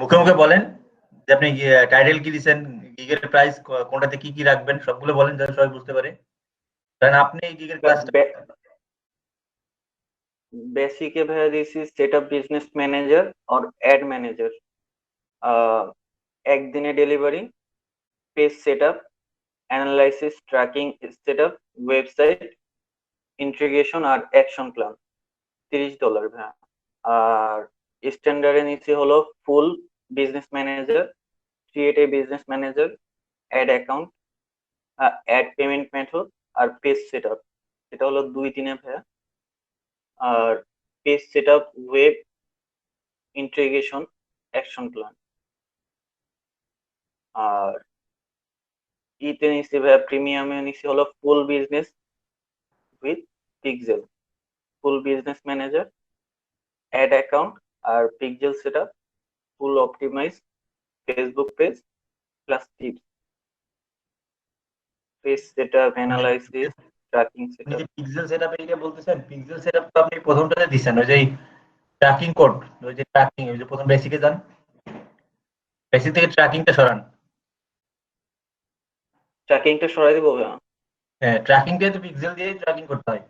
মুখে মুখে বলেন যে আপনি টাইটেল কি দিচ্ছেন, গিগের প্রাইস কোনটাতে কি কি রাখবেন সবগুলো বলেন যাতে সবাই বুঝতে পারে। কারণ আপনি এই গিগের ক্লাসটা बेसिक है भैया, this is setup business manager और एड मैनेजर। एक दिने delivery, page setup, analysis, tracking setup, website integration और एक्शन प्लान। $30 भैया। আর স্ট্যান্ডার্ডে নিচে হলো full business manager, create a business manager, ad account, ad payment method আর পেজ সেটআপ। এটা হলো 2-3 ভাইয়া। আর page setup, web integration, action plan. আর ইতে নিচে ভাইয়া প্রিমিয়ামে নিচে হলো full business with pixel, full business manager, ad account আর pixel setup, full optimize Facebook page plus tips, page setup, analysis, tracking আপনি সেটআপ। যে পিক্সেল সেটআপ এইটা বলতেছেন, পিক্সেল সেটআপ তো আপনি প্রথমটাতে দিছেন ওই যে ট্র্যাকিং কোড, ওই যে ট্র্যাকিং, ওই যে প্রথম বেসিকে যান, বেসিক থেকে ট্র্যাকিংটা সরান। ট্র্যাকিংটা সরাই দিব ভাইয়া? হ্যাঁ, ট্র্যাকিং দিয়ে তো পিক্সেল দিয়ে ট্র্যাকিং করতে হয়।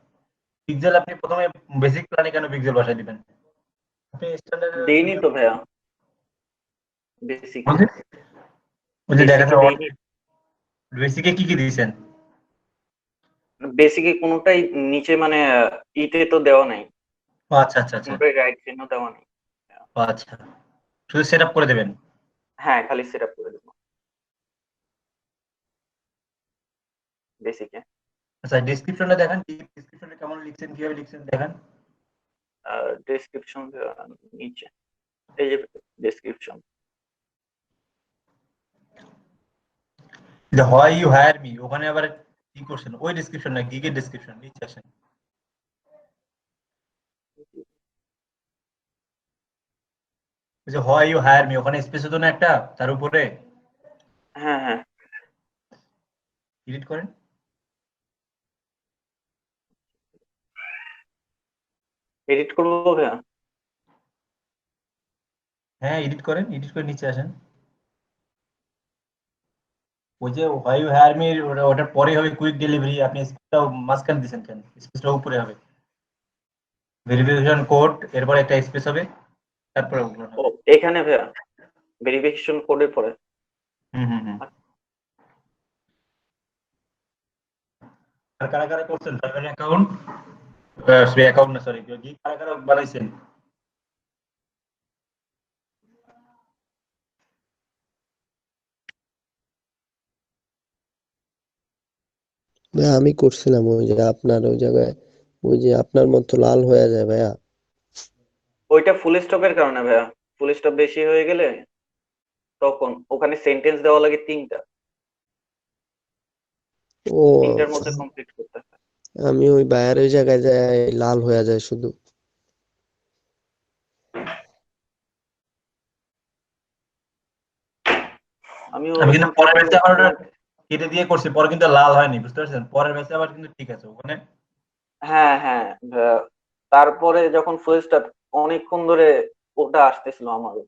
পিক্সেল আপনি প্রথমে বেসিক প্ল্যানে কেন পিক্সেল বসাই দিবেন? আপনি স্ট্যান্ডার্ড দেইনি তো ভাইয়া বেসিকে। ওই যে দেখা বেসিকে যায় দেইনি। বেসিকে কি কি দিয়েছেন? বেসিকে কোনোটাই নিচে মানে ইতে তো দেওয়া নাই, ও আচ্ছা আচ্ছা আচ্ছা। কোনোটাই রাইট চিহ্ন দেওয়া নাই। ও আচ্ছা, শুধু সেটআপ করে দেবেন। হ্যাঁ, খালি সেটআপ করে দেবো বেসিকে। আচ্ছা, ডেসক্রিপশনটা দেখান, ডেসক্রিপশনে কেমন লিখছেন, কিভাবে লিখছেন দেখান। ডেসক্রিপশন নিচে, এই যে ডেসক্রিপশন। যে হয় ইউ হায়ার মি, ওখানে আবার কি করছেন? ওই ডেসক্রিপশন না, গিগের ডেসক্রিপশন নিচে আসেন। ওই যে হয় ইউ হায়ার মি, ওখানে স্পেস হতো না একটা তার উপরে, হ্যাঁ হ্যাঁ, এডিট করেন। এডিট করবো ভাইয়া? হ্যাঁ, এডিট করেন, এডিট করে নিচে আসেন। ওই যে হয় ইউ হায়ার মি, ওটার পরে হবে কুইক ডেলিভারি, আপনি স্পেসটা মাঝখানে দিয়েছেন কেন? স্পেসটা উপরে হবে। ভেরিফিকেশন কোড, এরপর একটা স্পেস হবে, তারপরে ওগুলো ও হবে। এখানে ভাইয়া ভেরিফিকেশন কোডের পরে। হুম হুম হুম। আর কারা কারা করছেন প্রাইভেট অ্যাকাউন্ট, সরি অ্যাকাউন্ট না, সরি গিগ কারা কারা বানাইছেন? ভাইয়া আমি করছিলাম ওই যে আপনার ওই জায়গায়, ওই যে আপনার মতো লাল হয়ে যায় ভাইয়া। ওইটা ফুল স্টপের কারণে ভাইয়া, ফুল স্টপ বেশি হয়ে গেলে তখন ওখানে সেন্টেন্স দেওয়া লাগে 3টা, ও 3টার মধ্যে কমপ্লিট করতে হয়। আমি ওই ভাইয়ার ওই জায়গায় যায় লাল হয়ে যায় শুধু। আমিও আমি কিন্তু ওরকম পরের কিছু ব্যাচে আবার ওটা কেটে দিয়ে করছি, পরে কিন্তু লাল হয়নি, বুঝতে পারছেন? পরের ব্যাচে আবার কিন্তু ঠিক আছে ওখানে। হ্যাঁ হ্যাঁ ভাইয়া, তারপরে যখন ফুল স্টপ অনেকক্ষণ ধরে ওটা আসতেছিল আমারও,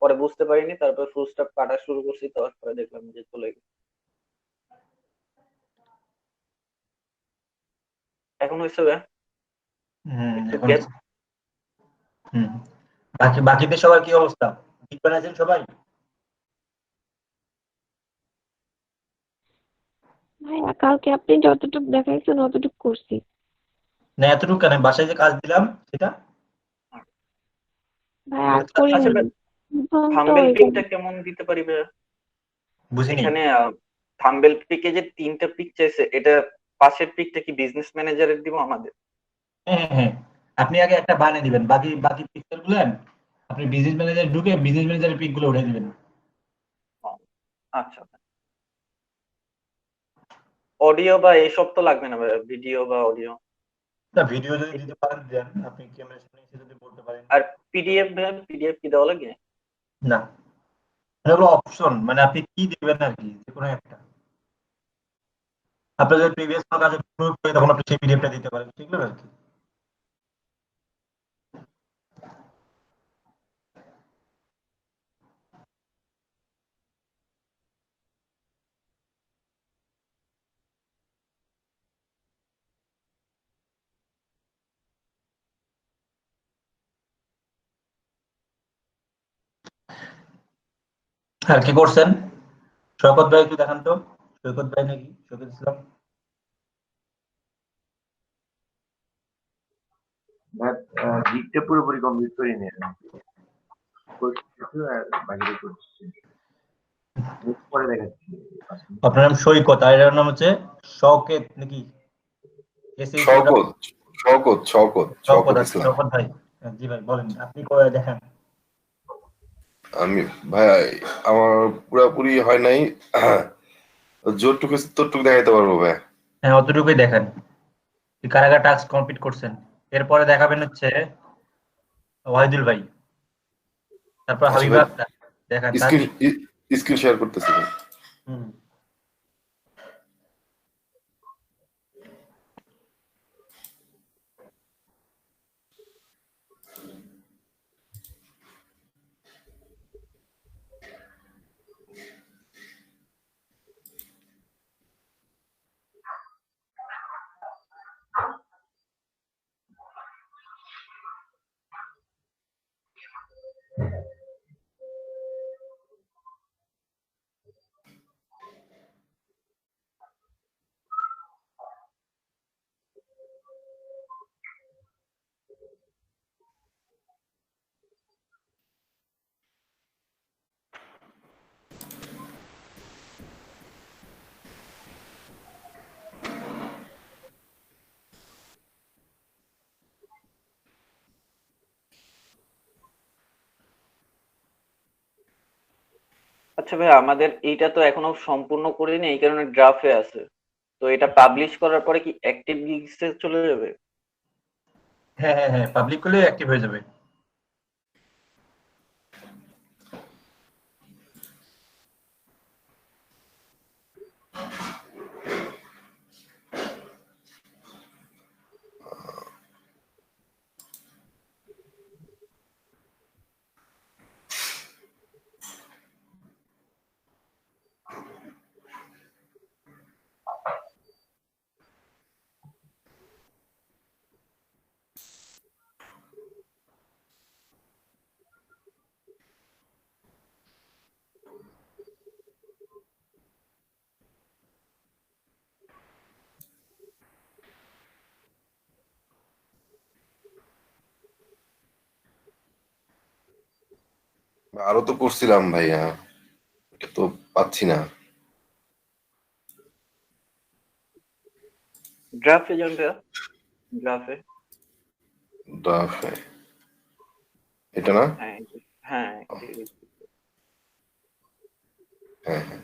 পরে বুঝতে পারিনি, তারপর ফুল স্টপ কাটা শুরু করছি, তারপরে দেখলাম যে চলে গেছে। এখন হয়েছে ভাইয়া হুম, একটু এখন গ্যাপ। হুম। বাকিদের সবার কি অবস্থা? ঠিক বানাইছেন সবাই? ভাইয়া কালকে আপনি যতটুকু দেখাইছেন অতটুকু করছি। না এতটুকু কেন, বাসায় যে কাজ দিলাম সেটা ভাই আর ওটা করিনি, আসলে প্রথম তো থাম্বেল ওইখানে। পিকটা কেমন দিতে পারি ভাইয়া? বুঝিনি। এখানে থাম্বেল পিকে যে 3টা পিক চাইছে, এটা পাশের পিকটা কি বিজনেস ম্যানেজারের দিব আমাদের? হ্যাঁ হ্যাঁ হ্যাঁ, আপনি আগে একটা বানিয়ে দিবেন, বাকি বাকি পিক্সেল গুলো আপনি বিজনেস ম্যানেজার ঢুকে বিজনেস ম্যানেজারের পিক গুলো উঠে দিবেন। ও, আচ্ছা। অডিও বা এসব তো লাগবে না ভাইয়া, ভিডিও বা অডিও? না, ভিডিও যদি দিতে পারেন দেন, আপনি ক্যামেরার সামনে এসে যদি বলতে পারেন। আর পিডিএফ ভাইয়া, পিডিএফ কি দেওয়া লাগে? না, এগুলো অপশন, মানে আপনি কি দিবেন আর কি, যে কোনো একটা। আপনার যদি প্রিভিয়াস কোনো কাজে প্রয়োগ করে তখন আপনি সেই পিডিএফটা দিতে পারেন, সেগুলো আর কি। আর কি করছেন? শওকত ভাই একটু দেখান তো। সৈকত ভাই নাকি সৈকত ইসলাম? গিকটা পুরোপুরি কমপ্লিট করে নিয়ে বাকিটা করছি পরে দেখাচ্ছি 5 মিনিট। আপনার নাম সৈকত আর এর নাম হচ্ছে শওকেত নাকি? শওকত শওকত শওকত শওকত শওকত আচ্ছা, ইসলাম। শওকত ভাই। জি ভাই বলেন, আপনি করে দেখান। আমি ভাই আমার পুরাপুরি হয় নাই, যতটুকু ততটুকু দেখাইতে পারবো ভাই। হ্যাঁ অতটুকুই দেখান। কারা কারা টাস্ক কমপ্লিট করছেন। এরপরে দেখাবেন হচ্ছে ওয়াহিদুল ভাই, তারপর আচ্ছা হাবিবা ভাই, আক্তার। দেখান স্ক্রিন তানজিল। স্ক্রিন শেয়ার করতেছি ভাই। হুম। আচ্ছা ভাই, আমাদের এইটা তো এখনো সম্পূর্ণ করিনি, এই কারণে ড্রাফটে আছে। তো এটা পাবলিশ করার পরে কি অ্যাক্টিভ গিগসে চলে যাবে? হ্যাঁ হ্যাঁ হ্যাঁ, পাবলিক করলে অ্যাক্টিভ হয়ে যাবে। আরো তো করছিলাম ভাইয়া, এটা তো পাচ্ছি না। ড্রাফটে যান ভাইয়া, ড্রাফটে। ড্রাফট, এটা না? হ্যাঁ হ্যাঁ, হ্যাঁ হ্যাঁ।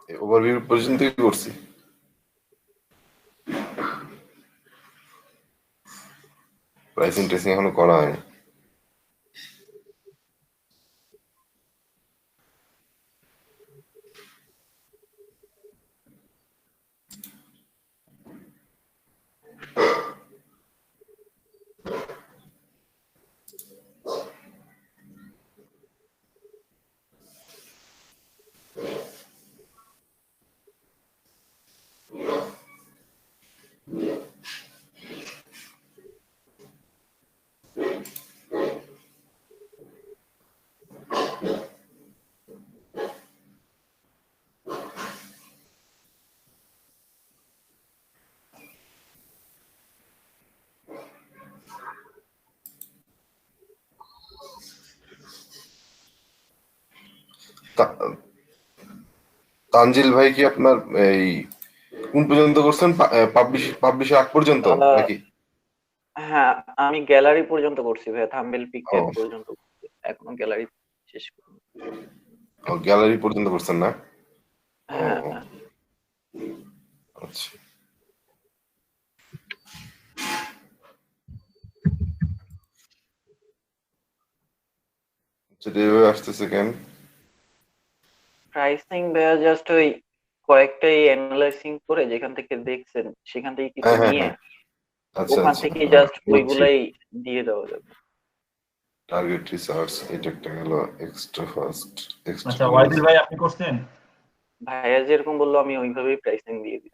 ওভারভিউ পর্যন্তই করছি। প্রাইসিং টেস্টিং এখনো করা হয়নি। তা- তানজিল ভাই কি আপনার এই কোন পর্যন্ত করছেন? পাবলিশের আগ পর্যন্ত আহ, নাকি? হ্যাঁ, আমি গ্যালারি পর্যন্ত করছি ভাইয়া, থাম্বনেল পিক ও ট্যাগ পর্যন্ত করছি। এখনো গ্যালারি শেষ করিনি। গ্যালারি পর্যন্ত করছেন না? ও হ্যাঁ হ্যাঁ। আচ্ছা। সেটা এভাবে আসতেছে কেন? প্রাইসিং ভাইয়া জাস্ট ওই কয়েকটাই অ্যানালাইসিং করে যেখান থেকে দেখছেন সেখান থেকে কিছু হ্যাঁ হ্যাঁ নিয়ে হ্যাঁ, আচ্ছা ওখান আচ্ছা, থেকে জাস্ট বুঝছি। ওইগুলাই দিয়ে দেওয়া যাবে। টার্গেট রিসার্চ, এটা একটা গেল এক্সট্রা ফাস্ট, এক্সট্রা আচ্ছা ওয়াহিদুল ভাই আপনি করছেন? ভাইয়া যেরকম বললো আমি ওইভাবেই প্রাইসিং দিয়ে দিই।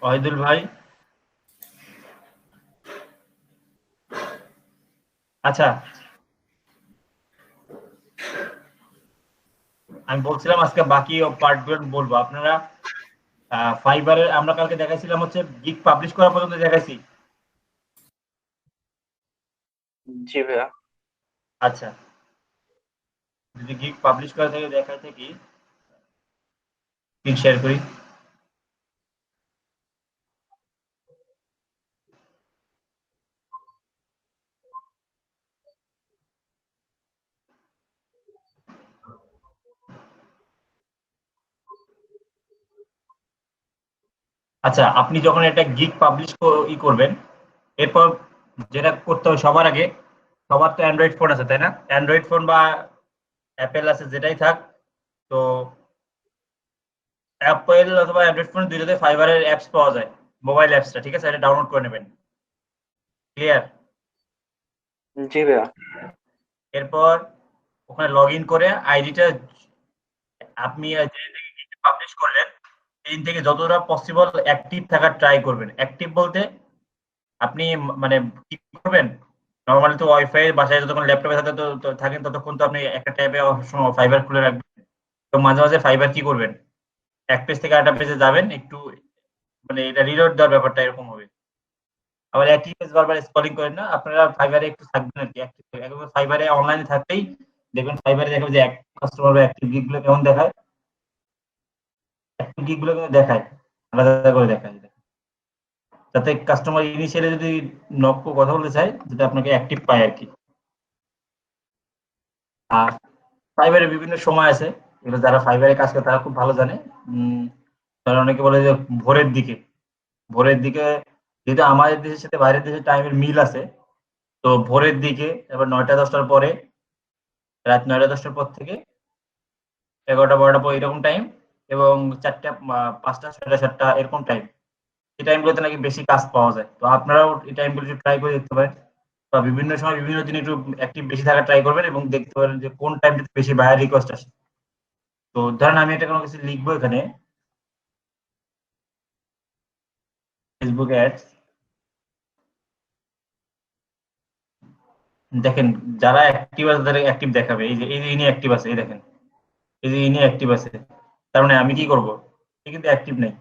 ওয়াহিদুল ভাই আচ্ছা, আমি বলছিলাম আজকে বাকি পার্ট গুলো বলবো। আপনারা ফাইবারের আমরা কালকে দেখাইছিলাম হচ্ছে গিগ পাবলিশ করা পর্যন্ত দেখাইছি। জি ভাইয়া। আচ্ছা, যদি গিগ পাবলিশ করা থেকে দেখাই থাকি, স্ক্রিন শেয়ার করি। আচ্ছা, আপনি যখন এটা গিগ পাবলিশ করবেন, এরপর যেটা করতে হবে সবার আগে, সবার তো অ্যান্ড্রয়েড ফোন আছে তাই না? অ্যান্ড্রয়েড ফোন বা অ্যাপেল আছে যেটাই থাক, তো অ্যাপেল অথবা অ্যান্ড্রয়েড ফোন দুইটাতে ফাইবারের অ্যাপস পাওয়া যায়, মোবাইল অ্যাপসটা, ঠিক আছে? এটা ডাউনলোড করে নেবেন। ক্লিয়ার? জি ভাইয়া। এরপর ওখানে লগ ইন করে আইডিটা আপনি যেদিন থেকে গিগটা পাবলিশ করলেন সেদিন থেকে যতটা পসিবল অ্যাক্টিভ থাকার ট্রাই করবেন। অ্যাক্টিভ বলতে আপনি মানে কি করবেন, নরমালি তো ওয়াইফাই বাসায় যতক্ষণ ল্যাপটপে থাকেন ততক্ষণ তো আপনি একটা ট্যাবে ফাইবার খুলে রাখবেন। তো মাঝে মাঝে ফাইবার কি করবেন, এক পেজ থেকে আরেকটা পেজে যাবেন, একটু মানে এটা রিলোড দেওয়ার ব্যাপারটা এরকম হবে। আবার একই পেজ বারবার স্ক্রলিং করেন না, আপনারা ফাইবারে একটু থাকবেন আর কি। একবার ফাইবারে অনলাইনে থাকতেই দেখবেন ফাইবারে দেখাবে যে কাস্টমার বা অ্যাক্টিভ গিগ গুলো কেমন দেখায়। অ্যাক্টিভ গিগ গুলো কিন্তু দেখায়, আলাদা করে দেখায়, যাতে কাস্টমার ইনিশিয়ালি যদি কথা বলতে চায় যেটা আপনাকে অ্যাক্টিভ পায় আর কি। আর ফাইবারের বিভিন্ন সময় আছে, এগুলো যারা ফাইবারে কাজ করে তারা খুব ভালো জানে। তারা অনেকে বলে যে ভোরের দিকে, ভোরের দিকে যেহেতু আমাদের দেশের সাথে বাইরের দেশের টাইমের মিল আছে, তো ভোরের দিকে এবার 9টা-10টার পরে, রাত 9টা-10টার পর থেকে 11টা-12টা পর এরকম টাইম, এবং 4টা 5টা 6টা 7টা এরকম টাইম, এই টাইমগুলোতে নাকি বেশি কাজ পাওয়া যায়। তো আপনারাও এই টাইমগুলো একটু ট্রাই করে দেখতে পারেন, বা বিভিন্ন সময় বিভিন্ন দিন একটু অ্যাক্টিভ বেশি থাকার ট্রাই করবেন এবং দেখতে পারেন যে কোন টাইমটাতে বেশি বায়ার রিকোয়েস্ট আসে। তো ধরেন আমি একটা কোনো কিছু লিখবো এখানে, ফেসবুক অ্যাডস, দেখেন যারা অ্যাক্টিভ আছে তাদের অ্যাক্টিভ দেখাবে। এই যে ইনি অ্যাক্টিভ আছে, এই দেখেন, এই যে ইনি অ্যাক্টিভ আছে, তার মানে আমি কি করব, সে কিন্তু অ্যাক্টিভ নেই।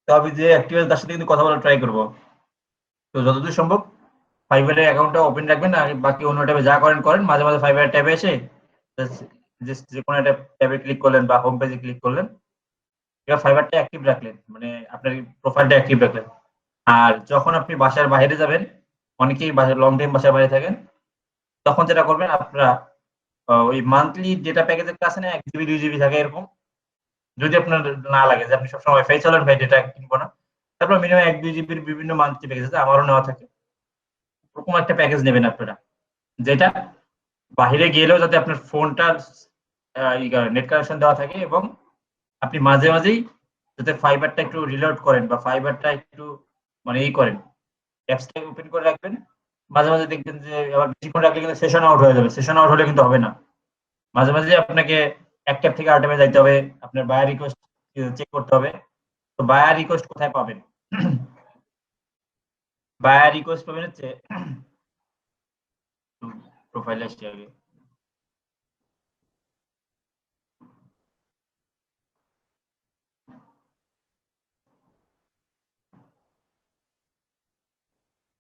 তো আমি যে অ্যাক্টিভ আছে তার সাথে কিন্তু কথা বলার ট্রাই করব। তো যতদূর সম্ভব ফাইবারের অ্যাকাউন্টটা ওপেন রাখবেন, আর বাকি অন্য ট্যাবে যা করেন করেন, মাঝে মাঝে ফাইবারের ট্যাবে এসে যে কোনো একটা ট্যাবে ক্লিক করলেন বা হোম পেজে ক্লিক করলেন, এবার ফাইবারটা অ্যাক্টিভ রাখলেন, মানে আপনার প্রোফাইলটা অ্যাক্টিভ রাখলেন। আর যখন আপনি বাসার বাইরে যাবেন, অনেকেই লং টাইম বাসার বাইরে থাকেন, তখন যেটা করবেন আপনারা ওই মান্থলি ডেটা প্যাকেজ একটা আছে না, 1 জিবি 2 জিবি থাকে এরকম, যদি আপনার না লাগে যে আপনি সবসময় ওয়াইফাই চালান ভাই ডেটা কিনবো না, তারপর মিনিমাম 1-2 জিবির বিভিন্ন মান্থলি প্যাকেজ আছে, আমারও নেওয়া থাকে, ওরকম একটা প্যাকেজ নেবেন আপনারা, যেটা বাহিরে গেলেও যাতে আপনার ফোনটা নেট কানেকশন দেওয়া থাকে, এবং আপনি মাঝে মাঝেই যাতে ফাইবারটা একটু রিলোড করেন বা ফাইবারটা একটু মানে করেন, অ্যাপসটা ওপেন করে রাখবেন। মাঝে মাঝে দেখবেন যে আবার বেশিক্ষণ রাখলে কিন্তু সেশন আউট হয়ে যাবে, সেশন আউট হলে কিন্তু হবে না। মাঝে মাঝে আপনাকে এক ট্যাব থেকে আরেকটা ট্যাবে যাইতে হবে, আপনার বায়ার রিকোয়েস্ট চেক করতে হবে। তো বায়ার রিকোয়েস্ট কোথায় পাবেন, বায়ার রিকোয়েস্ট পাবেন হচ্ছে প্রোফাইলে আসছে আগে,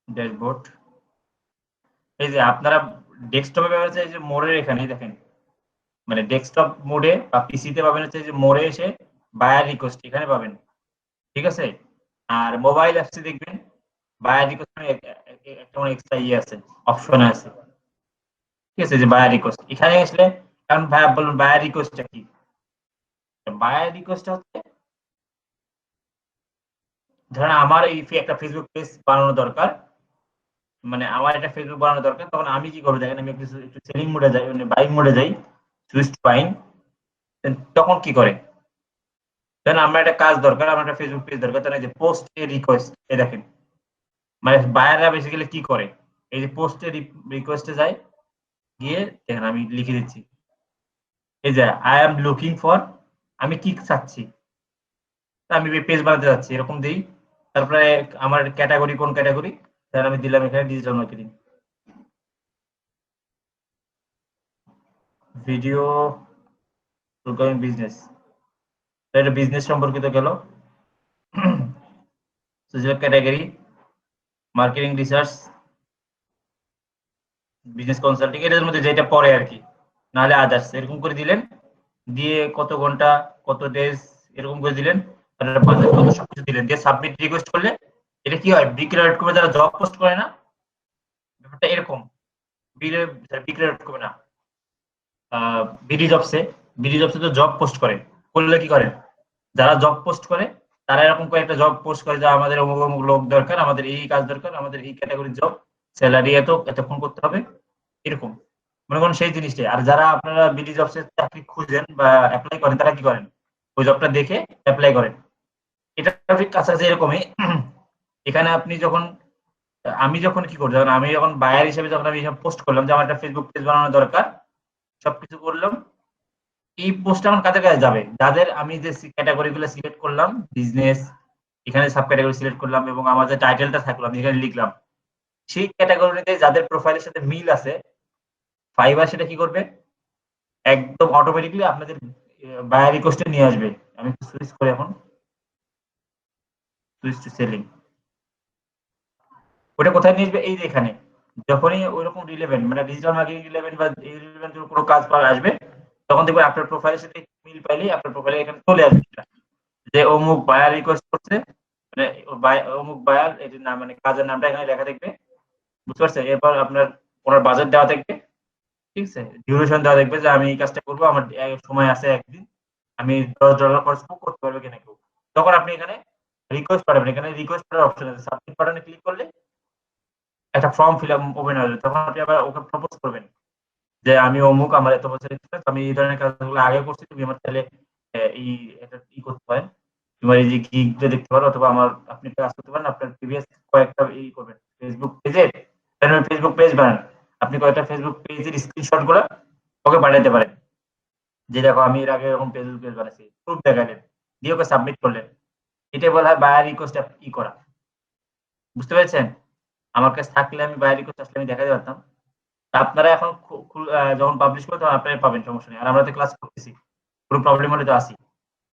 ড্যাশবোর্ড, এই যে আপনারা ডেস্কটপে পাবেন হচ্ছে এই যে মোড়ের এখানে দেখেন, মানে ডেস্কটপ মোডে বা পিসিতে পাবেন হচ্ছে যে মোড়ে এসে বায়ার রিকোয়েস্ট এখানে পাবেন, ঠিক আছে? আর মোবাইল অ্যাপসে দেখবেন বায়ার রিকোয়েস্ট একটা এক্সট্রা আছে, অপশন আছে, ঠিক আছে? যে বায়ার রিকোয়েস্ট এখানে আসলে, কারণ ভাই বলুন বায়ার রিকোয়েস্টটা কি? বায়ার রিকোয়েস্ট হচ্ছে, ধরেন আমার এই একটা ফেসবুক পেজ বানানো দরকার, মানে আমার একটা ফেসবুক বানানো দরকার, তখন আমি কি করবো দেখেন, আমি একটু সেলিং মোডে যাই, মানে বাইং মোডে যাই, সুইচ বাইং। তখন কি করে, ধরেন আমার একটা কাজ দরকার, আমার একটা ফেসবুক পেজ দরকার, তাহলে এই যে পোস্ট এ রিকোয়েস্ট, এই দেখেন, মানে বায়াররা বেসিক্যালি কি করে, এই যে পোস্টে রিকোয়েস্টে যায়, গিয়ে দেখেন আমি লিখে দিচ্ছি, এই যে আই এম লুকিং ফর, আমি কি চাচ্ছি, তা আমি পেজ বানাতে যাচ্ছি, এরকম দিই। তারপরে আমার ক্যাটাগরি কোন ক্যাটাগরি, তাহলে আমি দিলাম এখানে digital marketing, video programming business, এটা বিজনেস সম্পর্কিত গেল। Social category, marketing research, business consulting, এটার মধ্যে যেটা পড়ে আর কি, নাহলে আদার্স, এরকম করে দিলেন, দিয়ে কত ঘন্টা, কত ডেজ, এরকম করে দিলেন, আর বাজেট কত সবকিছু দিলেন, দিয়ে সাবমিট রিকোয়েস্ট করলে এটা কি হয়, বিক্রয় করবে, যারা জব পোস্ট করে না, ব্যাপারটা এরকম, বিক্রয় করবে না, বিডি জবসে, বিডি জবসে তো জব পোস্ট করে, করলে কি করে, যারা জব পোস্ট করে তারা এরকম করে একটা জব পোস্ট করে যে আমাদের অমুক অমুক লোক দরকার, আমাদের এই কাজ দরকার, আমাদের এই ক্যাটাগরির জব, স্যালারি এতক্ষণ করতে হবে, এরকম মনে করেন সেই জিনিসটাই। আর যারা আপনারা বিডি জবসে চাকরি খুঁজেন বা অ্যাপ্লাই করেন, তারা কি করেন, ওই জবটা দেখে অ্যাপ্লাই করেন, এটা ঠিক কাছাকাছি এরকমই। এখানে আপনি যখন, আমি যখন কি করি, যখন আমি যখন বায়ার হিসেবে যখন আমি পোস্ট করলাম যে আমার একটা ফেসবুক পেজ বানানো দরকার, সবকিছু করলাম, এই পোস্ট আমার কাদের কাছে যাবে, যাদের আমি যে ক্যাটাগরি গুলো সিলেক্ট করলাম, বিজনেস, এখানে সাব ক্যাটাগরি সিলেক্ট করলাম এবং আমার যে টাইটেলটা থাকলো আমি এখানে লিখলাম, সেই ক্যাটাগরিতে যাদের প্রোফাইলের সাথে মিল আছে, ফাইবার সেটা কি করবে, একদম অটোমেটিকলি আপনাদের বায়ার রিকোয়েস্টে নিয়ে আসবে। আমি সুইচ করে এখন, সুইচ টু সেলিং, ওটা কোথায় নিয়ে আসবে, এই যে এখানে, যখনই ওইরকম রিলেভেন্ট, মানে ডিজিটাল মার্কেটিং রিলেভেন্ট বা রিলেভেন্ট কোনো কাজ আসবে, তখন দেখবেন আপনার প্রোফাইলের সাথে মিল পাইলেই আপনার প্রোফাইলে এখানে চলে আসবে যে অমুক বায়ার রিকোয়েস্ট করছে, মানে অমুক বায়ার, এটির নাম মানে কাজের নামটা এখানে লেখা থাকবে, বুঝতে পারছেন, এরপর আপনার ওনার বাজেট দেওয়া থাকবে, ঠিক আছে, ডিউরেশন দেওয়া থাকবে যে আমি এই কাজটা করবো, আমার সময় আছে একদিন, আমি $10 খরচ করতে পারবে কিনা কেউ, তখন আপনি এখানে রিকোয়েস্ট পাঠাবেন, এখানে রিকোয়েস্ট করার অপশন আছে, সাবমিট বাটনে ক্লিক করলে একটা ফর্ম ফিল আপ ওপেন হয়ে যাবে, তখন আপনি আবার ওকে প্রপোজ করবেন যে আমি অমুক, আমার এত বছর এক্সপিরিয়েন্স, আমি এই ধরনের কাজগুলো আগে করছি, তুমি আমার তাহলে এই এটা ই করতে পারেন, তোমার এই যে গিগটা দেখতে পারো, অথবা আমার আপনি কাজ করতে পারেন, আপনার প্রিভিয়াস কয়েকটা ই করবেন ফেসবুক পেজের, ফেসবুক পেজ বানান, আপনি কয়েকটা ফেসবুক পেজের স্ক্রিনশট গুলো ওকে পাঠাতে পারেন, যে দেখো আমি এর আগে এরকম ফেসবুক পেজ বানাইছি, প্রুফ দেখালেন, দিয়ে ওকে সাবমিট করলেন, এটাই বলা হয় বায়ার রিকোয়েস্ট ই করা, বুঝতে পেরেছেন, আমার কাছে থাকলে আমি বায়ার রিকোয়েস্ট আসলে আমি দেখাতে পারতাম। আপনারা এখন যখন পাবলিশ করবেন তখন আপনারা পাবেন, সমস্যা নেই, আর আমরা তো ক্লাস করতেছি, কোনো প্রবলেম হলে তো আসি,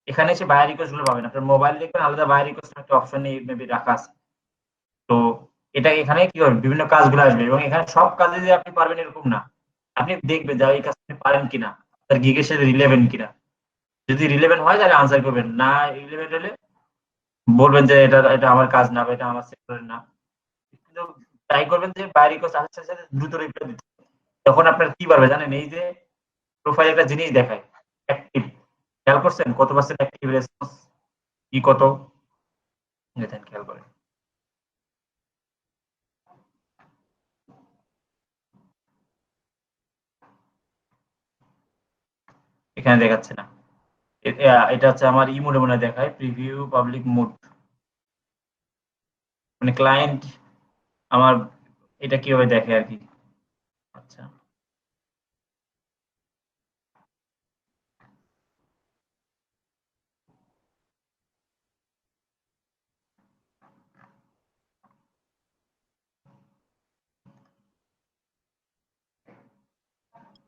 এখানে এসে বায়ার রিকোয়েস্ট গুলো পাবেন, আপনার মোবাইল দেখবেন আলাদা বায়ার রিকোয়েস্ট একটা অপশন মেবি রাখা আছে, তো এটা এখানে কি হবে, বিভিন্ন কাজগুলো আসবে, এবং এখানে সব কাজে যে আপনি পারবেন এরকম না, আপনি দেখবেন যে এই কাজটা আপনি পারেন কিনা, তার গিগের সাথে রিলেভেন্ট কিনা, যদি রিলেভেন্ট হয় তাহলে আনসার করবেন, না রিলেভেন্ট হলে বলবেন যে এটা এটা আমার কাজ না, বা এটা আমার সেক্টরের না, কিন্তু ট্রাই করবেন যে বায়ার রিকোয়েস্ট আসার সাথে সাথে দ্রুত রিপ্লাই দিতে, তখন আপনার কি পারবে জানেন, এই যে প্রোফাইল একটা জিনিস দেখায়, অ্যাক্টিভ, খেয়াল করছেন কত পার্সেন্ট অ্যাক্টিভ রেসপন্স, কি কত, দেখেন খেয়াল করেন, এখানে দেখাচ্ছে না, এটা হচ্ছে আমার ই মোডে মনে হয় দেখায়, প্রিভিউ পাবলিক মোড, মানে ক্লায়েন্ট আমার এটা কিভাবে দেখে আর কি, আচ্ছা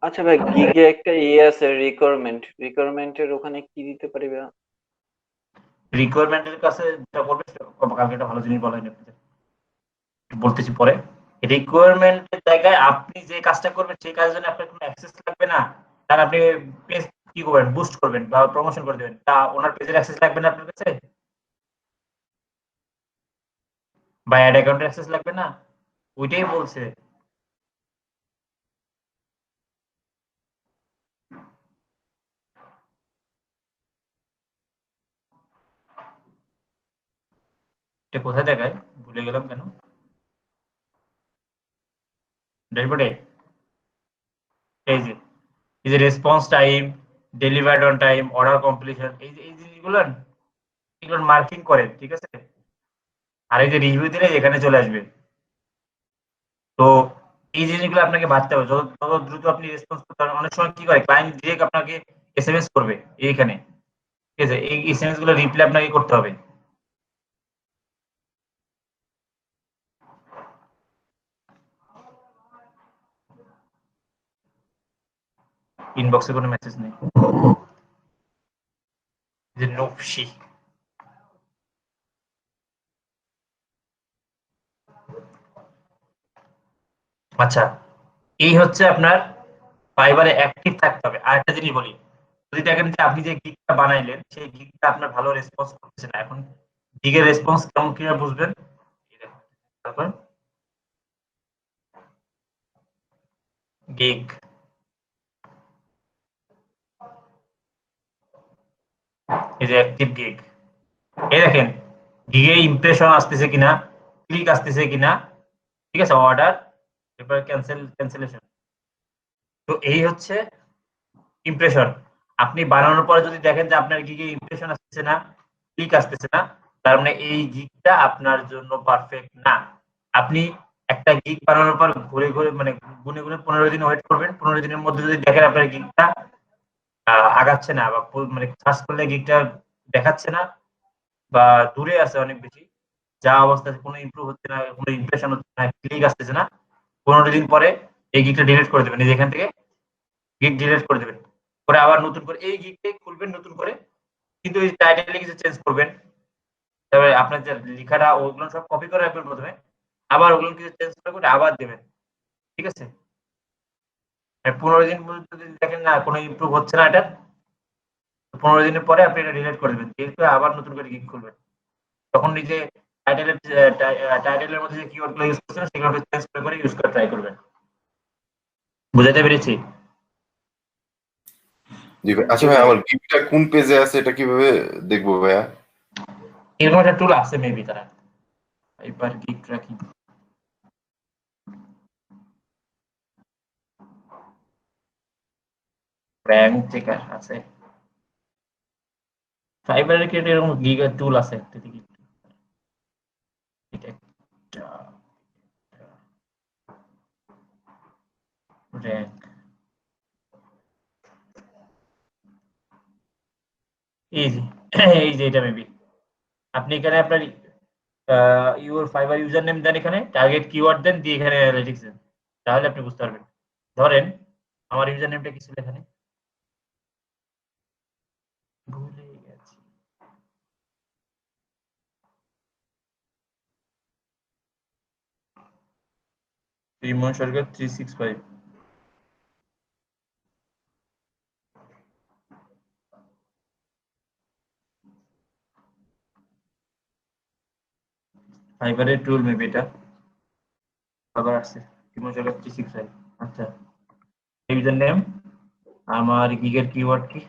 আচ্ছা ভাই, গিগে একটা আছে রিকোয়ারমেন্টের ওখানে কি দিতে পারি ভাইয়া? রিকোয়ারমেন্টের কাছে যেটা করবে কালকে একটা ভালো জিনিস বলা হয়নি আপনাদের, বলতেছি পরে, রিকোয়ারমেন্টের জায়গায় আপনি যে কাজটা করবেন সেই কাজের জন্য আপনার কোনো অ্যাক্সেস লাগবে না, কারণ আপনি পেজ কি করবেন, বুস্ট করবেন বা প্রমোশন করে দেবেন, তা ওনার পেজের অ্যাক্সেস লাগবে না আপনার কাছে, বা অ্যাড অ্যাকাউন্টের অ্যাক্সেস লাগবে না, ওইটাই বলছে, এটা কোথায় দেখায়, ভুলে গেলাম কেন, ড্যাশবোর্ডে এই যে response time, delivered on time, order completion, এই জিনিসগুলো এগুলো মার্কিং করেন, ঠিক আছে। আর এই যে রিভিউ দিলে এখানে চলে আসবে। তো এই জিনিসগুলো আপনাকে ভাবতে হবে, যত দ্রুত আপনি রেসপন্স করতে পারেন। অনেক সময় কি করে, ক্লায়েন্ট ডিরেক্ট আপনাকে এসএমএস করবে এইখানে, ঠিক আছে, এই এসএমএস গুলো রিপ্লাই আপনাকে করতে হবে। ইনবক্সে কোনো মেসেজ নেই, যে নকশি। আচ্ছা, এই হচ্ছে আপনার ফাইবারে অ্যাক্টিভ থাকতে হবে। আর একটা জিনিস বলি, যদি দেখেন যে আপনি যে গিগটা বানাইলেন সেই গিগটা আপনার ভালো রেসপন্স করতেছে না, এখন গিগের রেসপন্স কেমন কিভাবে বুঝবেন? তারপর গিগ, এই যে অ্যাক্টিভ গিগ, এই দেখেন গিগে ইমপ্রেশন আসতেছে কিনা, ক্লিক আসতেছে কিনা, ঠিক আছে, অর্ডার, এরপর ক্যান্সেলেশন। তো এই হচ্ছে ইমপ্রেশন। আপনি বানানোর পরে যদি দেখেন যে আপনার গিগে ইমপ্রেশন আসতেছে না, ক্লিক আসতেছে না, তার মানে এই গিগটা আপনার জন্য পারফেক্ট না। আপনি একটা গিগ বানানোর পর ঘুরে ঘুরে মানে গুনে গুনে 15 দিন ওয়েট করবেন। 15 দিনের মধ্যে যদি দেখেন আপনার গিগটা আগাচ্ছে না, বা মানে সার্চ করলে গিগটা দেখাচ্ছে না, বা দূরে আছে অনেক বেশি, যা অবস্থা কোনো ইমপ্রুভ হচ্ছে না, কোনো ইমপ্রেশন হচ্ছে না, ক্লিক আসতেছে না, 15 দিন পরে এই গিগটা ডিলিট করে দেবেন। এই যেখান থেকে গিগ ডিলিট করে দেবেন, করে আবার নতুন করে এই গিগটাই খুলবেন নতুন করে, কিন্তু এই টাইটেলে কিছু চেঞ্জ করবেন। তবে আপনার যে লেখাটা ওগুলো সব কপি করে রাখবেন প্রথমে, আবার ওগুলো কিছু চেঞ্জ করে আবার দেবেন, ঠিক আছে। 15 দিন পর্যন্ত যদি দেখেন না কোনো ইমপ্রুভ হচ্ছে না, এটা 15 দিনের পরে আপনি এটা ডিলিট করে দেবেন, ডিলিট করে আবার নতুন করে গিগ খুলবেন। তখন নিজে টাইটেলের মধ্যে যে কিওয়ার্ডগুলো ইউজ করছেন সেগুলো চেঞ্জ করে ইউজ করে ট্রাই করবেন। বুঝাতে পেরেছি? জি ভাই। আচ্ছা ভাই, আমার গিফটটা কোন পেজে আছে এটা কিভাবে দেখবো ভাইয়া? এরকম একটা টুল আছে মেবি তারা, এবার গিগ ট্র্যাকিং, র্যাঙ্ক চেকার আছে, ফাইবারের কি এরকম গিগার টুল আছে একটা দিকে, এটা একটা র্যাঙ্ক, এই যে এটা মেবি আপনি এখানে আপনার ইউর ফাইবার ইউজার নেম দেন, এখানে টার্গেট কিওয়ার্ড দেন, দিয়ে এখানে অ্যানালিটিক্স দেন, তাহলে আপনি বুঝতে পারবেন। ধরেন আমার ইউজার নেমটা কি ছিল এখানে, ভুলে গেছি, রিমন সরকার 365। ফাইবারের টুল মেবি এটা আবার আসছে, রিমন সরকার 365। আচ্ছা, ইউজার নেম, আমার গিগের কিওয়ার্ড কি,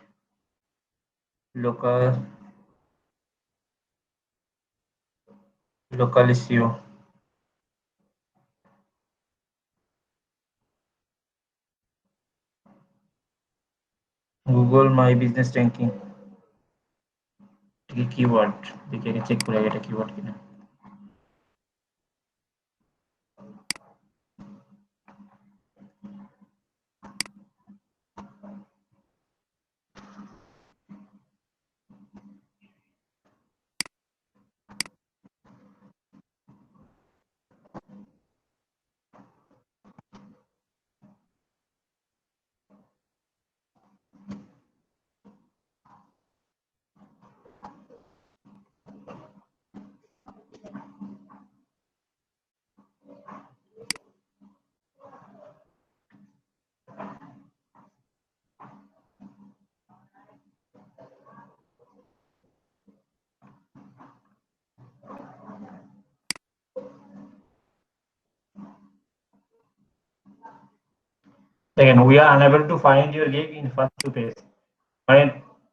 local SEO, Google my business ranking, keyword দেখে চেক করে এটা কিওয়ার্ড কিনা। দেখেন, we are unable to find your gig in first 2 page, মানে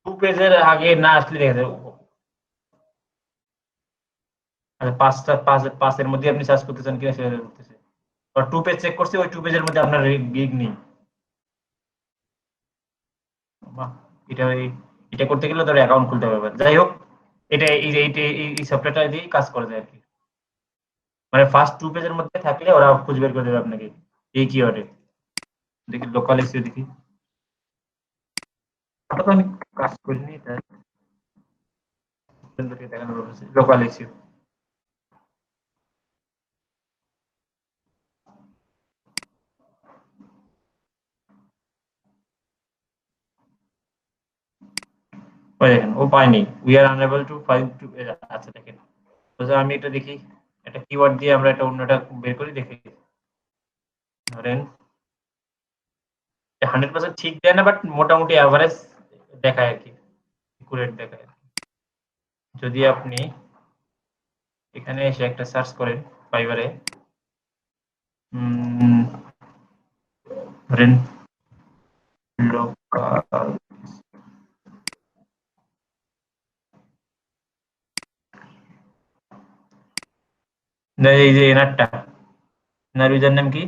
2 পেজের আগে না আসলে দেখা যায়, পাঁচের মধ্যে আপনি সার্চ করতে চান কিনা সেটা বলতেছে। 2 পেজ চেক করছি, ওই 2 পেজের মধ্যে আপনার গিগ নেই। বাহ, এটা করতে গেলে ধরো অ্যাকাউন্ট খুলতে হবে। যাই হোক, এটা এই সফটওয়্যারটা দিয়ে কাজ করা যায় আর কি। মানে ফার্স্ট 2 পেজের মধ্যে থাকলে ওরা খুঁজে বের করে দেবে আপনাকে এই কিওয়ার্ডে। দেখি লোকাল এসিও দেখি, ওটা তো আমি কাজ করিনি, তাই দেখানো হচ্ছে লোকাল এসিও। ওই দেখেন, ও পায়নি, we are unable to find to. আচ্ছা দেখেন, তো আমি এটা দেখি, একটা কিওয়ার্ড দিয়ে আমরা এটা অন্যটা বের করি দেখি। ধরেন 100% ঠিক দেয় না, বাট মোটামুটি অ্যাভারেজ দেখায় আর কি, একুরেট দেখায়। যদি আপনি এখানে এসে একটা সার্চ করেন ফাইবারে, ধরেন লোকাল, এই যে এনারটা, এনার ইউজার নেম কি?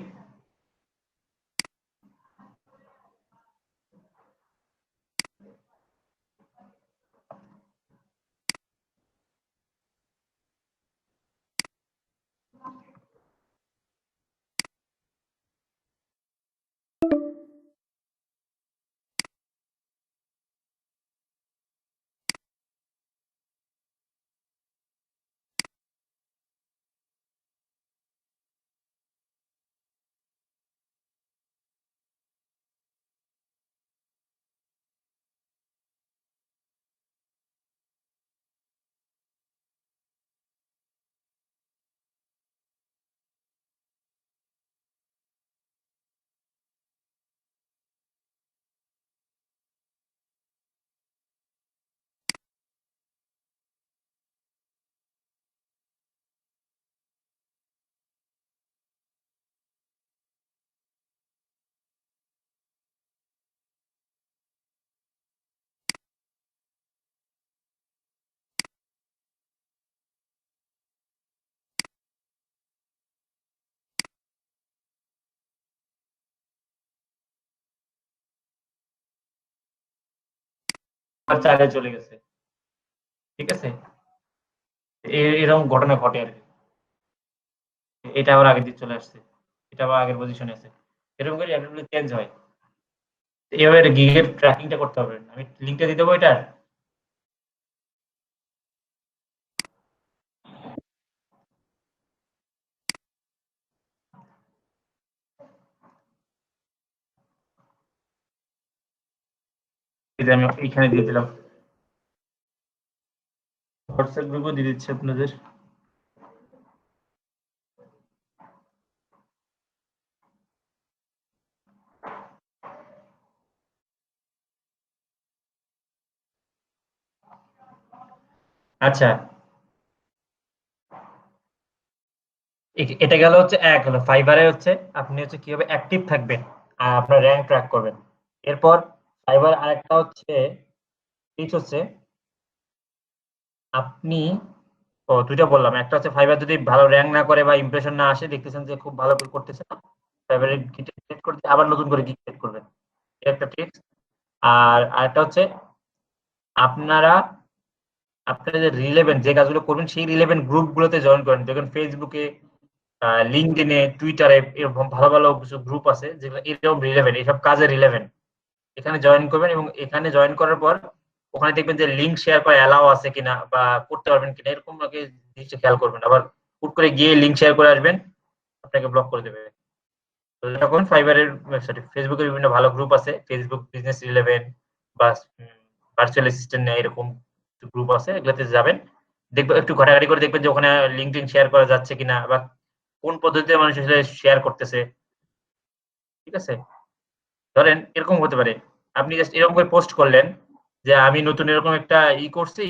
চাইলে চলে গেছে, ঠিক আছে। এরকম ঘটনা ঘটে আর কি। এটা আবার আগের দিকে চলে আসছে, এটা আবার আগের পজিশনে আছে, এরকম করে অ্যাড্রেসগুলো চেঞ্জ হয়। এভাবে গিগের ট্র্যাকিংটা করতে হবে। আমি লিঙ্কটা দিয়ে দেবো এটার। এই যে আমি এখানে দিয়ে দিলাম, হোয়াটসঅ্যাপ গ্রুপও দিয়ে দিচ্ছি আপনাদের। আচ্ছা, এটা গেল হচ্ছে এক হলো ফাইবারে হচ্ছে আপনি হচ্ছে কিভাবে অ্যাক্টিভ থাকবেন আর আপনার র্যাঙ্ক ট্র্যাক করবেন। এরপর ফাইবার আরেকটা হচ্ছে টিপস হচ্ছে আপনি, দুইটা বললাম, একটা হচ্ছে ফাইবার যদি ভালো র্যাঙ্ক না করে বা ইমপ্রেশন না আসে, দেখতেছেন যে খুব ভালো করতেছে না, ফাইবারে ক্রিয়েট করতে আবার নতুন করে ক্রিয়েট করবেন, এটা একটা টিপস। আর আরেকটা হচ্ছে আপনারা আপনারা যে রিলেভেন্ট যে কাজগুলো করবেন সেই রিলেভেন্ট গ্রুপগুলোতে জয়েন করেন। দেখুন ফেসবুকে, লিঙ্কডইনে, টুইটারে এরকম ভালো ভালো কিছু গ্রুপ আছে যেগুলো এরকম রিলেভেন্ট, এইসব কাজে রিলেভেন্ট। এখানে জয়েন করবেন এবং এখানে জয়েন করার পর ওখানে দেখবেন যে লিঙ্ক শেয়ার করা অ্যালাউ আছে কিনা বা করতে পারবেন কিনা, এরকম আগে জিনিসটা খেয়াল করবেন। আবার হুট করে গিয়ে লিঙ্ক শেয়ার করে আসবেন, আপনাকে ব্লক করে দেবে। তো যখন ফাইবারের, সরি, ফেসবুকের বিভিন্ন ভালো গ্রুপ আছে, ফেসবুক বিজনেস রিলেভেন্ট বা ভার্চুয়াল অ্যাসিস্ট্যান্ট এরকম গ্রুপ আছে, এগুলোতে যাবেন, দেখবেন একটু ঘাটাঘাটি করে দেখবেন যে ওখানে লিঙ্কডইন শেয়ার করা যাচ্ছে কিনা বা কোন পদ্ধতিতে মানুষ আসলে শেয়ার করতেছে, ঠিক আছে। ধরেন এরকম হতে পারে, আপনি জাস্ট এরকম করে পোস্ট করলেন যে আমি নতুন এরকম একটা করছি,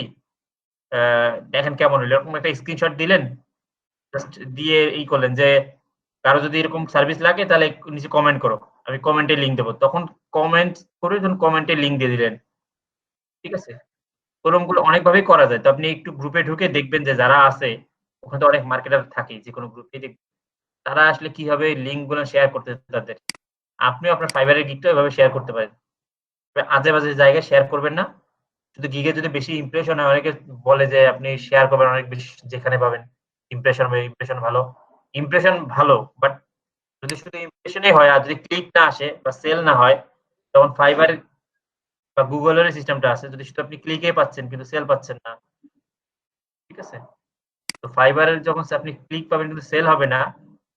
দেখেন কেমন হলো, এরকম একটা স্ক্রিনশট দিলেন, জাস্ট দিয়ে করলেন যে কারো যদি এরকম সার্ভিস লাগে তাহলে নিচে কমেন্ট করো, আমি কমেন্টে লিঙ্ক দেবো, তখন কমেন্ট করে যখন কমেন্টে লিঙ্ক দিয়ে দিলেন, ঠিক আছে। ওরকম গুলো অনেকভাবেই করা যায়। তো আপনি একটু গ্রুপে ঢুকে দেখবেন যে যারা আছে ওখানে তো অনেক মার্কেটার থাকে, যে কোনো গ্রুপে তারা আসলে কিভাবে লিঙ্ক গুলো শেয়ার করতে তাদের। আপনি আপনার ফাইবারের গিগটা এভাবে শেয়ার করতে পারেন। আজে বাজে জায়গায় শেয়ার করবেন না। শুধু গিগে যদি বেশি ইমপ্রেশন হয়, অনেকে বলে যে আপনি শেয়ার করবেন অনেক বেশি যেখানে পাবেন ইমপ্রেশন ভালো। ইমপ্রেশন ভালো, বাট যদি শুধু ইমপ্রেশনই হয় আর যদি ক্লিক না আসে বা সেল না হয়, তখন ফাইবার বা গুগলের সিস্টেমটা আছে, যদি শুধু আপনি ক্লিকই পাচ্ছেন কিন্তু সেল পাচ্ছেন না, ঠিক আছে? তো ফাইবারের যখন আপনি ক্লিক পাবেন কিন্তু সেল হবে না,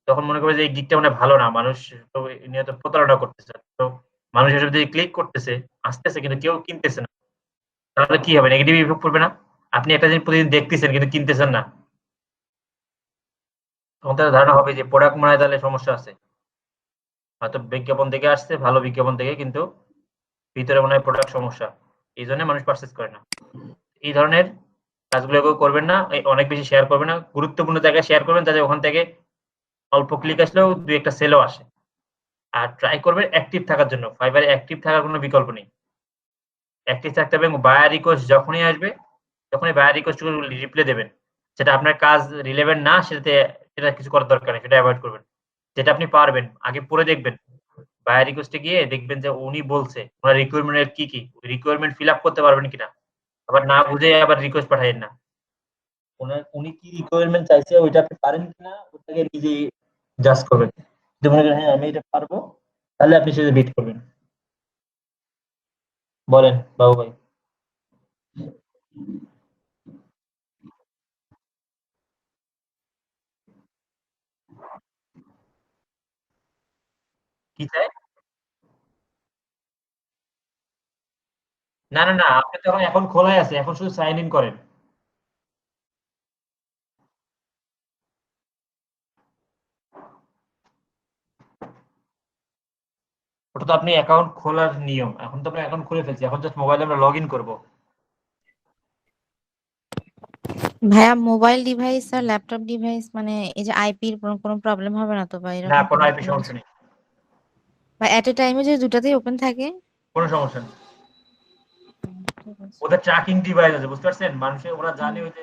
তখন মনে করবে যে এই গিগটা মানে ভালো না, মানুষ তো এ নিয়ে তো প্রতারণা করতেছে। তো মানুষ এসব যদি ক্লিক করতেছে, আসতেছে কিন্তু কেউ কিনতেছে না, তাহলে কি হবে? নেগেটিভ ইফেক্ট পড়বে না? আপনি একটা জিনিস প্রতিদিন দেখতেছেন কিন্তু কিনতেছেন না, তখন তার ধারণা হবে যে প্রোডাক্ট মনে হয় তাহলে সমস্যা আছে। হয়তো বিজ্ঞাপন দেখে আসছে, ভালো বিজ্ঞাপন দেখে, কিন্তু ভিতরে মনে হয় প্রোডাক্ট সমস্যা। এই জন্য মানুষ পারচেজ করে না। এই ধরনের কাজগুলো কেউ করবেন না। অনেক বেশি শেয়ার করবেন না। গুরুত্বপূর্ণ জায়গায় শেয়ার করবেন যাতে ওখান থেকে অল্প ক্লিক আসলেও ২-১ টা সেলও আসে। আর ট্রাই করবেন অ্যাক্টিভ থাকার জন্য। ফাইবারে অ্যাক্টিভ থাকার কোনো বিকল্প নেই। অ্যাক্টিভ থাকতে হবে এবং বায়ার রিকোয়েস্ট যখনই আসবে, তখনই বায়ার রিকোয়েস্ট গুলো রিপ্লাই দেবেন। যেটা আপনার কাজ রিলেভেন্ট না, সেটা কিছু করার দরকার নেই। সেটা এভয়েড করবেন। যেটা আপনি পারবেন, আগে পড়ে দেখবেন। বায়ার রিকোয়েস্টে গিয়ে দেখবেন যে উনি বলছে, উনার রিকোয়ারমেন্ট এর কি। রিকোয়ারমেন্ট ফিল আপ করতে পারবেন কিনা। আবার না বুঝে আবার রিকোয়েস্ট পাঠায়েন না। উনি কি রিকোয়ারমেন্ট চাইছে ওইটা আপনি পারেন কিনা ওটাকে নিজেই জাজ করবেন। যদি মনে করেন হ্যাঁ আমি এটা পারবো, তাহলে আপনি সেটা বিট করবেন। বলেন বাবু ভাই। কি চাই? না, না, না, আপনি তো এখন খোলাই আছে। এখন শুধু সাইন ইন করেন। ওটা তো আপনি অ্যাকাউন্ট খোলার নিয়ম। এখন তো আমরা অ্যাকাউন্ট খুলে ফেলছি। এখন জাস্ট মোবাইলে আমরা লগইন করব। ভাইয়া মোবাইল ডিভাইস আর ল্যাপটপ ডিভাইস মানে এই যে আইপির কোনো প্রবলেম হবে না তো বা না, এরকম কোনো আইপি কোনো সমস্যা কিছু নেই। বা এট এ টাইমে যদি দুটাতেই ওপেন থাকে? কোনো সমস্যা নেই। ঠিক আছে। ওদের ট্র্যাকিং ডিভাইস আছে, বুঝতে পারছেন? ওরা জানে ওই যে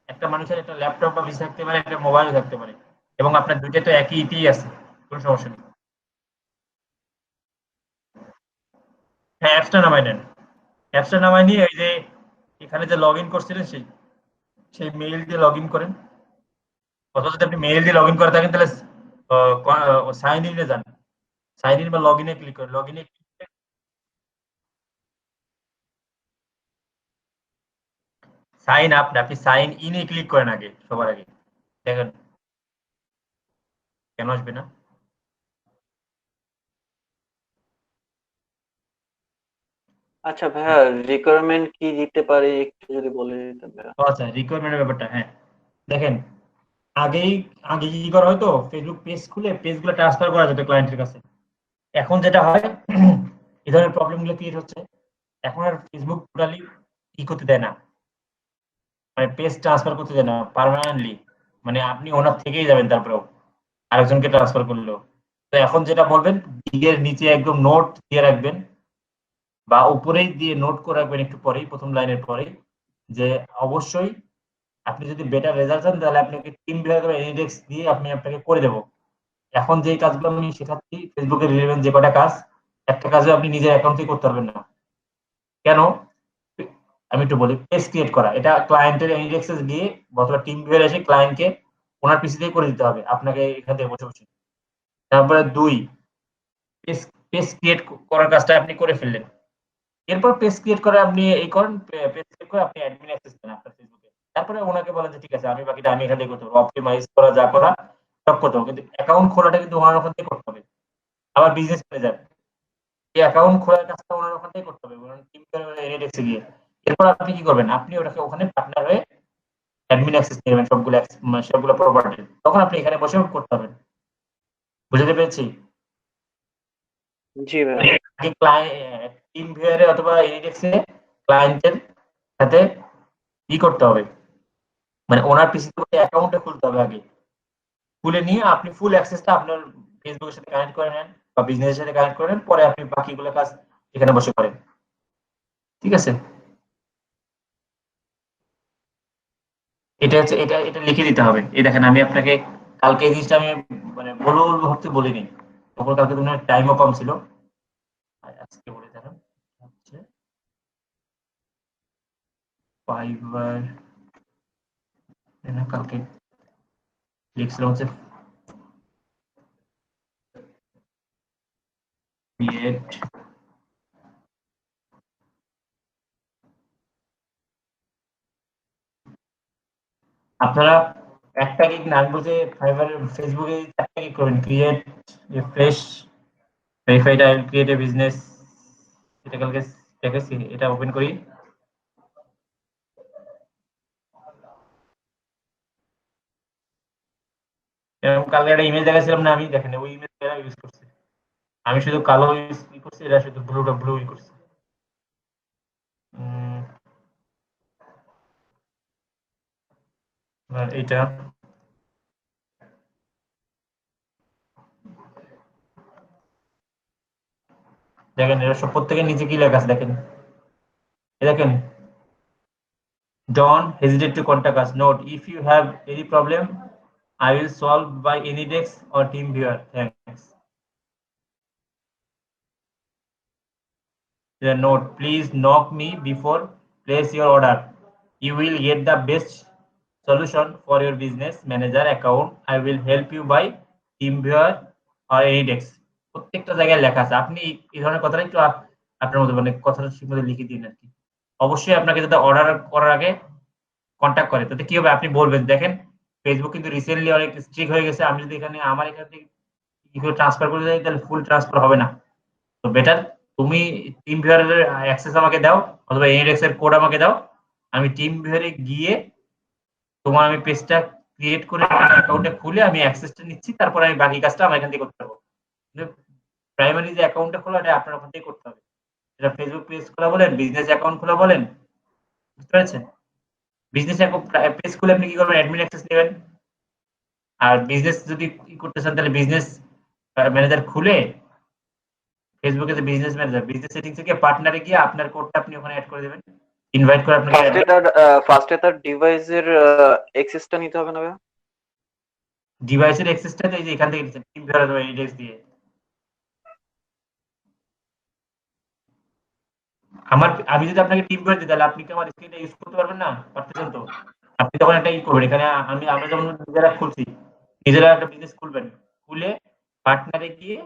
একটা মানুষের একটা ল্যাপটপ বা পিসি থাকতে পারে, একটা মোবাইল থাকতে পারে। এবং আপনার দুইটা তো একই ইতেই আছে। কোনো সমস্যা নেই। হ্যাঁ, অ্যাপসটা নামায় নেন। অ্যাপসটা নামায় নিয়ে ওই যে এখানে যে লগইন করছিলেন সেই মেইল দিয়ে লগইন করেন। অথবা যদি আপনি মেইল দিয়ে লগইন করে থাকেন তাহলে সাইন ইন এ যান। সাইন ইন বা লগইন এ ক্লিক করেন। লগইন এ সাইন আপ না, আপনি সাইন ইন এ ক্লিক করেন আগে, সবার আগে। দেখেন কেন আসবে না? আচ্ছা ভাইয়া, রিকোয়ারমেন্ট কি দিতে পারে একটু যদি বলে দিতেন ভাইয়া। আচ্ছা, রিকোয়ারমেন্টের ব্যাপারটা, হ্যাঁ। দেখেন, আগেই আগে কি করা হয়তো, ফেসবুক পেজ খুলে পেজগুলো ট্রান্সফার করা যেত ক্লায়েন্টের কাছে। এখন যেটা হয়, এই ধরনের প্রবলেম গুলো ক্রিয়েট হচ্ছে। এখন আর ফেসবুক টোটালি করতে দেয় না, মানে পেজ ট্রান্সফার করতে দেয় না পার্মানেন্টলি। মানে আপনি ওনার থেকেই যাবেন, তারপরেও আরেকজনকে ট্রান্সফার করলেও। তো এখন যেটা বলবেন, গিগের নিচে একদম নোট দিয়ে রাখবেন, বা উপরেই দিয়ে নোট করে রাখবেন একটু পরেই, প্রথম লাইনের পরেই, যে অবশ্যই আপনি যদি বেটার রেজাল্ট চান তাহলে আপনাকে টিম বিভাগে ইন্ডেক্স দিয়ে আপনাকে করে দেবো। এখন যে কাজগুলো আমি শেখাচ্ছি ফেসবুকের রিলেভেন্ট যে কটা কাজ, একটা কাজও আপনি নিজের অ্যাকাউন্ট থেকে করতে পারবেন না। কেন? আমি একটু বলি। পেজ ক্রিয়েট করা, এটা ক্লায়েন্টের ইন্ডেক্সে গিয়ে অথবা টিম ভিউয়ার এসে ক্লায়েন্টকে ওনার পিসি থেকে করে দিতে হবে, আপনাকে এখান থেকে বসে বসে। তারপরে ২, পেজ পেজ ক্রিয়েট করার কাজটা আপনি করে ফেললেন। এরপর পেজ ক্রিয়েট করে আপনি এই করেন, পেজ ক্রিয়েট করে আপনি অ্যাডমিন অ্যাক্সেস দেন আপনার ফেসবুকে। তারপরে ওনাকে বলেন যে ঠিক আছে, আমি বাকিটা আমি এখান থেকে করতে পারবো, অপটিমাইজ করা যা করা সব করতে হবে, কিন্তু অ্যাকাউন্ট খোলাটা কিন্তু ওনার ওখান থেকে করতে হবে। আবার বিজনেস ম্যানেজার, এই অ্যাকাউন্ট খোলার কাজটা ওনার ওখান থেকে করতে হবে, ওনার টিম এনএডএক্সে গিয়ে। এরপর আপনি কি করবেন, আপনি ওটাকে ওখানে পার্টনার হয়ে অ্যাডমিন অ্যাক্সেস নিয়ে নেবেন সবগুলো প্রপার্টি, তখন আপনি এখানে বসে করতে পারবেন। বুঝতে পেরেছি? জি ভাইয়া। আগে টিম ভিউয়ারে অথবা এনএডএক্সে ক্লায়েন্টের সাথে করতে হবে, মানে ওনার পিসি থেকে অ্যাকাউন্টটা খুলতে হবে আগে। খুলে নিয়ে আপনি ফুল অ্যাক্সেসটা আপনার ফেসবুকের সাথে কানেক্ট করে নেন বা বিজনেসের সাথে কানেক্ট করে নেন, পরে আপনি বাকিগুলো কাজ এখানে বসে করেন। ঠিক আছে? এটা হচ্ছে, এটা লিখে দিতে হবে। এই দেখেন, আমি আপনাকে কালকে এই জিনিসটা আমি মানে বলবো ভাবতে বলিনি, তখন কালকে তোমার টাইমও কম ছিল। আর আজকে বলে দেখান হচ্ছে ফাইবার, কালকে লিখছিলাম হচ্ছে ক্রিয়েট আপনারা একটা গিগ না, আমি বলছি ফাইবার ফেসবুকে একটা গিগ করবেন, create fresh verified I will create a business, এটা কালকে দেখেছি, এটা ওপেন করি। এরকম কালকে একটা ইমেজ দেখাছিলাম না আমি, দেখেন ওই ইমেজ এরা ইউজ করছে, আমি শুধু কালো ইউজ করছি, এরা শুধু ব্লু ইউজ করছে। আর এইটা দেখেন, এরা সব প্রত্যেকের নিচে কি লেখা আছে দেখেন, দেখেন don't hesitate to contact us. Note, if you have any problem, I will solve by AnyDex or TeamViewer. Thanks. The note, please knock me before place your order. You will get the best solution for your business manager account. I will help you by TeamViewer or AnyDex. প্রত্যেকটা জায়গায় লেখা আছে, আপনি এই ধরনের কথাটা একটু আপনার মধ্যে মানে কথাটা ঠিক মতো লিখে দিন আর কি। অবশ্যই আপনাকে যাতে অর্ডার করার আগে কন্ট্যাক্ট করে, তাতে কি হবে আপনি বলবেন, দেখেন ফেসবুক কিন্তু রিসেন্টলি অনেক স্ট্রিক্ট হয়ে গেছে, আমি যদি এখানে আমার এখান থেকে কিছু ট্রান্সফার করে দিই তাহলে ফুল ট্রান্সফার হবে না। তো বেটার তুমি টিম ভিউয়ারের অ্যাক্সেস আমাকে দাও, অথবা এনএক্স এর কোড আমাকে দাও, আমি টিম ভিউয়ারে গিয়ে তোমার আমি পেজটা ক্রিয়েট করে অ্যাকাউন্টে খুলে আমি অ্যাক্সেসটা নিচ্ছি, তারপর আমি বাকি কাজটা আমার এখান থেকে করতে পারবো। প্রাইমারি যে অ্যাকাউন্টটা খোলা এটা আপনার ওখান থেকে করতে হবে, এটা ফেসবুক পেজ খোলা বলেন, বিজনেস অ্যাকাউন্ট খোলা বলেন, বুঝতে পেরেছেন? বিজনেস পেজ খুলে আপনি কি করবেন, অ্যাডমিন অ্যাক্সেস নেবেন। আর বিজনেস যদি করতে চান তাহলে বিজনেস ম্যানেজার খুলে ফেসবুকে যে বিজনেস ম্যানেজার, বিজনেস সেটিং থেকে পার্টনারে গিয়ে আপনার কোডটা আপনি ওখানে অ্যাড করে দেবেন, ইনভাইট করে আপনাকে ফার্স্টে তার ডিভাইসের অ্যাক্সেসটা নিতে হবে না? ডিভাইসের অ্যাক্সেসটা এই যে এখান থেকে টিম ভিউয়ার অথবা এডিএক্স দিয়ে। আমি যদি আপনাকে টিম ভিউয়ার দিই তাহলে আপনি কি আমার স্ক্রিনটা ইউজ করতে পারবেন না? পারতেছেন তো? আপনি তখন একটা করবেন, এখানে আমরা যেমন নিজেরা খুলছি, নিজেরা একটা বিজনেস খুলবেন, খুলে পার্টনারে গিয়ে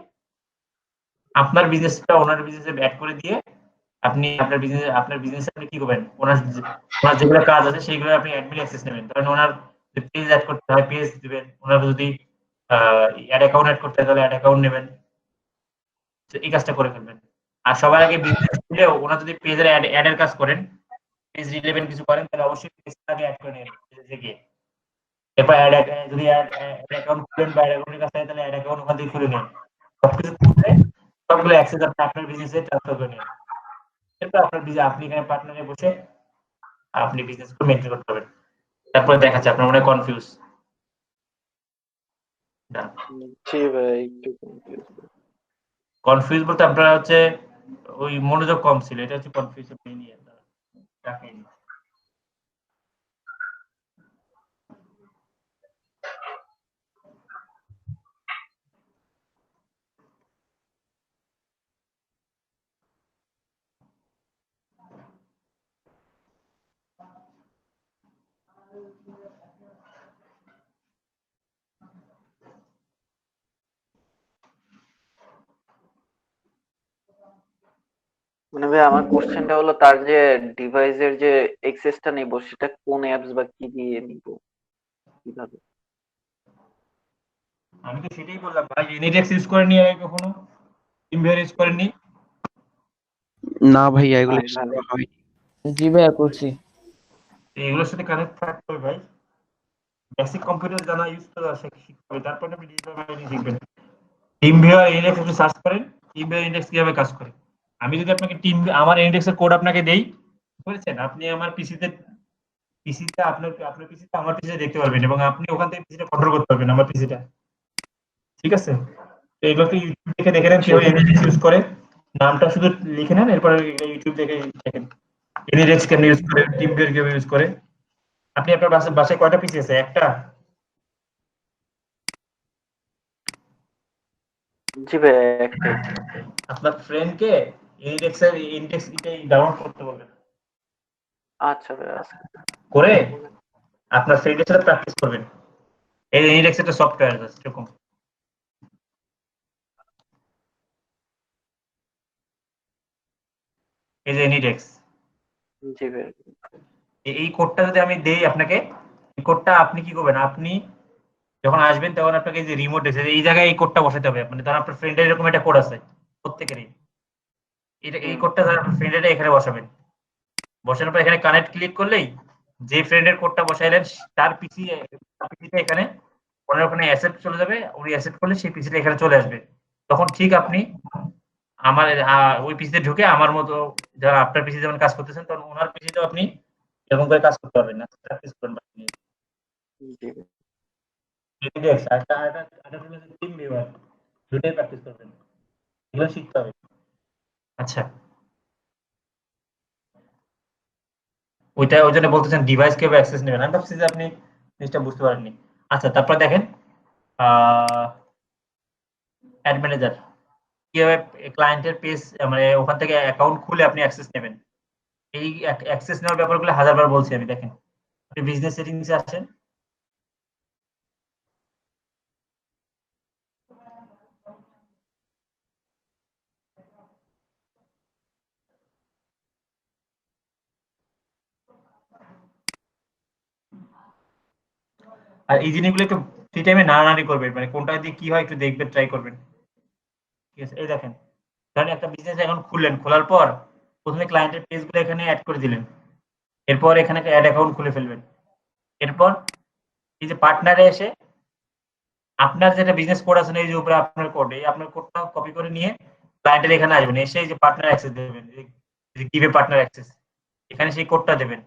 আপনার বিজনেসটা ওনার বিজনেসে অ্যাড করে দিয়ে আপনি আপনার বিজনেসে আপনি কি করবেন, ওনার যেগুলো কাজ আছে সেইগুলো আপনি অ্যাডমিন অ্যাক্সেস নেবেন। ধরেন ওনার পেজ অ্যাড করতে হয় পেজ দিবেন, ওনার যদি অ্যাড অ্যাকাউন্ট অ্যাড করতে হয় তাহলে অ্যাড অ্যাকাউন্ট নেবেন, এই কাজটা করে ফেলবেন। আর সবার আগে বিজনেস খুলে ওনার যদি পেজের অ্যাডের কাজ করেন, পেজ রিলেভেন্ট কিছু করেন, তাহলে অবশ্যই পেজটা আগে অ্যাড করে নেবেন পেজে গিয়ে। এরপর যদি অ্যাড অ্যাকাউন্ট খুলেন বা অ্যাড অ্যাকাউন্টের কাজ থাকে তাহলে অ্যাড অ্যাকাউন্ট ওখান থেকে খুলে নেন, সবকিছু খুলে সবগুলো অ্যাক্সেস আপনার বিজনেসে ট্রান্সফার করে নেন। এরপর আপনি এখানে পার্টনারে বসে আপনি বিজনেস করে মেইনটেইন করতে পারবেন। তারপরে দেখা যাচ্ছে আপনার মনে হয় কনফিউজ। জি ভাই, একটু কনফিউজ বলতে আপনারা হচ্ছে ওই মনোযোগ কম ছিল, এটা হচ্ছে কনফিউশন নিয়ে রাখেন। মানে ভাই আমার কোশ্চেনটা হলো তার যে ডিভাইসের যে অ্যাক্সেসটা নিব সেটা কোন অ্যাপস বা কি দিয়ে নিব, কিভাবে? আমি তো সেটাই বললাম ভাই, এনিডেক্স ইউজ করেননি আগে কখনো? টিমভিউয়ার ইউজ করেননি? না ভাইয়া, এগুলো use করা হয়নি। জি ভাইয়া করছি। এগুলোর সাথে কানেক্ট থাকতে হবে ভাই, বেসিক কম্পিউটার জানা ইউজ করা শিখতে হবে, তারপরে আপনি ডিজিটাল মার্কেটিং শিখবেন। টিমভিউয়ার ইন্ডেক্স একটু সার্চ করেন, টিমভিউয়ার ইন্ডেক্স কিভাবে কাজ করে। আমি যদি আপনাকে আমার ইন্ডেক্স এর কোড আপনাকে দেই, বুঝেছেন, আপনি আমার পিসিতে আপনার পিসিতে আমার পিসিতে দেখতে পারবেন এবং আপনি ওখান থেকে পিসিটা কন্ট্রোল করতে পারবেন আমার পিসিটা, ঠিক আছে? তো এগুলোকে ইউটিউব দেখে দেখে নেন কিভাবে এনিডেক্স ইউজ করে, নামটা শুধু লিখে নেন, এরপর ইউটিউব দেখে দেখেন এনিডেক্স কেমন ইউজ করে, টিমভিউয়ার কিভাবে ইউজ করে। আপনি আপনার বাসায় কয়টা পিসি আছে? একটা? জি ভাই একটাই। আপনার ফ্রেন্ডকে ইন্ডেক্স এটাই ডাউনলোড করতে বলবেন, আচ্ছা ভাই আচ্ছা। করে আপনার ফ্রেন্ডের সাথে প্র্যাকটিস করবেন। এই ইন্ডেক্স একটা সফটওয়্যার আছে এরকম, এই যে ইন্ডেক্স, জি ভাই। এই কোডটা যদি আমি দেই আপনাকে, এই কোডটা আপনি কি করবেন, আপনি যখন আসবেন তখন আপনাকে এই যে রিমোট এসে এই জায়গায় এই কোডটা বসাতে হবে। মানে ধরুন আপনার ফ্রেন্ডের এরকম একটা কোড আছে প্রত্যেকেরই, এই কোডটা ধরুন আপনার ফ্রেন্ডের এখানে বসাবেন। বসানোর পর এখানে কানেক্ট ক্লিক করলেই যে ফ্রেন্ডের কোডটা বসাইলেন তার পিসিটা এখানে ওনার ওখানে অ্যাসেট চলে যাবে, উনি অ্যাসেট করলে সেই পিসিটা এখানে চলে আসবে। তখন ঠিক আপনি আমার ওই পিসিতে ঢুকে আমার মতো যারা আপনার পিসি যেমন কাজ করতেছেন তখন ওনার পিসিতেও আপনি এরকম করে কাজ করতে পারবেন না, প্র্যাকটিস করবেন। জি ভাই। ইন্ডেক্স একটা টিম ভিউয়ার, দুটোই প্র্যাকটিস করবেন, এগুলো শিখতে হবে। আচ্ছা, ওই জন্য বলতেছেন ডিভাইস কিভাবে অ্যাক্সেস নেবেন। আমি ভাবছি যে আপনি জিনিসটা বুঝতে পারেননি। আচ্ছা, তারপর দেখেন অ্যাড ম্যানেজার কিভাবে ক্লায়েন্টের পেজ, মানে ওখান থেকে অ্যাকাউন্ট খুলে আপনি অ্যাক্সেস নেবেন। এই অ্যাক্সেস নেওয়ার ব্যাপারগুলো হাজারবার বলছি আমি। দেখেন আপনি বিজনেস সেটিংসে আসেন, আর এই জিনিসগুলো একটু ফ্রি টাইমে নাড়ানাড়ি করবেন, মানে কোনটা দিয়ে কি হয় একটু দেখবেন, ট্রাই করবেন। ঠিক আছে, এই দেখেন ধরেন একটা বিজনেস অ্যাকাউন্ট খুললেন, খোলার পর প্রথমে ক্লায়েন্টের পেজগুলো এখানে অ্যাড করে দিলেন, এরপর এখানে একটা অ্যাড অ্যাকাউন্ট খুলে ফেলবেন। এরপর এই যে পার্টনারে এসে আপনার যেটা বিজনেস কোড আছে না, এই যে উপরে আপনার কোড, এই আপনার কোডটা কপি করে নিয়ে ক্লায়েন্টের এখানে আসবেন, এসে এই যে পার্টনার অ্যাক্সেস দেবেন, এই যে গিভ এ পার্টনার অ্যাক্সেস, এখানে সেই কোডটা দেবেন।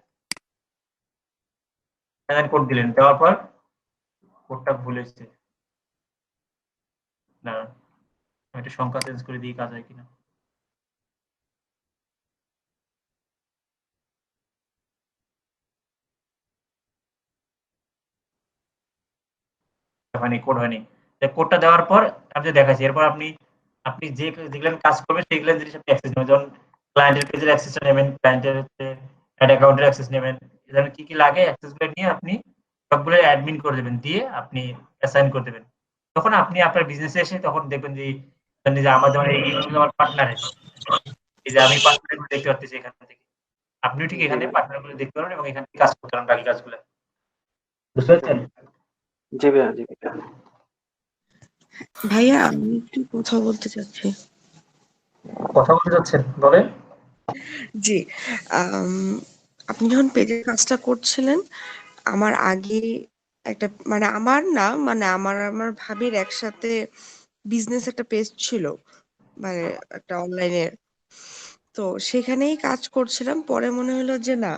কোড দিলেন, দেওয়ার পর কোডটা ভুল এসেছে, না আমি একটু সংখ্যা চেঞ্জ করে দিই, কাজ হয় কিনা। হয়নি, কোড হয়নি। কোডটা দেওয়ার পর আমি দেখাচ্ছি, এরপর আপনি আপনি যেগুলো কাজ করবেন সেইগুলো জিনিস আপনি অ্যাক্সেস নেবেন। যেমন ক্লায়েন্টের পেজের অ্যাক্সেসটা নেবেন, ক্লায়েন্টের হচ্ছে অ্যাড অ্যাকাউন্টের অ্যাক্সেস নেবেন, এখানে কি কি লাগে অ্যাক্সেসগুলো নিয়ে আপনি সবগুলো অ্যাডমিন করে দেবেন, দিয়ে আপনি অ্যাসাইন করে দেবেন। তখন আপনি আপনার বিজনেসে এসে তখন দেখবেন যে আমার যেমন এই হলো আমার পার্টনার, এই যে আমি পার্টনারগুলো দেখতে পাচ্ছি এখান থেকে, আপনিও ঠিক এখানে পার্টনারগুলো দেখতে পারেন এবং এখান থেকে কাজ করতে পারেন বাকি কাজগুলো। বুঝতে পারছেন? জি ভাইয়া জি ভাইয়া। ভাইয়া আমি একটু কথা বলতে চাচ্ছি। কথা বলতে চাচ্ছেন, বলেন। জি, আপনি যখন পেজের কাজটা করছিলেন, আমার আগে একটা মানে আমার না মানে আমার ভাবির একসাথে বিজনেস একটা পেজ ছিল, মানে একটা অনলাইনে। তো সেখানেই কাজ করছিলাম, পরে মনে হলো যে না,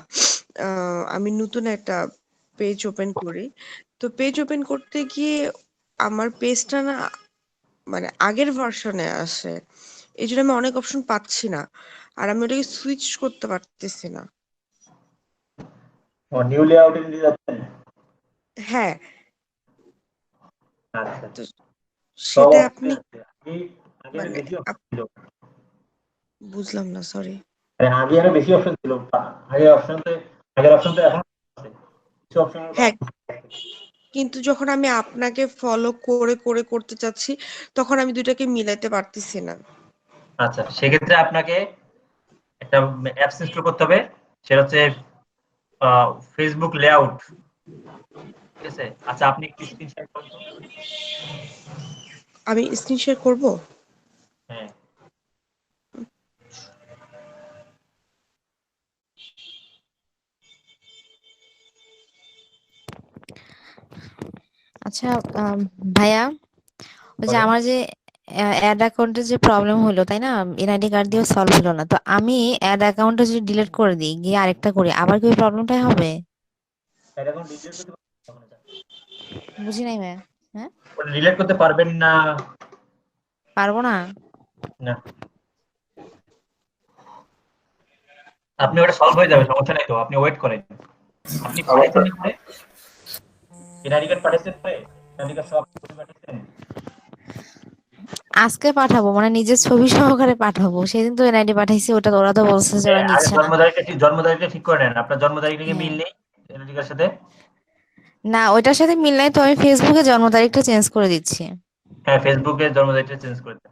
আমি নতুন একটা পেজ ওপেন করি। তো পেজ ওপেন করতে গিয়ে আমার পেজটা না মানে আগের ভার্সনে আসে, এই জন্য আমি অনেক অপশন পাচ্ছি না, আর আমি ওটাকে সুইচ করতে পারতেছি না। ও, নিউ লেআউটে নিতে যাচ্ছেন? হ্যাঁ, আচ্ছা, তো সব সেটা অপশন আপনি আছে। আগে মানে বেশি অপশন ছিল। বুঝলাম না, সরি। আগে আরো বেশি অপশন ছিল। আগের অপশন তো এখন আছে। কিছু অপশন হ্যাঁ, কিন্তু যখন আমি আপনাকে ফলো করে করে করতে চাচ্ছি, তখন আমি দুইটাকে মিলাইতে পারতেছি না। আচ্ছা, সেক্ষেত্রে আপনাকে একটা অ্যাপস ইনস্টল করতে হবে, সেটা হচ্ছে ফেসবুক লেআউট। ঠিক আছে, আচ্ছা আপনি একটু স্ক্রিন শেয়ার করুন তো। আমি স্ক্রিন শেয়ার করব? হ্যাঁ, আচ্ছা, ভাইয়া ওই যে বলেন। আমার যে অ্যাড অ্যাকাউন্টের যে প্রবলেম হলো, তাই না? এনআইডি কার্ড দিয়েও সলভ হলো না, তো আমি অ্যাড অ্যাকাউন্টটা যদি ডিলিট করে দিই, গিয়ে আরেকটা করি, আবার কি ওই প্রবলেমটাই হবে? এটা এখন ডিলিট করতে পারবেন না। বুঝি নাই ভাইয়া। হ্যাঁ, ওটা ডিলিট করতে পারবেন না। পারবো না? না, আপনি ওটা সলভ হয়ে যাবে, সমস্যা নাই তো, আপনি ওয়েট করেন। আপনি পাঠাইছেন না করে এনআইডি কার্ড পাঠাইছেন করে, এনআইডি কার্ড সব পাঠাইছেন। আজকে পাঠাবো, মানে নিজের ছবি সহকারে পাঠাবো। সেদিন তো এনআইডি পাঠাইছি, ওটা ওরা তো বলছে যে ওরা আগে নিচ্ছে না। জন্ম তারিখটা ঠিক করে নেন, আপনার জন্ম তারিখ থেকে হ্যাঁ, মিল নেই এনআইডির সাথে। না ওইটার সাথে মিল নাই, তো আমি ফেসবুকে জন্ম তারিখটা চেঞ্জ করে দিচ্ছি। হ্যাঁ, ফেসবুকে জন্ম তারিখটা চেঞ্জ করে দেন।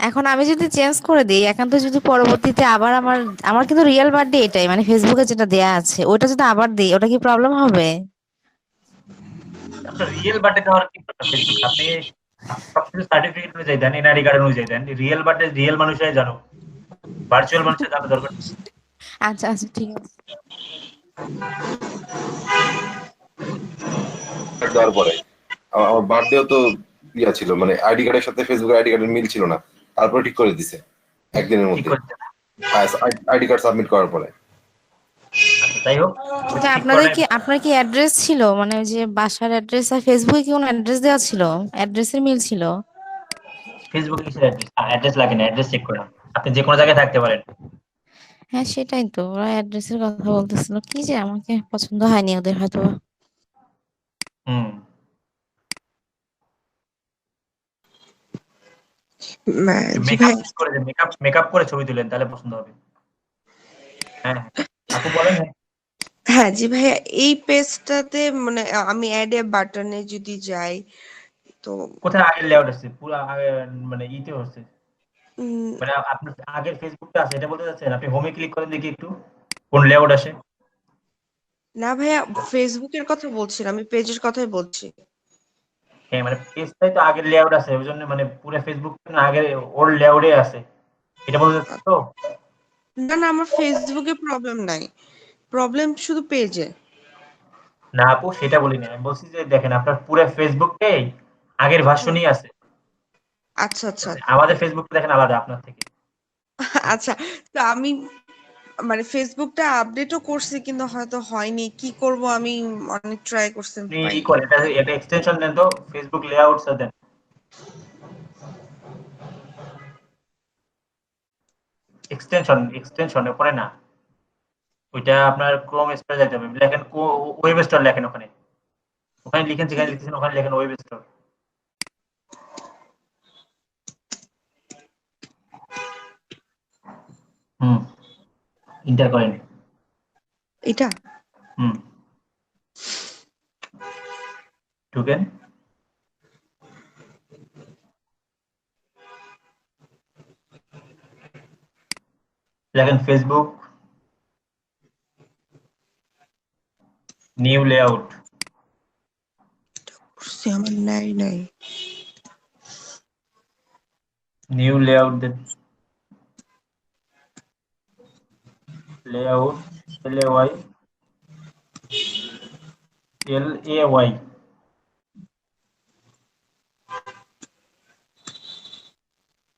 এখন আমি যদি চেঞ্জ করে দিই, একান্ত যদি পরবর্তীতে আবার আমার আমার কিন্তু রিয়েল বার্থডে এটাই, মানে ফেসবুকে যেটা দেয়া আছে ওটা যদি আবার দিই, ওটা কি প্রবলেম হবে? আপনার রিয়েল বার্থডে দেওয়ার কি দরকার ফেসবুক? আপনি সবকিছু সার্টিফিকেট অনুযায়ী দেন, এনআইডি কার্ড অনুযায়ী দেন। রিয়েল বার্থডে রিয়েল মানুষরাই জানো, ভার্চুয়াল মানুষের জানা দরকার নেই। আচ্ছা আচ্ছা, ঠিক আছে। দেওয়ার পরে আমার বার্থডেও তো ইয়া ছিল, মানে আইডি কার্ডের সাথে ফেসবুকের আইডি কার্ডের মিল ছিল না, তারপরে ঠিক করে দিছে একদিনের ঠিক মধ্যে করছে না। আইডি কার্ড সাবমিট করার পরে। আচ্ছা, যাই হোক, আচ্ছা, ঠিক আপনাদের করে কি আপনার কি অ্যাড্রেস ছিল, মানে ওই যে বাসার অ্যাড্রেস আর ফেসবুকে কি কোনো অ্যাড্রেস দেওয়া ছিল? অ্যাড্রেসের মিল ছিল? ফেসবুকে কিসের অ্যাড্রেস? অ্যাড্রেস লাগে না, অ্যাড্রেস চেক করে নাও। আপনি যে কোনো জায়গায় থাকতে পারেন। হ্যাঁ সেটাই তো, ওরা অ্যাড্রেসের কথা বলতেছিল, কি যে আমাকে পছন্দ হয়নি ওদের হয়তো। হুম। জি মেকআপ ভাই, করে দেন, মেকআপ করে ছবি তুলেন, তাহলে পছন্দ হবে। হ্যাঁ, হ্যাঁ। আপু বলেন। হ্যাঁ। হ্যাঁ জি ভাইয়া, এই পেজটাতে মানে আমি অ্যাড এ বাটনে যদি যাই তো কোথায় আগের লেআউট আছে? পুরো আগে, মানে ইতে হচ্ছে, উম, মানে আপনার আগের ফেসবুকটা আছে এটা বলতে চাচ্ছেন? আপনি হোমে ক্লিক করেন দেখি একটু কোন লেআউট আসে। না ভাইয়া, ফেসবুকের কথা বলছি না, আমি পেজের কথাই বলছি। হ্যাঁ, মানে পেজটাই তো আগের লেআউট আছে, ওই জন্য মানে পুরো ফেসবুক না আগের ওল্ড লেআউটে আছে, এটা বলতে চাচ্ছেন তো? না না, আমার ফেসবুকে প্রবলেম নাই, প্রবলেম শুধু পেজে। না আপু, সেটা বলিনি, আমি বলছি যে দেখেন আপনার পুরো ফেসবুকটাই আগের হুম, ভার্সনই আছে। আচ্ছা আচ্ছা আমাদের ফেসবুকটা দেখেন আলাদা আপনার থেকে। আচ্ছা। তো আমি মানে ফেসবুকটা আপডেটও করছি কিন্তু হয়তো হয়নি, কি করব আমি অনেক ট্রাই করছি আপনি ই পাইনি। করেন, এটা এক্সটেনশন দেন তো, ফেসবুক লেআউটস দেন। এক্সটেনশনে পড়ে না, ওইটা আপনার ক্রোম স্টোরে যাইতে হবে, লেখেন ওয়েব স্টোর লেখেন, ওখানে ওখানে লিখেন, যেখানে লিখতেছেন ওখানে লেখেন ওয়েব স্টোর। হুম, ইন্টার করেন। এটা হুম, ঢুকেন। লেখেন ফেসবুক নিউ লেআউট। করছি, আমার নাই নাই। নিউ লেআউট দেন, layout, LAY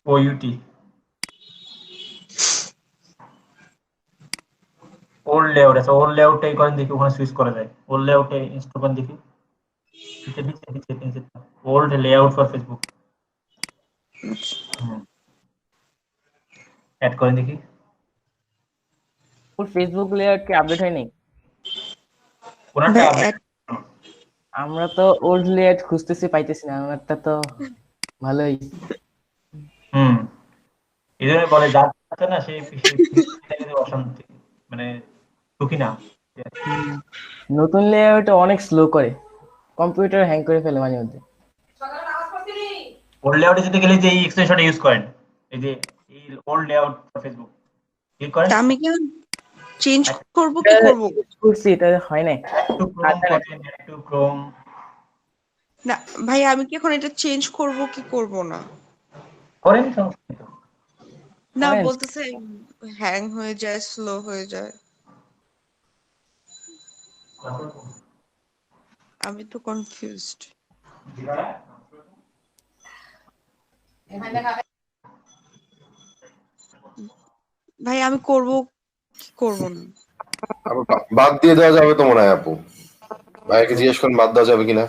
OUT, old layout আছে, ওল্ড লেআউটটাই করেন দেখি ওখানে সুইচ করা যায়। ওল্ড লেআউটে ইনস্টল করেন দেখি, নিচে ওল্ড লেআউট ফর ফেসবুক। হুম, অ্যাড করেন দেখি। ওর ফেসবুক লেআউট কি আপডেট হয়নি? কোনটা ভাই আপডেট? আমরা তো ওল্ড লেআউট খুঁজতেছি, পাইতেছি না, আমারটা তো ভালোই। হুম, এই জন্য বলে যার আছে না সেই অশান্তি, মানে সুখী না। হুম। নতুন লেআউট অনেক স্লো করে, কম্পিউটার হ্যাং করে ফেলে মাঝে মধ্যে। ওল্ড লেআউটে যেতে গেলে যে এই এক্সটেনশনটা ইউজ করেন, এই যে এই old layout for Facebook click করেন। তা আমি কি চেঞ্জ করব, এটা কি করব? use করছি, এটা হয় নাই। একটু ক্রোম করেন, একটু ক্রোম না ভাই, আমি কি এখন এটা চেঞ্জ করব কি করব না? করেন, সমস্যা নেই তো। না, করেন। বলতেছে হ্যাং হয়ে যায়, স্লো হয়ে যায়, আমি তো কনফিউজড। ভাই আমি করব কি করব না? আবার বাদ দিয়ে দেওয়া যাবে তো মনে হয় আপু, ভাইকে জিজ্ঞেস করেন বাদ দেওয়া যাবে কিনা।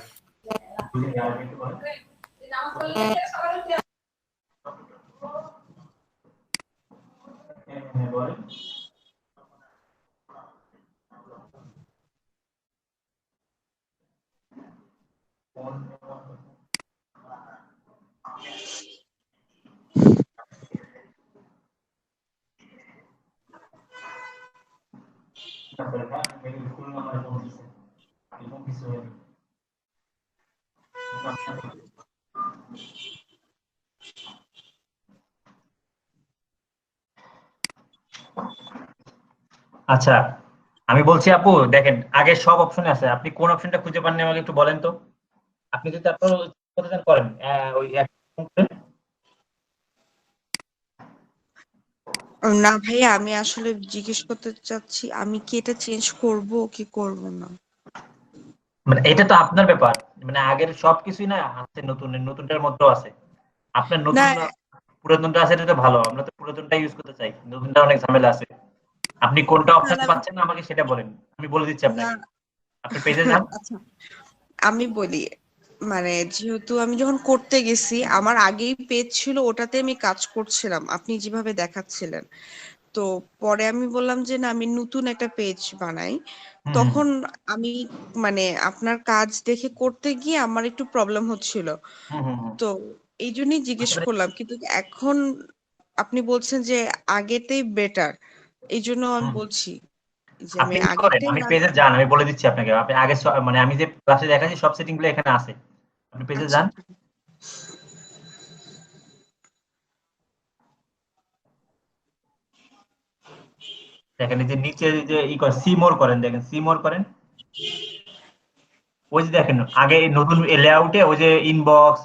হ্যাঁ, বলেন। আচ্ছা, আমি বলছি আপু দেখেন আগে সব অপশনে আছে, আপনি কোন অপশনটা খুঁজে পাননি আমাকে একটু বলেন তো। আপনি যদি তারপর করতে করেন ওই না ভাইয়া, আমি আসলে জিজ্ঞেস করতে চাচ্ছি আমি কি এটা চেঞ্জ করব কি করব না। মানে এটা তো আপনার ব্যাপার, মানে আগের সবকিছুই না আছে, নতুনটার মধ্যেও আছে। আপনার না নতুন পুরাতনটা আছে, এটা তো ভালো, আমরা তো পুরাতনটা ইউজ করতে চাই, নতুনটা অনেক ঝামেলা আছে। আপনি কোনটা না অপশন না পাচ্ছেন না আমাকে সেটা বলেন, আমি বলে দিচ্ছি না, আপনাকে। আপনি পেজে যান। আচ্ছা আমি বলি, মানে যেহেতু আমি যখন করতে গেছি আমার আগেই পেজ ছিল, ওটাতে আমি কাজ করছিলাম আপনি যেভাবে দেখাচ্ছিলেন। তো পরে আমি বললাম যে না, আমি নতুন একটা পেজ বানাই। হুম, হুম, তখন আমি মানে আপনার কাজ দেখে করতে গিয়ে আমার একটু প্রবলেম হচ্ছিল। হুম, হুম, হুম। তো এই জন্যই জিজ্ঞেস আসলে করলাম, কিন্তু এখন আপনি বলছেন যে আগেতেই বেটার, এই জন্য আমি হুম, বলছি যে আমি আপনি কি করেন, আগেরটাই আমি না। পেজে যান, আমি বলে দিচ্ছি আপনাকে। আপনি আগে মানে আমি যে ক্লাসে দেখাচ্ছি সব সেটিং গুলো এখানে আছে, আপনি পেজে আচ্ছা যান। দেখেন এই যে নিচে যে সি মোর করেন, দেখেন সি মোর করেন। ওই যে দেখেন আগে এই নতুন লেআউটে ওই যে ইনবক্স,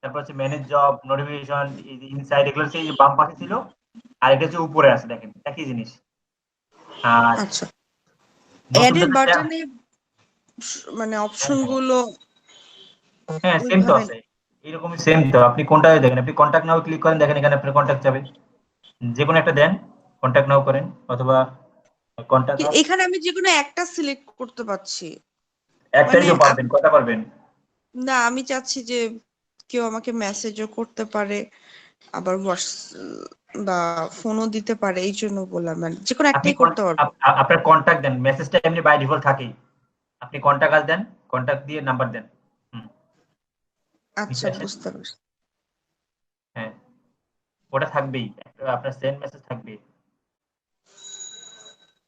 তারপর হচ্ছে ম্যানেজ জব, নোটিফিকেশন, এই যে ইনসাইড, এগুলো হচ্ছে এই যে বাম পাশে ছিল, আর এটা হচ্ছে উপরে আছে, দেখেন একই জিনিস। আর আচ্ছা, অ্যাডের নতুনটাতে বাটনে মানে অপশন গুলো হ্যাঁ সেম তো ওইভাবে। আছে, এরকমই সেম তো। আপনি কোনটায় দেখেন, আপনি কন্ট্যাক্ট নাও ক্লিক করেন, দেখেন এখানে আপনার কন্ট্যাক্ট যাবে, যে কোনো একটা দেন, কন্ট্যাক্ট নাও করেন অথবা কন্ট্যাক্ট নাও। এখানে আমি যে কোনো একটা সিলেক্ট করতে পারছি। একটাই মানে তো পারবেন, কয়টা পারবেন? না, আমি চাচ্ছি যে কেউ আমাকে মেসেজও করতে পারে, আবার বা ফোনও দিতে পারে, এই জন্য বললাম মানে যে কোনো আপনি একটাই করতে পারবো। আপনার কন্ট্যাক্ট দেন, মেসেজটা এমনি বাই ডিফল্ট থাকেই, আপনি কন্ট্যাক্ট আস দেন, কন্ট্যাক্ট দিয়ে নাম্বার দেন। হুম, নিচে আচ্ছা, আসেন। বুঝতে পারছি। হ্যাঁ, ওটা থাকবেই, আপনার সেন্ড মেসেজ থাকবেই।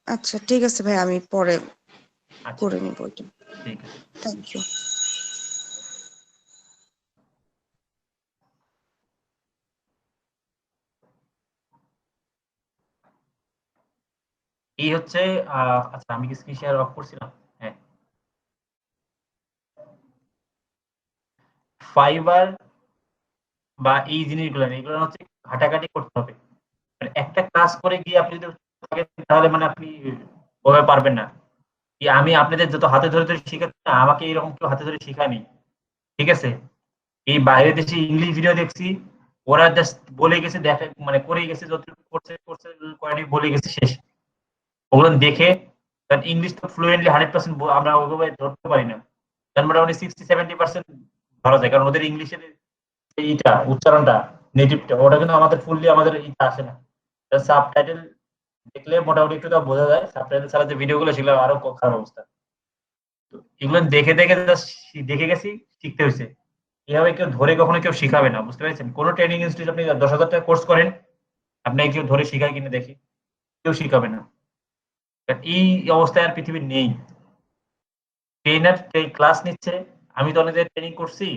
আচ্ছা ঠিক আছে ভাই, আমি পরে আচ্ছা, করে নিবো এটা। ঠিক আছে। Thank you. এই হচ্ছে আচ্ছা, আমি কি স্ক্রিন শেয়ার অফ করছিলাম? হ্যাঁ, ফাইবার বা এই জিনিসগুলো এগুলো হচ্ছে ঘাটাঘাটি করতে হবে। মানে একটা ক্লাস করে গিয়ে আপনি যদি থাকেন, তাহলে মানে আপনি ওভাবে পারবেন না। আমি আপনাদের যত হাতে ধরে ধরে শিখাচ্ছি না, আমাকে এরকম কেউ হাতে ধরে শিখায়নি, ঠিক আছে? এই বাইরের দেশে ইংলিশ ভিডিও দেখছি, ওরা জাস্ট বলে গেছে, দেখে মানে করেই গেছে, যতটুকু করছে করছে, করেনি বলে গেছে, শেষ। ওগুলো দেখে, কারণ ইংলিশ তো ফ্লুয়েন্টলি 100% আমরা ওভাবে ধরতে পারি না, তার মোটামুটি 60-70% ধরা যায়, কারণ ওদের ইংলিশের এইটা উচ্চারণটা, নেটিভটা, ওটা কিন্তু আমাদের ফুললি আমাদের এইটা আসে না। সাবটাইটেল দেখলে মোটামুটি একটু তা বোঝা যায়, সাবটাইটেল ছাড়া যে ভিডিওগুলো সেগুলো আরো খারাপ অবস্থা। তো এগুলো দেখে দেখে just দেখে গেছি, শিখতে হয়েছে। এভাবে কেউ ধরে কখনো কেউ শিখাবে না, বুঝতে পেরেছেন? কোনো ট্রেনিং ইনস্টিটিউট আপনি 10,000 টাকা কোর্স করেন, আপনাকে কেউ ধরে শিখায় কিনা দেখি, কেউ শিখাবে না। কারণ এই অবস্থায় আর পৃথিবীর নেই। ট্রেনার ক্লাস নিচ্ছে, আমি তো অনেক জায়গায় ট্রেনিং করছি,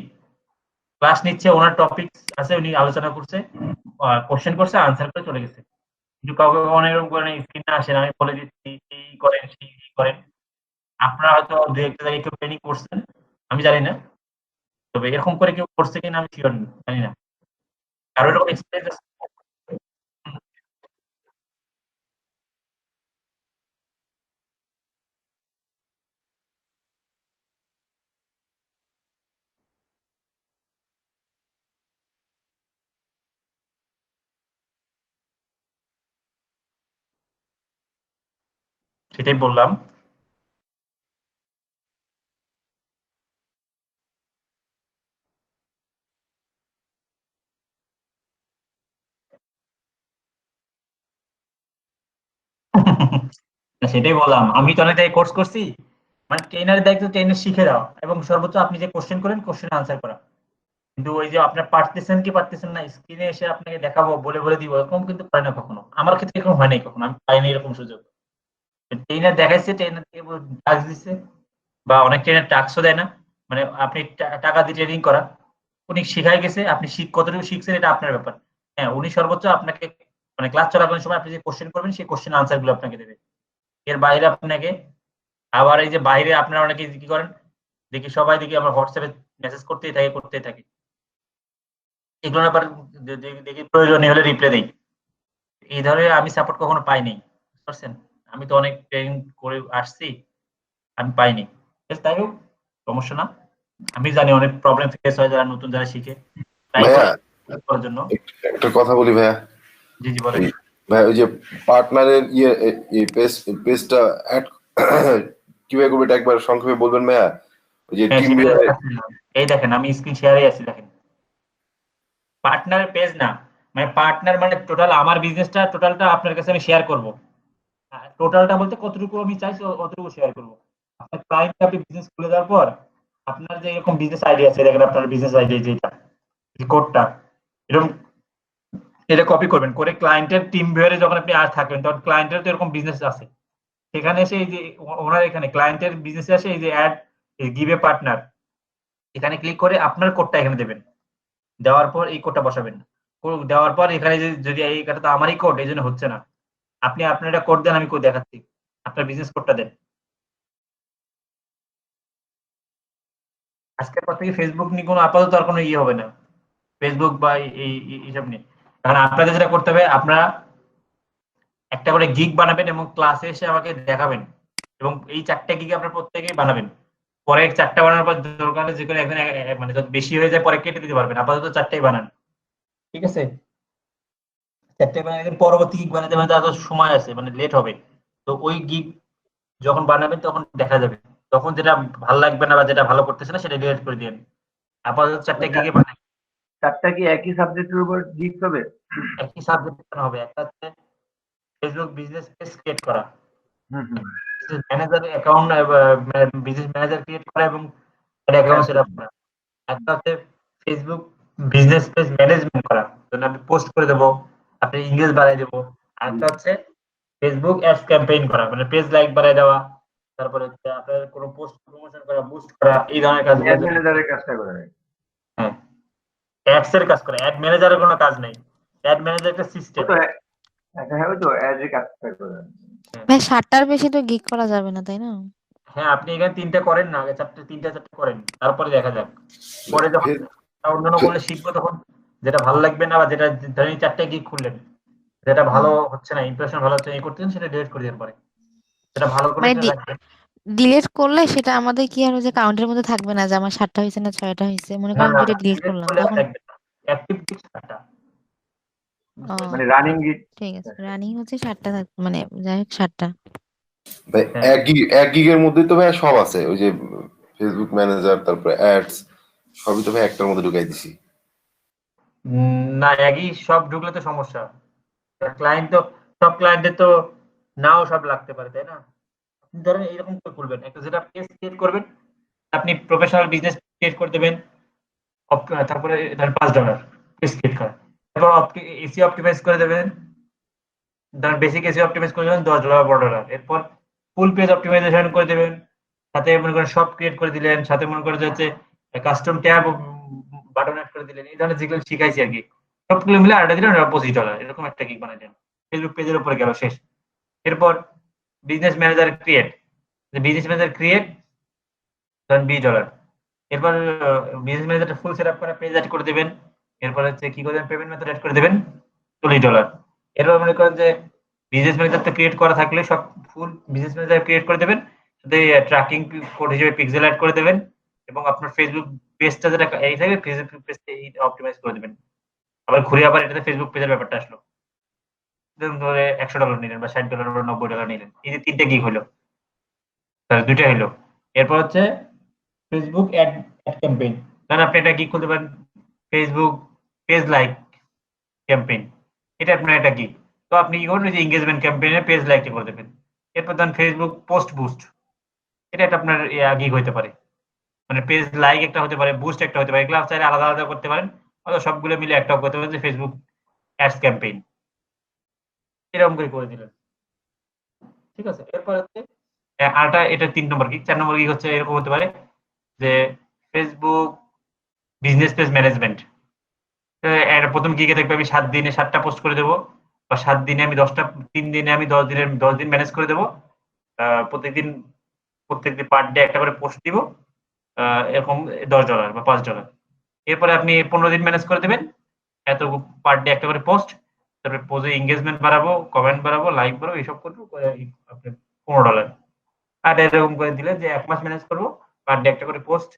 ক্লাস নিচ্ছে, ওনার টপিক আছে, উনি আলোচনা করছে, কোশ্চেন করছে, আনসার করে চলে গেছে। কিন্তু কাউকে কখনো এরকম করে স্ক্রিনে আসেন, আমি বলে দিচ্ছি এই করেন সেই করেন। আপনারা হয়তো দু একটা জায়গায় কেউ ট্রেনিং করছেন, আমি জানি না, তবে এরকম করে কেউ করছে কিনা আমি শিওর জানি না, কারো এরকম এক্সপিরিয়েন্স আছে? সেটাই বললাম। সেটাই বললাম, আমি তো অনেক জায়গায় কোর্স করছি, মানে ট্রেনারের দায়িত্ব ট্রেনার শিখে দাও, এবং সর্বোচ্চ আপনি যে কোশ্চেন করেন কোশ্চেন আনসার করা। কিন্তু ওই যে আপনার পারতেছেন কি পারতেছেন না, স্ক্রিনে এসে আপনাকে দেখাবো, বলে বলে দিব, এরকম কিন্তু করে না কখনো। আমার ক্ষেত্রে এরকম হয় নাই কখনো, আমি পাইনি এরকম সুযোগ। ট্রেনার দেখাইছে, ট্রেনার থেকে টাস্ক দিচ্ছে, বা অনেক ট্রেনার টাস্কও দেয় না, মানে আপনি টাকা দিয়ে ট্রেনিং করা, উনি শিখাই গেছে, আপনি কতটুকু শিখছেন এটা আপনার ব্যাপার। হ্যাঁ, উনি সর্বোচ্চ আপনাকে মানে ক্লাস চলাকালীন সময় আপনি যে কোশ্চেন করবেন সেই কোশ্চেন আনসার গুলো আপনাকে দেবে। এর বাইরে আপনাকে আবার এই যে বাইরে আপনারা অনেকে কি করেন, দেখি সবাই দেখি আমার হোয়াটসঅ্যাপে মেসেজ করতেই থাকে। এগুলো আবার দেখি প্রয়োজনীয় হলে রিপ্লাই দেই। এই ধরনের আমি সাপোর্ট কখনো পাইনি, বুঝতে পারছেন? আমি তো অনেক ট্রেনিং করে আসছি, আমি পাইনি। তাই হোক, সমস্যা না। আমি জানি অনেক প্রবলেম ফেস হয় যারা নতুন যারা শিখে, ট্রাই ভাইয়া করার জন্য। একটা কথা বলি ভাইয়া, জি জি বলেন। ভাই ওই যে পার্টনারের পেজটা অ্যাড কিভাবে করবে এটা একবার সংক্ষেপে বলবেন ভাইয়া? ওই যে হ্যাঁ, টিম সেটা এই দেখেন আমি স্ক্রিন শেয়ারে আছি, দেখেন পার্টনার পেজ না, মানে পার্টনার মানে টোটাল আমার বিজনেসটা টোটালটা আপনার কাছে আমি শেয়ার করব। টোটালটা বলতে কতটুকু আমি চাইছি অতটুকু শেয়ার করব। আপনার ক্লায়েন্ট আপনি বিজনেস খুলে দেওয়ার পর আপনার যে এরকম বিজনেস আইডিয়া আছে, দেখেন আপনার বিজনেস আইডিয়া যেটা কোডটা এরকম, এটা কপি করবেন করে ক্লায়েন্টের টিম ভিউয়ারে যখন আপনি আর থাকবেন তখন ক্লায়েন্টের তো এরকম বিজনেস আছে, সেখানে এসে এই যে ওনার এখানে ক্লায়েন্টের বিজনেসে আসে এই যে অ্যাড গিভ এ পার্টনার, এখানে ক্লিক করে আপনার কোডটা এখানে দেবেন। দেওয়ার পর এই কোডটা বসাবেন। দেওয়ার পর এখানে যদি এই এটা তো আমারই কোড, এই জন্য হচ্ছে না। আপনি আপনার একটা কোড দেন, আমি কোড দেখাচ্ছি। আপনার বিজনেস কোডটা দেন। আজকের পর থেকে ফেসবুক নিয়ে কোনো আপাতত আর কোনো ইয়ে হবে না, ফেসবুক বা এইসব নিয়ে। কারণ আপনাদের যেটা করতে হবে, আপনারা একটা করে গিগ বানাবেন এবং ক্লাসে এসে আমাকে দেখাবেন, এবং এই 4টা গিগ আপনারা প্রত্যেকেই বানাবেন। পরে 4টা বানানোর পর দরকার হলে যে কোনো একজন মানে যদি বেশি হয়ে যায় পরে কেটে দিতে পারবেন, আপাতত 4টাই বানান, ঠিক আছে? 4টাই বানাবেন, পরবর্তী গিগ বানাতে মানে তার সময় আছে, মানে লেট হবে। তো ওই গিগ যখন বানাবেন তখন দেখা যাবে, তখন যেটা ভালো লাগবে না বা যেটা ভালো করতেছে না সেটা ডিলিট করে দিবেন। আপাতত 4টা গিগে বানাই। 4টা কি একই সাবজেক্টের উপর গিগ হবে? একই সাবজেক্ট হবে। একটা হচ্ছে ফেসবুক বিজনেস পেজ ক্রিয়েট করা, manager account, business manager create করা এবং অ্যাকাউন্ট সেটআপ করা। একটা হচ্ছে ফেসবুক বিজনেস পেজ ম্যানেজমেন্ট করা, যেন আমি পোস্ট করে দেবো, আপনি ইংরেজ বাড়াই দেবো। আরেকটা হচ্ছে ফেসবুক অ্যাডস ক্যাম্পেইন করা, মানে পেজ লাইক বাড়াই দেওয়া, তারপরে হচ্ছে আপনার কোনো পোস্ট প্রমোশন করা, বুস্ট করা, এই ধরনের কাজগুলো। অ্যাড ম্যানেজারের কাজটা করে। হ্যাঁ, অ্যাডস এর কাজ করে, অ্যাড ম্যানেজারের কোনো কাজ নেই। অ্যাড ম্যানেজার একটা সিস্টেম। হ্যাঁ ওই তো অ্যাড এর কাজটা করে। ভাই 60টার বেশি তো গিগ করা যাবে না, তাই না? হ্যাঁ, আপনি এখানে 3টা করেন না, আগে 3টা করেন, তারপরে দেখা যাক। পরে যখন অন্যান্য করলে শিখবো তখন যেটা ভালো লাগবে না বা যেটা ধরেন 4টা গিগ খুললেন, যেটা ভালো হচ্ছে না, ইমপ্রেশন ভালো হচ্ছে না, এই করতেন সেটা ডিলিট করে দেওয়ার পরে সেটা ভালো করে মানে সেটা রাখবেন। ডিলিট করলে সেটা আমাদের কি আর ওই যে কাউন্টের মধ্যে থাকবে না যে আমার 60টা হয়েছে না 6টা হয়েছে, মনে না করেন না, যেটা ডিলিট ডিলিট করলাম করলে আর তখন। থাকবে না, অ্যাক্টিভ গিগ 4টা। ও মানে রানিং গিগ। ঠিক আছে, রানিং হচ্ছে 60টা থাকবে, মানে যাই হোক 60টা। ভাই এক গিগের মধ্যেই তো ভাই সব আছে, ওই যে ফেসবুক ম্যানেজার তারপরে অ্যাডস সবই তো ভাই একটার মধ্যে ঢুকাই দিছি। না, একই সব ঢুকলে তো সমস্যা। ক্লায়েন্ট তো সব ক্লায়েন্টের তো নাও সব লাগতে পারে, তাই না? আপনি ধরেন এইরকম করে খুলবেন, একটা যেটা পেজ ক্রিয়েট করবেন, আপনি প্রফেশনাল বিজনেস ক্রিয়েট করে দেবেন, তারপরে ধরেন $5 পেজ ক্রিয়েট করা, তারপর এসি অপটিমাইজ করে দেবেন, ধরেন বেসিক এসি অপটিমাইজ করে দেবেন $10 $12। এরপর ফুল পেজ অপটিমাইজেশন করে দেবেন, সাথে মনে করেন সব ক্রিয়েট করে দিলেন, সাথে মনে করেন হচ্ছে কাস্টম ট্যাব বাটন অ্যাড করে দিলেন, এই ধরনের যেগুলো শিখাইছি আর কি, সবগুলো মিলে আড়াই দিলেন $25, এরকম একটা গিগ বানাই দেন। ফেসবুক পেজের উপরে গেল, শেষ। এরপর business manager create, business manager create ধরেন $20। এরপর বিজনেস ম্যানেজারটা ফুল সেটআপ করা পেজ অ্যাড করে দিবেন। এরপর হচ্ছে কি করবেন, পেমেন্ট মেথড অ্যাড করে দিবেন $20। এরপর মনে করেন যে বিজনেস ম্যানেজারটা ক্রিয়েট করা থাকলে সব ফুল বিজনেস ম্যানেজার ক্রিয়েট করে দেবেন, সাথে ট্র্যাকিং কোড হিসেবে পিক্সেল অ্যাড করে দেবেন, এবং আপনার ফেসবুক পেজটা যেটা এই থাকে ফেসবুক পেজটা এই অপটিমাইজ করে দেবেন। আবার ঘুরে আবার এটাতে ফেসবুক পেজের ব্যাপারটা আসলো, ধরুন ধরে $100 নিলেন বা $60 বা $90 নিলেন, এই যে 3টা গিগ হলো, তাহলে 2টা হলো। এরপর হচ্ছে ফেসবুক অ্যাড ক্যাম্পেইন, কারণ আপনি এটা কি খুলতে পারেন, ফেসবুক পেজ লাইক ক্যাম্পেইন, এটা আপনার এটা কি। তো আপনি কি করবেন, যে এঙ্গেজমেন্ট ক্যাম্পেইনে পেজ লাইকটা করে দেবেন। এরপর ধরেন ফেসবুক পোস্ট বুস্ট, এটা একটা আপনার গিগ হতে পারে, মানে পেজ লাইক একটা হতে পারে, বুস্ট একটা হতে পারে, এগুলো চাইলে আলাদা আলাদা করতে পারেন, অথবা সবগুলো মিলে একটা করতে পারেন যে ফেসবুক অ্যাডস ক্যাম্পেইন, এরকম করে দিলেন, ঠিক আছে। এরপর হচ্ছে আরটা, এটা 3 নম্বর গিগ। 4 নম্বর গিগ হচ্ছে এরকম হতে পারে যে বিজনেস পেজ ম্যানেজমেন্ট। এটা প্রথম গিগে দেখবে আমি 7 দিনে 7টা পোস্ট করে দেবো, বা 7 দিনে আমি 10টা, 3 দিনে আমি 10 দিন ম্যানেজ করে দেবো। প্রত্যেকদিন পার ডে একটা করে পোস্ট দিব, এরকম $10 বা $5। এরপরে আপনি 15 দিন ম্যানেজ করে দেবেন, এত পার ডে একটা করে পোস্ট, তারপরে পোস্টে এঙ্গেজমেন্ট বাড়াবো, কমেন্ট বাড়াবো, লাইক বাড়াবো, এইসব করবো করে আপনি $15। আর এরকম করে দিলে যে 1 মাস ম্যানেজ করবো, পার ডে একটা করে পোস্ট,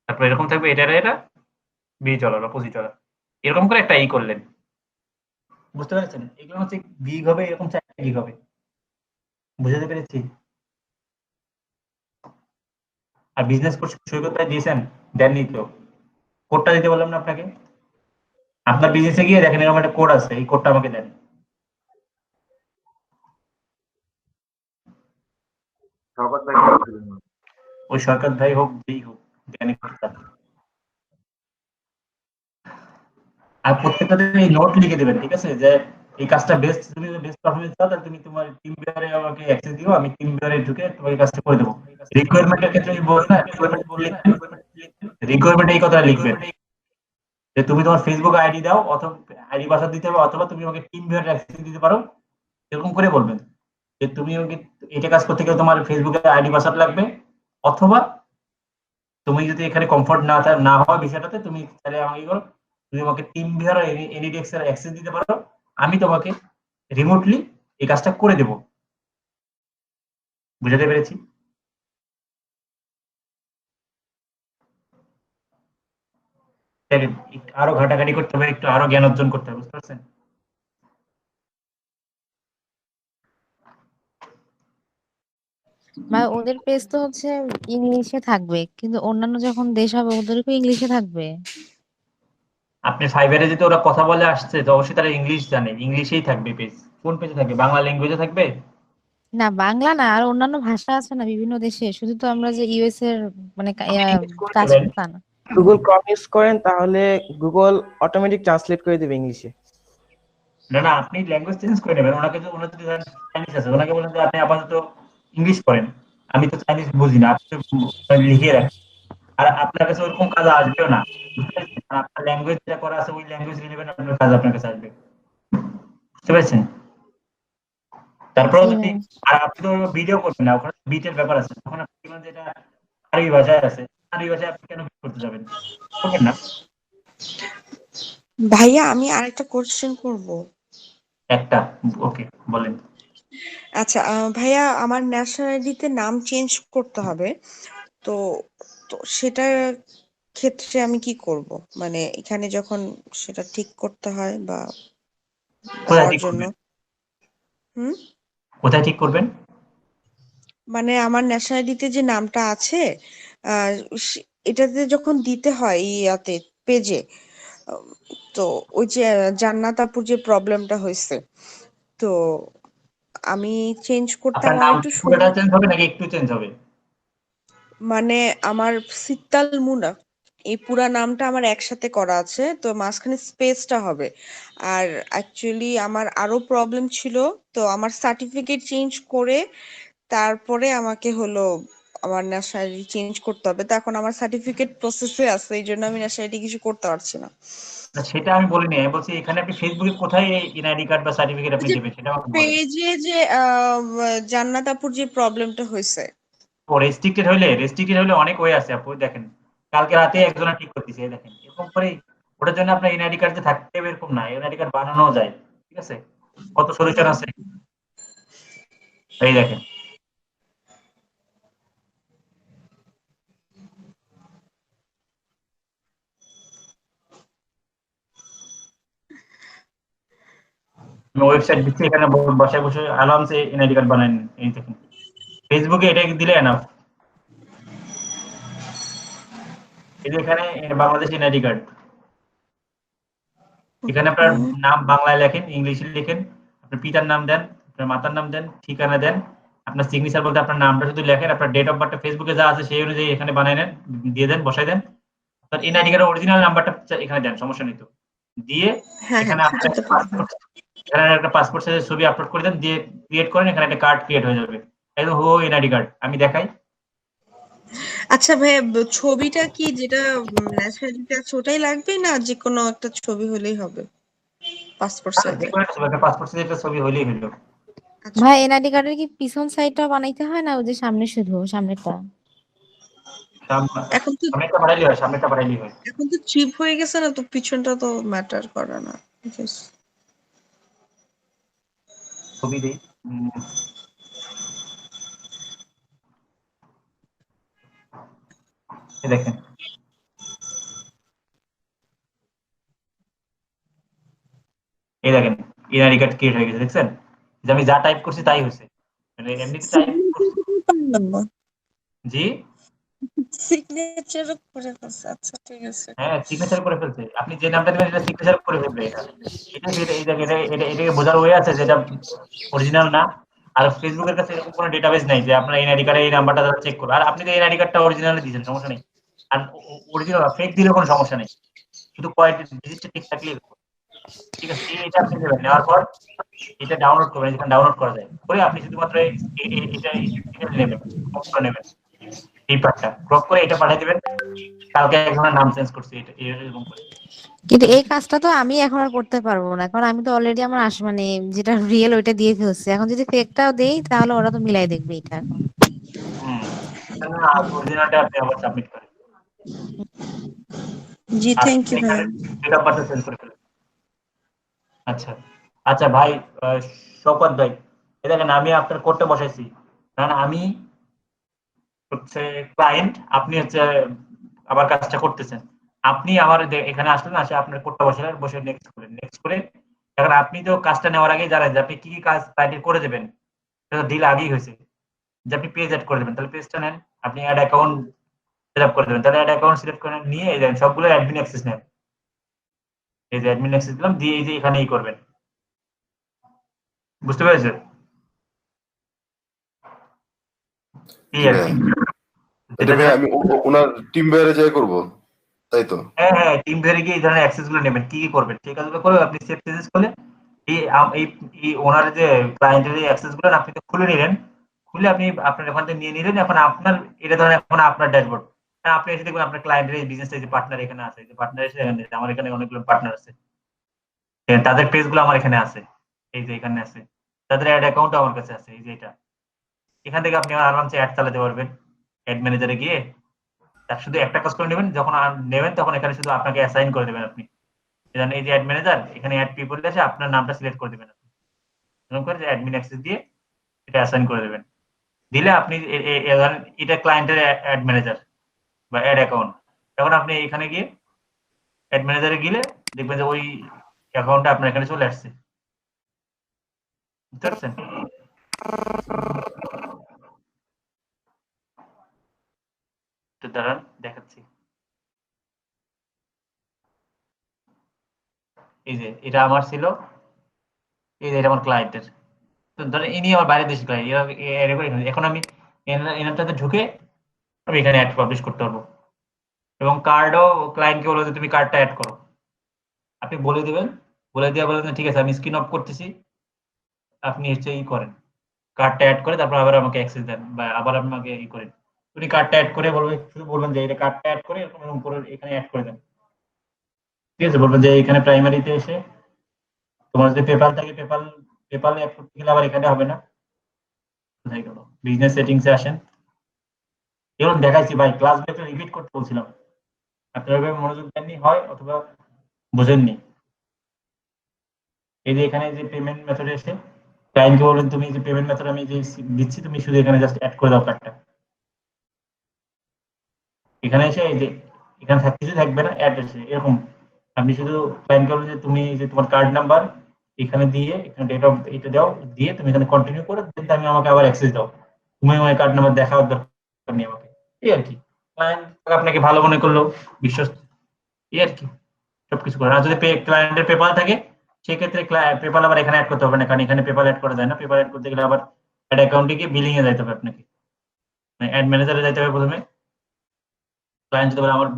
তারপরে এরকম থাকবে, এটা $20 বা $25। এরকম করে একটা করলেন, বুঝতে পেরেছেন? এগুলো হচ্ছে গিগ হবে, এরকম 4টা গিগ হবে, বুঝাতে পেরেছি? আর বিজনেস কোর্স সৈকত ভাই দিয়েছেন, দেননি তো? কোডটা দিতে বললাম না আপনাকে? আপনার বিজনেসে গিয়ে দেখেন এরকম একটা কোড আছে, এই কোডটা আমাকে দেন। শওকত ভাই বলছিলেন। ওই সরকার ভাই হোক, যেই হোক, দেন এই কোডটা। আর প্রত্যেকটাতে এই নোট লিখে দেবেন, ঠিক আছে? যে এই কাজটা বেস্ট, তুমি বেস্ট পারফরম্যান্স চাও, তাহলে তুমি তোমার টিম ভিউয়ারে আমাকে অ্যাক্সেস দিও, আমি টিম ভিউয়ারে ঢুকে তোমার এই কাজটা করে দেবো। রিকোয়ারমেন্টের ক্ষেত্রে আমি বলি না, রিকোয়ারমেন্ট এই কথাটা লিখবেন যে তুমি তোমার ফেসবুক আইডি দাও, অথবা আইডি পাসওয়ার্ড দিতে হবে, অথবা তুমি আমাকে টিম ভিউয়ারে অ্যাক্সেস দিতে পারো, এরকম করে বলবেন যে তুমি আমাকে এটা কাজ করতে গেলে তোমার ফেসবুকে আইডি পাসওয়ার্ড লাগবে, অথবা তুমি যদি এখানে কমফোর্ট না হয় বিষয়টাতে, তুমি তাহলে আমাকে করো, তুমি আমাকে টিম ভিউয়ার এনইডিএক্স এর অ্যাক্সেস দিতে পারো, আমি তোমাকে রিমোটলি এই কাজটা করে দেব। বুঝাতে পেরেছি? আরো ঘাটাঘাটি করতে হবে, একটু আরো জ্ঞান অর্জন করতে হবে, বুঝতে পারছেন? বা ওদের পেজ তো হচ্ছে ইংলিশে থাকবে, কিন্তু অন্যান্য যখন দেশ হবে ওদেরও ইংলিশে থাকবে। আপনি ফাইবারে যদি ওরা কথা বলে আসছে, তো অবশ্যই তারা ইংলিশ জানে, ইংলিশেই থাকবে পেজ। কোন পেজে থাকবে? বাংলা ল্যাঙ্গুয়েজে থাকবে? না, বাংলা না, আর অন্যান্য ভাষা আছে না বিভিন্ন দেশে, শুধু তো আমরা যে ইউএস এর মানে কাজ দেবেন। তা না। গুগল ক্রম ইউজ করেন তাহলে গুগল অটোমেটিক ট্রান্সলেট করে দেবে ইংলিশে। না, আপনি ল্যাঙ্গুয়েজ চেঞ্জ করে নেবেন। ওনাকে ওনার যদি চাইনিজ আছে, ওনাকে বলেন যে আপনি আপাতত ইংলিশ করেন, আমি তো চাইনিজ বুঝি না, আপনি লিখে রাখেন। আর আপনার কাছে ওরকম কাজ আসবেও না, বুঝতে পেরেছেন? আপনার ল্যাঙ্গুয়েজ যেটা করা আছে, ওই ল্যাঙ্গুয়েজ রিলেভেন্ট আপনার কাজ আপনার কাছে আসবে, বুঝতে পেরেছেন? তারপরে যদি, আর আপনি তো ভিডিও করবেন না, ওখানে বিটের ব্যাপার আছে, তখন আপনি যেটা আরবি ভাষায় আছে, আরবি ভাষায় আপনি কেন করতে যাবেন? করবেন না। ভাইয়া আমি আরেকটা কোশ্চেন করব। একটা, ওকে বলেন। আচ্ছা ভাইয়া, আমার ন্যাশনাল আইডিতে নাম চেঞ্জ করতে হবে, তো তো সেটার ক্ষেত্রে আমি কি করব? মানে এখানে যখন সেটা ঠিক করতে হয় বা কোথায় হওয়ার ঠিক জন্য। করবেন? হুম কোথায় ঠিক করবেন? মানে আমার ন্যাশনাল আইডিতে যে নামটা আছে, আহ, এটাতে যখন দিতে হয় ইয়াতে পেজে, তো ওই যে জান্নাত আপুর যে প্রবলেমটা হয়েছে, তো আমি চেঞ্জ করতে আপনার আমার নাম একটু পুরোটা চেঞ্জ হবে নাকি একটু চেঞ্জ হবে? মানে আমার সিত্তাল মুনা, এই পুরা নামটা আমার একসাথে করা আছে, তো মাঝখানে স্পেসটা হবে। আর অ্যাকচুয়ালি আমার আরো প্রবলেম ছিল, তো আমার সার্টিফিকেট চেঞ্জ করে তারপরে আমাকে হলো আমার ন্যাশনালিটি চেঞ্জ করতে হবে। তো এখন আমার সার্টিফিকেট প্রসেসে আছে, এই জন্য আমি ন্যাশনালিটি কিছু করতে পারছি না। না, সেটা আমি বলিনি, আমি বলছি এখানে আপনি ফেসবুকে কোথায় এনআইডি কার্ড বা সার্টিফিকেট ওই আপনি যে দেবেন, সেটা আমাকে বলেন। পেজে যে জান্নাত আপুর যে প্রবলেমটা হয়েছে। ও রেস্ট্রিক্টেড হলে অনেক ওয়ে আছে আপু, দেখেন কালকে রাতে একজনা ঠিক করতেছে, এই দেখেন এরকম করে। ওটার জন্য আপনার এনআইডি কার্ড যে থাকতে হবে এরকম না, এনআইডি কার্ড বানানো যায়, ঠিক আছে? কত সলিউশন আছে, এই দেখেন। ওয়েবসাইট দিচ্ছি, এখানে বসে বসে আরামসে এনআইডি কার্ড বানায় নিন, এই দেখেন। ফেসবুকে এটা দিলে এনাফ। এই যে এখানে বাংলাদেশ এনআইডি কার্ড, এখানে আপনার নাম বাংলায় লেখেন, ইংলিশে লেখেন, আপনার পিতার নাম দেন, আপনার মাতার নাম দেন, ঠিকানা দেন, আপনার সিগনেচার বলতে আপনার নামটা শুধু লেখেন, আপনার ডেট অফ বার্থটা ফেসবুকে যা আছে সেই অনুযায়ী এখানে বানায় নেন, দিয়ে দেন, বসাই দেন। আপনার এনআইডি কার্ডের অরিজিনাল নাম্বারটা এখানে দেন, সমস্যা নেই তো। দিয়ে এখানে আপনার একটা পাসপোর্ট সাইজের ছবি আপলোড করে দেন, দিয়ে ক্রিয়েট করেন, এখানে একটা কার্ড ক্রিয়েট হয়ে যাবে, একদম হো এনআইডি কার্ড। আমি দেখাই, আচ্ছা ভাইয়া, ছবিটা কি যেটা ন্যাশনালিটি আছে ওটাই লাগবে, না যে কোনো একটা ছবি হলেই হবে পাসপোর্ট যে সাইজের? কোনো একটা পাসপোর্ট সাইজের ছবি হলেই হলো। আচ্ছা, ভাই এনআইডি কার্ডের কি পিছন সাইডটা বানাইতে হয় না, ওই যে সামনে শুধু সামনেরটা? এখন তো সামনেটা বাড়াইলে হয়, সামনেটা বাড়াইলে হয়। এখন তো চিপ হয়ে গেছে না, তো পিছনটা তো ম্যাটার করে না। Yes. ছবি দেই। এই দেখেন, এই দেখেন এনআইডি কার্ড ক্রিয়েট হয়ে গেছে, দেখছেন? যে আমি যা টাইপ করছি তাই হয়েছে, মানে এমনিতে টাইপ করছি। পারলাম না, জি, সিগনেচারও করে ফেলছে। আচ্ছা ঠিক আছে। হ্যাঁ সিগনেচার করে ফেলছে। আপনি যে নামটা দিবেন এটা সিগনেচার করে ফেলবে এটা। এই দেখেন, এটাকে বোঝার ওয়ে আছে যেটা অরিজিনাল না। আর ফেসবুকের কাছে এরকম কোনো ডেটাবেস নাই যে আপনার এনআইডি কার্ডে এই নাম্বারটা তারা চেক করবে। আর আপনি তো এনআইডি কার্ডটা অরিজিনালি দিয়েছেন, সমস্যা নেই। আর অরিজিনাল ফেক দিলে কোনো সমস্যা নেই, শুধু কয়েকটা ডিজিটটা ঠিক থাকলেই হলো। ঠিক আছে, এটা আপনি নেবেন, নেওয়ার পর এটা ডাউনলোড করবেন, যেখানে ডাউনলোড করা যায় করে আপনি শুধুমাত্র এটা নেবেন, ক্রপ করে নেবেন, এই পার্টটা ক্রপ করে এটা পাঠিয়ে দিবেন। কালকে একজনের নাম চেঞ্জ করছি এটা এরকম করে। কিন্তু এই কাজটা তো আমি এখন আর করতে পারবো না, কারণ আমি তো অলরেডি আমার মানে যেটা রিয়েল ওইটা দিয়ে ফেলছি। এখন যদি ফেকটাও দেই তাহলে ওরা তো মিলাই দেখবে এটা এখন। হুম, অরিজিনালটা আপনি আবার সাবমিট করেন। জি, আর থ্যাংক ইউ এখানে ভাইয়া। ডেট অফ বার্থ চেঞ্জ করে ফেলেন। আচ্ছা, আচ্ছা ভাই, শওকত ভাই, এই দেখেন আমি আপনার কোডটা বসাইছি, কারণ আমি হচ্ছে ক্লায়েন্ট, আপনি হচ্ছে আমার কাজটা করতেছেন। আপনি আমার এখানে আসলেন, আসে আপনার কোডটা বসালেন, বসে নেক্সট করেন, নেক্সট করে এখন আপনি তো কাজটা নেওয়ার আগেই জানেন যে আপনি কি কি কাজ ক্লায়েন্টের করে দেবেন, সেটা ডিল আগেই হয়েছে। যে আপনি পেজ অ্যাড করে দেবেন, তাহলে পেজটা নেন, আপনি অ্যাড অ্যাকাউন্ট সেট আপ করে দেবেন, তাহলে অ্যাড অ্যাকাউন্ট সিলেক্ট করে নিয়ে এই দেখেন সবগুলো অ্যাডমিন অ্যাক্সেস নেন। এই যে অ্যাডমিন অ্যাক্সেস দিলাম, দিয়ে এই যে এখানেই করবেন, বুঝতে পেরেছেন? এই আর কি। এটা ভাই আমি ওনার টিম বাইরে যাই করব, তাই তো? হ্যাঁ হ্যাঁ, টিম ভেরে গিয়ে এই ধরনের অ্যাক্সেস গুলো নেবেন, কি কি করবেন সেই কাজগুলো করে আপনি সেভ পেজেস করলে এই ওনার যে ক্লায়েন্টের এই অ্যাক্সেস গুলো আপনি তো খুলে নিলেন, খুলে আপনি আপনার ওখান থেকে নিয়ে নিলেন। এখন আপনার এটা ধরেন এখন আপনার ড্যাশবোর্ড, আপনি এসে দেখবেন আপনার ক্লায়েন্টের এই বিজনেস যে পার্টনার এখানে আছে, যে পার্টনার এসে এখানে আমার এখানে অনেকগুলো পার্টনার আছে, তাদের পেজ গুলো আমার এখানে আছে, এই যে এখানে আছে, তাদের অ্যাড অ্যাকাউন্ট আমার কাছে আছে, এই যে এটা। এখান থেকে আপনি আরামসে অ্যাড চালাতে পারবেন। অ্যাড ম্যানেজারে গিয়ে তার শুধু একটা কাজ করে নেবেন, যখন নেবেন তখন এখানে শুধু আপনাকে অ্যাসাইন করে দেবেন। আপনি এই যে অ্যাড ম্যানেজার, এখানে অ্যাড পিপল এসে আপনার নামটা সিলেক্ট করে দেবেন, আপনি এরকম করে যে অ্যাডমিন অ্যাক্সেস দিয়ে এটা অ্যাসাইন করে দেবেন। দিলে আপনি এটা ক্লায়েন্টের অ্যাড ম্যানেজার বা অ্যাড অ্যাকাউন্ট। এখন আপনি এখানে গিয়ে অ্যাড ম্যানেজারে গেলে দেখবেন যে ওই অ্যাকাউন্টটা আপনার এখানে চলে আসছে, বুঝতে পারছেন? তো দাঁড়ান দেখাচ্ছি। এই যে এটা আমার ছিল, এই যে এটা আমার ক্লায়েন্টের। তো ধরেন ইনি আমার বাইরের দেশের ক্লায়েন্ট, এখন আমি এনারটাতে ঢুকে আমি এখানে অ্যাড পাবলিশ করতে পারবো, এবং কার্ডও ক্লায়েন্টকে বলবো যে তুমি কার্ডটা অ্যাড করো। আপনি বলে দিবেন, বলে দিয়ে বলবেন ঠিক আছে আমি স্ক্রিন অফ করতেছি, আপনি হচ্ছে ই করেন, কার্ডটা অ্যাড করে তারপর আবার আমাকে অ্যাক্সেস দেন বা আবার আমাকে ই করেন। উনি কার্ডটা অ্যাড করে বলবেন, শুধু বলবেন যে এটা কার্ডটা অ্যাড করে এরকম এরকম করে এখানে অ্যাড করে দেন। ঠিক আছে, বলবেন যে এখানে প্রাইমারিতে এসে তোমার যদি পেপাল থাকে পেপাল অ্যাড করতে গেলে আবার এখানে হবে না, কোথায় গেল, বিজনেস সেটিংসে আসেন। এরকম দেখাইছি ভাই, ক্লাস একটা রিপিট করতে বলছিলাম, আপনারা মনোযোগ দেননি হয় অথবা বোঝেননি। এই যে এখানে যে পেমেন্ট মেথডে এসে ক্লায়েন্টকে বলবেন তুমি যে পেমেন্ট মেথড আমি যে দিচ্ছি তুমি শুধু এখানে জাস্ট অ্যাড করে দাও কার্ডটা। এখানে এসে এই যে এখানে কিছু থাকবে না, অ্যাড এসে এরকম আপনি শুধু ক্লায়েন্টকে বলবেন যে তুমি যে তোমার কার্ড নাম্বার এখানে দিয়ে এখানে ডেট অফ এটা দাও, দিয়ে তুমি এখানে কন্টিনিউ করে দেন আমি আমাকে আবার অ্যাক্সেস দাও, তুমি আমার কার্ড নাম্বার দেখাও দরকার নেই আমাকে। এই আর কি, ক্লায়েন্ট আপনাকে ভালো মনে করলো, বিশ্বস্ত, এই আর কি সবকিছু করেন। আর যদি ক্লায়েন্টের পেপাল থাকে সেক্ষেত্রে পেপাল আবার এখানে অ্যাড করতে হবে না, কারণ এখানে পেপাল অ্যাড করা যায় না। পেপাল অ্যাড করতে গেলে আবার অ্যাড অ্যাকাউন্টে গিয়ে বিলিং এ যাইতে হবে আপনাকে, মানে অ্যাড ম্যানেজারে যাইতে হবে প্রথমে। ক্লায়েন্ট যদি বলে আমার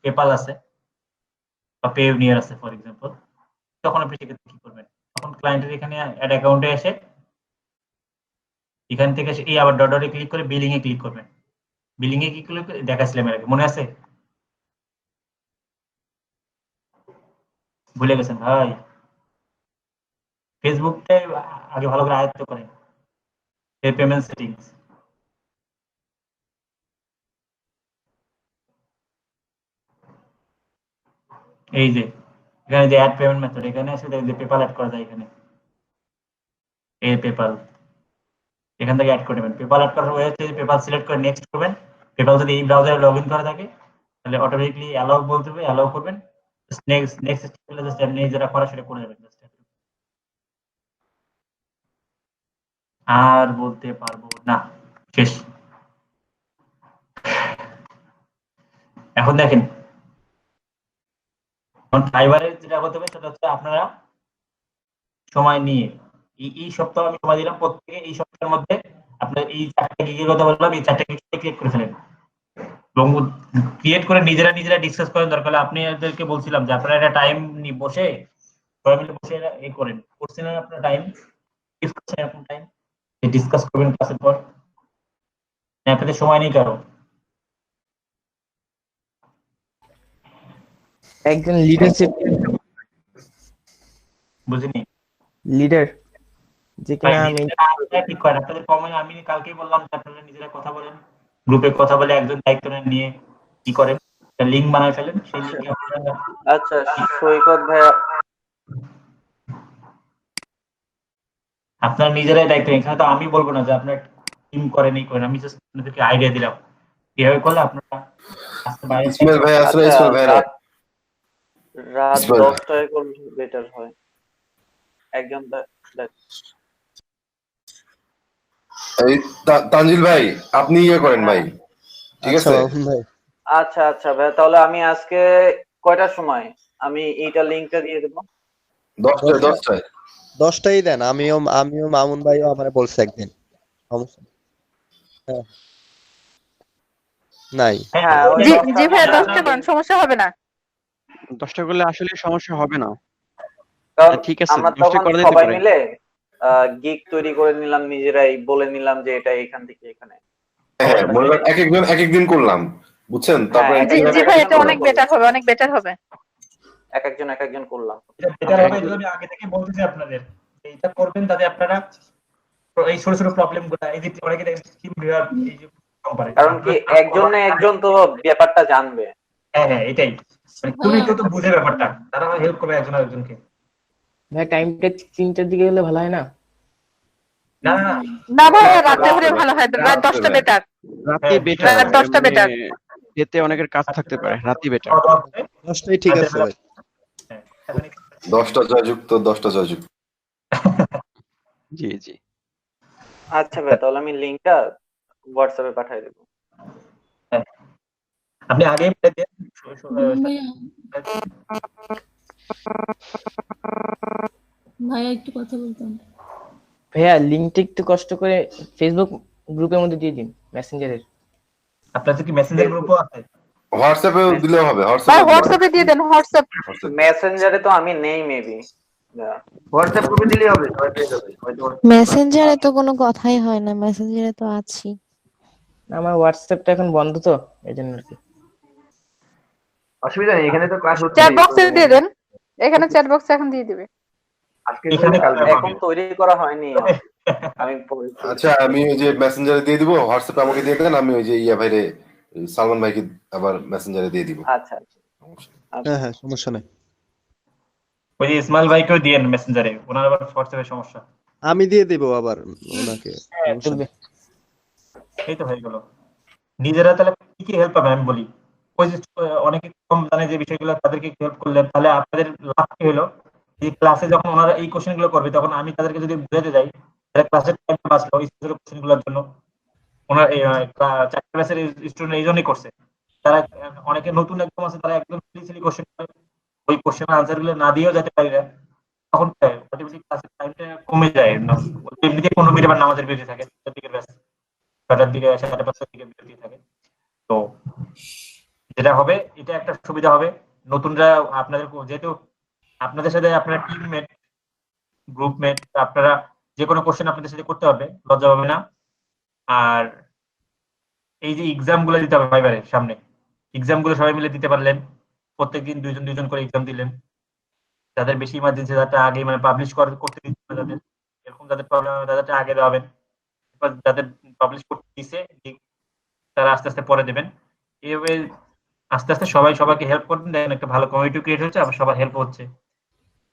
পেপাল আছে বা পেউনিয়ার আছে ফর এক্সাম্পল, তখন আপনি সেক্ষেত্রে কি করবেন, তখন ক্লায়েন্টের এখানে অ্যাড অ্যাকাউন্টে এসে এখান থেকে এই আবার ডটে ক্লিক করে বিলিং এ ক্লিক করবেন। বিলিং এ কি করে দেখাছিলাম এর আগে, মনে আছে? ভুলে গেছেন ভাই? ফেসবুকটা আগে ভালো করে আয়ত্ত করেন, এই পেমেন্ট সেটিংস। এই যে এখানে যে অ্যাড পেমেন্ট মেথড, এখানে এসে দেখবেন যে পেপাল অ্যাড করা যায়। এখানে এই পেপাল, এখান থেকে অ্যাড করে নেবেন। পেপাল অ্যাড করার ওয়ে হচ্ছে পেপাল সিলেক্ট করে নেক্সট করবেন। পেপাল যদি এই ব্রাউজারে লগ ইন করা থাকে তাহলে অটোমেটিকলি অ্যালাউ বলতে হবে, অ্যালাউ করবেন। নেক্সট নেক্সট স্টেপ হলে জাস্ট আপনি যেটা করা সেটা করে যাবেন। আর বলতে পারবো না, শেষ। এখন দেখেন, ফাইবারে যেটা করতে হবে সেটা হচ্ছে আপনারা সময় নিয়ে এই সপ্তাহে আমি সময় দিলাম, প্রত্যেকে এই সপ্তাহের মধ্যে আপনার এই 4টা গিগের কথা বললাম, এই 4টা গিগ ক্রিয়েট করে ফেলেন এবং ক্রিয়েট করে নিজেরা নিজেরা ডিসকাস করেন। দরকার হলে আপনি এদেরকে বলছিলাম যে আপনারা একটা টাইম বসে সবাই মিলে বসে এই করেন, করছিলেন আপনার টাইম ডিসকাস, এরকম টাইম ডিসকাস করবেন ক্লাসের পর। আপনাদের সময় নেই কারো? একজন লিডারশিপ বুঝিনি। লিডার যে কিনা ঠিক করেন আপনাদের কমন। আমি কালকেই বললাম যে আপনারা নিজেরা কথা বলেন, গ্রুপে কথা বলে একজন দায়িত্ব নেন, নিয়ে কি করেন একটা লিংক বানায় ফেলেন। সেই লিংকে আপনারা আচ্ছা সৈকত ভাইয়া, আপনারা নিজেরাই দায়িত্ব নেন। এখানে তো আমি বলবো না যে আপনার টিম করেন এই করেন, আমি জাস্ট আপনাদেরকে আইডিয়া দিলাম কিভাবে করলে আপনারা আজকে বাইরে ইসমাইল ভাই আসলে আচ্ছা, ইসমাইল ভাই রাত ইসমাইল। 10টায় করলে বেটার হয়। একজন এই তানজিল ভাই আপনি ইয়ে করেন ভাই, ঠিক আচ্ছা আছে? মামুন ভাই, আচ্ছা আচ্ছা ভাইয়া, তাহলে আমি আজকে কয়টার সময় আমি এইটা লিংকটা দিয়ে দেবো? 10টায় 10টাই দেন। আমিও মামুন ভাইও আমারে বলছে একদিন, সমস্যা নেই। হ্যাঁ। নাই হ্যাঁ ওই জি, 10টা ভাইয়া, আমি 10টা করেন, সমস্যা হবে না, 10টা করলে আসলে সমস্যা হবে না। কারণ ঠিক আছে, আমরা 10টা তখন করা যেতে সবাই পারে। মিলে গিগ তৈরি করে নিলাম, নিজেরাই বলে নিলাম যে এটা এখান থেকে এখানে। হ্যাঁ, মনে করেন এক একদিন করলাম, বুঝছেন? তারপরে হ্যাঁ, জি ভাই, এটা অনেক বেটার হবে, অনেক বেটার হবে। এক একজন করলাম। এটা বেটার হবে। এগুলো আমি আগে থেকে বলতেছি আপনাদের, এইটা করবেন তাতে আপনারা এই ছোট ছোট প্রবলেম গুলো, এই যে অনেকে স্কিম ভিউয়ার এই যে কোম্পানি, কারণ কি একজন না একজন তো ব্যাপারটা জানবে। হ্যাঁ হ্যাঁ এটাই, মানে কোনো কেউ তো বুঝে ব্যাপারটা, তারা হেল্প করবে একজন আরেকজনকে। ভাই টাইমটা 3টার দিকে গেলে ভালো হয় না? না না না ভাই রাতে হলে ভালো হয়, রাত 10টা বেটার। রাতে বেটার, রাত 10টা better। এতে অনেকের কাজ থাকতে পারে, রাতে বেটার। 10টাই ঠিক আছে ভাই। 10টা জয়যুক্ত, 10টা জয়যুক্ত। জি জি। আচ্ছা ভাই, তাহলে আমি লিংকটা হোয়াটসঅ্যাপে পাঠিয়ে দেবো। আপনি আগেই বলে দেন। ভাইয়া একটু কথা বলতাম। ভাইয়া লিংকটা একটু কষ্ট করে ফেসবুক গ্রুপের মধ্যে দিয়ে দিন, মেসেঞ্জারের। আপনাদের কি মেসেঞ্জার গ্রুপও আছে? হোয়াটসঅ্যাপে দিলেও হবে, ভাই হোয়াটসঅ্যাপে দিয়ে দেন, হোয়াটসঅ্যাপ। মেসেঞ্জারে তো আমি নেই মেবি। হোয়াটসঅ্যাপ গ্রুপে দিলেই হবে, সবাই পেয়ে যাবে। মেসেঞ্জারে তো কোনো কথাই হয় না, মেসেঞ্জারে তো আছি। আমার হোয়াটসঅ্যাপটা এখন বন্ধ তো, এইজন্য আর কি। অসুবিধা নেই, এখানে তো ক্লাস হচ্ছে। চ্যাট বক্সে দিয়ে দেন, এখানে চ্যাট বক্সে এখন দিয়ে দিবে। আজকে এখানে এখন তৈরি করা হয়নি, আমি আচ্ছা, আমি ওই যে মেসেঞ্জারে দিয়ে দিব, হোয়াটসঅ্যাপে আমাকে দিয়ে দেন, আমি ওই যে ইয়া ভাইরে সালমান ভাইকে আবার মেসেঞ্জারে দিয়ে দিব। আচ্ছা হ্যাঁ হ্যাঁ, সমস্যা নাই। ওই যে ইসমাইল ভাইকেও দিয়েন মেসেঞ্জারে, ওনার আবার হোয়াটসঅ্যাপে সমস্যা। আমি দিয়ে দেব আবার ওনাকে। সমস্যা নেই। এই তো হয়ে গেল। নিজেরা তাহলে কি কি হেল্প পাবে আমি বলি। ওই যে অনেকে কম জানে যে বিষয়গুলো, তাদেরকে হেল্প করলেন, তাহলে আপনাদের লাভ কি হলো? এই ক্লাসে যখন ওনারা এই কোশ্চেন গুলো করবে, তখন আমি তাদেরকে যদি বুঝাতে যাই, তাহলে ক্লাসের টাইম বাঁচলো ওই কোশ্চেন গুলোর জন্য। ওনার এই 4 ক্লাসের স্টুডেন্ট এই জন্যই করছে। তারা অনেকে নতুন একদম আছে, তারা একদম সিলি কোশ্চেন, ওই কোশ্চেনের আনসার গুলো না দিয়েও যেতে পারি না, তখন অটোমেটিক ক্লাসের টাইমটা কমে যায়। এমনিতে 15 মিনিট আবার নামাজের বিরতি থাকে, 4টার দিকে ব্যাস, 4টার দিকে 5:30 দিকে বিরতি থাকে। তো যেটা হবে, এটা একটা সুবিধা হবে নতুনরা আপনাদের, যেহেতু আপনাদের সাথে আপনারা টিমমেট গ্রুপমেট, আপনারা যে কোনো কোশ্চেন আপনাদের সাথে করতে হবে, লজ্জা হবে না। আর এই যে এক্সাম গুলো দিতে হবে ফাইবারে সামনে, এক্সাম গুলো সবাই মিলে দিতে পারলেন, প্রত্যেকদিন দুইজন করে এক্সাম দিলেন। যাদের বেশি ইমার্জেন্সি তাদেরটা আগে মানে পাবলিশ করতে দিচ্ছে না, যাদের এরকম যাদের প্রবলেম হবে তাদেরটা আগে দেওয়াবেন। এবার যাদের পাবলিশ করতে দিছে তারা আস্তে আস্তে পরে দেবেন। এইভাবে আস্তে আস্তে সবাই সবাইকে হেল্প করবেন, দেখেন একটা ভালো কমিউনিটি ক্রিয়েট হচ্ছে, আবার সবার হেল্প হচ্ছে।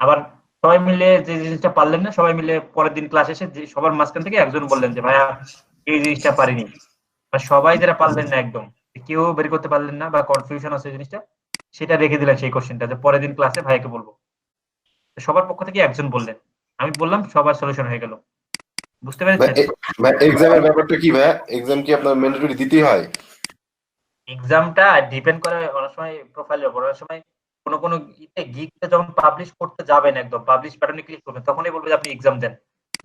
আবার সবাই মিলে যে জিনিসটা পারলেন না, সবাই মিলে পরের দিন ক্লাস এসে যে সবার মাঝখান থেকে একজন বললেন যে ভাইয়া এই জিনিসটা পারিনি, বা সবাই যারা পারলেন না একদম, কেউ বের করতে পারলেন না বা কনফিউশন আছে জিনিসটা, সেটা রেখে দিলেন সেই কোশ্চেনটা যে পরের দিন ক্লাসে ভাইয়াকে বলবো। সবার পক্ষ থেকে একজন বললেন, আমি বললাম, সবার সলিউশন হয়ে গেল। বুঝতে পেরেছেন? এক্সামের ব্যাপারটা কি ভাই? এক্সাম কি আপনার ম্যান্ডেটরি দিতেই হয়? এক্সামটা ডিপেন্ড করে অনেক সময় প্রোফাইলের উপর, অনেক সময় কোনো গিগটা যখন পাবলিশ করতে যাবেন, একদম পাবলিশ বাটনে ক্লিক করবেন, তখনই বলবে যে আপনি এক্সাম দেন।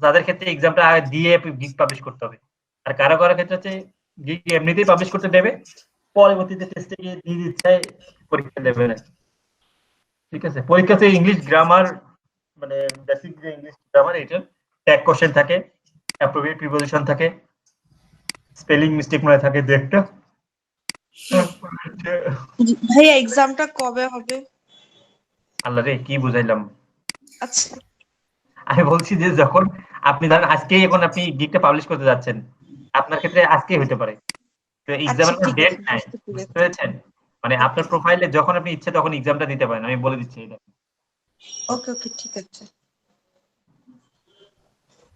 তাদের ক্ষেত্রে এক্সামটা আগে দিয়ে গিগ পাবলিশ করতে হবে। আর কারো ক্ষেত্রে হচ্ছে গিগ এমনিতেই পাবলিশ করতে দেবে, পরবর্তীতে টেস্টে গিয়ে নিজ ইচ্ছায় পরীক্ষা দেবে না। ঠিক আছে? পরীক্ষাতে ইংলিশ গ্রামার মানে বেসিক যে ইংলিশ গ্রামার, এটা ট্যাগ কোশ্চেন থাকে, অ্যাপ্রোপ্রিয়েট প্রিপোজিশন থাকে, স্পেলিং মিস্টেক মনে থাকে দু একটা। ভাইয়া এক্সামটা কবে হবে? আল্লাহ রে, কি বুঝাইলাম? আচ্ছা আমি বলছি যে যখন আপনি ধরেন আজকেই এখন আপনি গিগটা পাবলিশ করতে যাচ্ছেন, আপনার ক্ষেত্রে আজকেই হতে পারে। তো এক্সামের কোনো ঠিক ডেট আছে, নাই, বুঝতে বুঝতে পেরেছি। পেরেছেন? মানে আপনার প্রোফাইলে যখন আপনি ইচ্ছে তখন এক্সামটা দিতে পারেন, আমি বলে দিচ্ছি এটা। ওকে ওকে ঠিক আছে।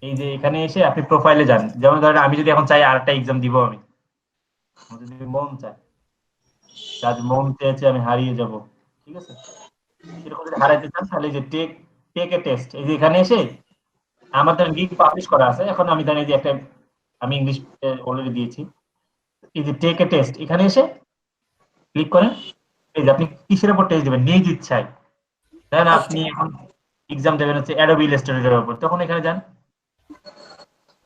এই যে এখানে এসে আপনি প্রোফাইলে যান, যেমন ধরেন আমি যদি এখন চাই আরেকটা এক্সাম দিব, আমি আমার যদি মন চায়, যার মন চেয়েছে আমি হারিয়ে যাব, ঠিক আছে? এরকম যদি হারাইতে চান তাহলে এই যে টেক এ টেস্ট, এই যে এখানে এসে আমার ধরেন গিগ পাবলিশ করা আছে, এখন আমি ধরেন এই যে একটা আমি ইংলিশ অলরেডি দিয়েছি, এই যে টেক এ টেস্ট, এখানে এসে ক্লিক করেন। এই যে আপনি কিসের উপর টেস্ট দেবেন নিজ ইচ্ছায়, ধরেন আপনি এখন এক্সাম দেবেন হচ্ছে অ্যাডোবি ইলাস্ট্রেটরের উপর, তখন এখানে যান,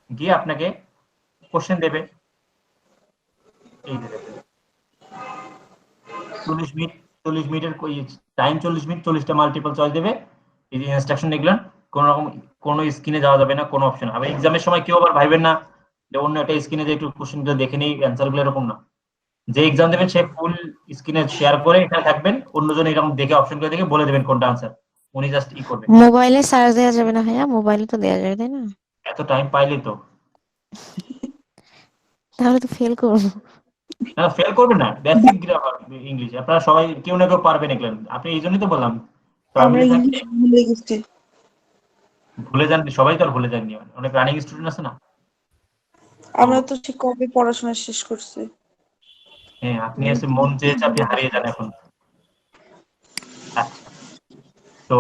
গিয়ে আপনাকে কোশ্চেন দেবে। এই যে দেখেন 40 মিনিটের টাইম, 40 মিনিট, 40টা মাল্টিপল চয়েস দেবে। এই যে ইনস্ট্রাকশন দেখলেন, কোন রকম কোনো স্ক্রিনে যাওয়া যাবে না, কোনো অপশন। আবার এক্সামের সময় কেউ আবার ভাইবেন না যে অন্য একটা স্ক্রিনে যে একটু কোশ্চেনটা দেখে নেই অ্যান্সার গুলো, এরকম না। যে এক্সাম দেবেন সে ফুল স্ক্রিনে শেয়ার করে এখানে থাকবেন, অন্যজন এরকম দেখে অপশনগুলো দেখে বলে দেবেন কোনটা আনসার, উনি জাস্ট ই করবেন। মোবাইলে সার্চ দেওয়া যাবে না ভাইয়া? মোবাইলে তো দেওয়া যায়, তাই না? এত টাইম পাইলে তো তাহলে তো ফেল করবো। না, ফেল করবেন না, বেসিক গ্রামার ইংলিশ আপনারা সবাই কেউ না কেউ পারবেন এগুলো। আপনি এই জন্যই তো বললাম আমরা ইংলিশ ভুলে গেছি। ভুলে যান, সবাই তো আর ভুলে যাননি, অনেক রানিং স্টুডেন্ট আছে না। আমরা তো ঠিক কবে পড়াশোনা শেষ করছি। হ্যাঁ, আপনি এসে মন চেয়েছে আপনি হারিয়ে যান এখন। আচ্ছা, তো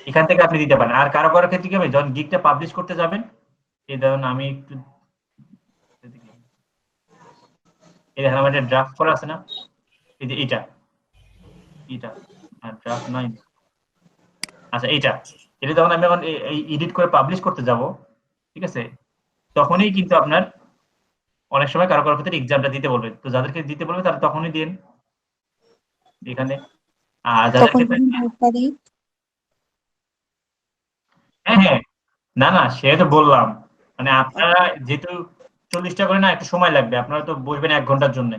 এখান থেকে আপনি দিতে পারেন। আর কারো ক্ষেত্রে কি হবে, যখন গিগটা পাবলিশ করতে যাবেন, এই ধরুন আমি একটু এই দেখেন আমার একটা ড্রাফট করা আছে না, এই যে এটা ড্রাফট নাই, আচ্ছা এটা যখন আমি এখন এডিট করে পাবলিশ করতে যাব, ঠিক আছে, তখনই কিন্তু আপনার অনেক সময় কারো ক্ষেত্রে এক্সামটা দিতে বলবে, তো যাদেরকে দিতে বলবে তারা তখনই দিন এখানে। আর যাদের ক্ষেত্রে হ্যাঁ, না সে তো বললাম, মানে আপনারা যেহেতু 40টা করে না, একটু সময় লাগবে, আপনারা তো বসবেন 1 ঘন্টার জন্য।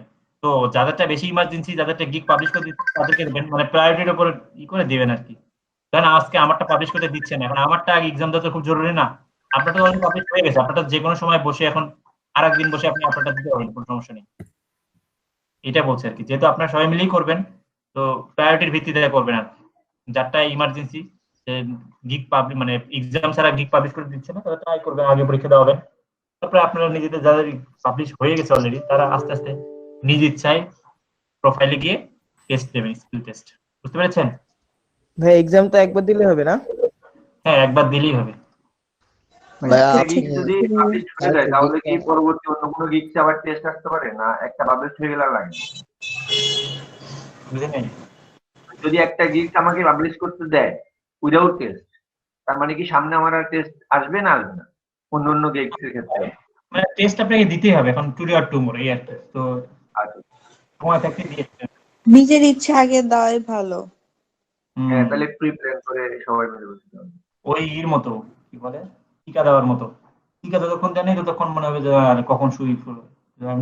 তো যাদেরটা বেশি ইমার্জেন্সি, যাদেরটা গিগ পাবলিশ করে দিচ্ছে তাদেরকে দেবেন, মানে প্রায়োরিটির উপর ই করে দিবেন আর কি। কারণ আজকে আমারটা পাবলিশ করতে দিচ্ছেন, এখন আমারটা আগে এক্সাম দেওয়া তো খুব জরুরি না। আপনারটা অলরেডি পাবলিশ হয়ে গেছে, আপনারটা যে কোনো সময় বসে এখন আরেকদিন বসে আপনি আপনারটা দিতে পারবেন, কোনো সমস্যা নেই। এটা বলছে আর কি, যেহেতু আপনারা সবাই মিলেই করবেন, তো প্রায়োরিটির ভিত্তিতে করবেন আর কি। যারটা ইমার্জেন্সি গিগ পাবলিশ মানে এক্সাম ছাড়া গিগ পাবলিশ করে দিচ্ছে না, তারা ট্রাই করবেন আগে পরীক্ষা দেওয়া হবে। তারপরে আপনারা নিজেদের যাদের পাবলিশ হয়ে গেছে অলরেডি, তারা আস্তে আস্তে নিজ ইচ্ছায় প্রোফাইলে গিয়ে টেস্ট দেবেন, স্কিল টেস্ট। বুঝতে পেরেছেন? ভাই এক্সাম তো একবার দিলে হবে না? হ্যাঁ, একবার দিলেই হবে। ভাইয়া একটা গিগ যদি পাবলিশ হয়ে যায় তাহলে কি পরবর্তী অন্য কোনো গিগস আবার টেস্ট আসতে পারে না? একটা পাবলিশ হয়ে গেলে আর লাগে না? বুঝলেন? যদি একটা গিগস আমাকে পাবলিশ করতে দেয় উইদাউট টেস্ট, তার মানে কি সামনে আমার আর টেস্ট আসবে না আসবে না অন্য গিগস এর ক্ষেত্রে? মানে টেস্ট আপনাকে দিতেই হবে এখন, টুডে আর টুমরো, এই আর কি। তো সময় থাকতে দিয়ে নিজের ইচ্ছে আগে দেওয়াই ভালো। হ্যাঁ, তাহলে প্রি প্ল্যান করে সবাই মিলে বসতে হবে। ওই এর মতো কি বলে টিকা দেওয়ার মতো, টিকা যতক্ষণ জানি ততক্ষণ মনে হবে যে আর কখন শুই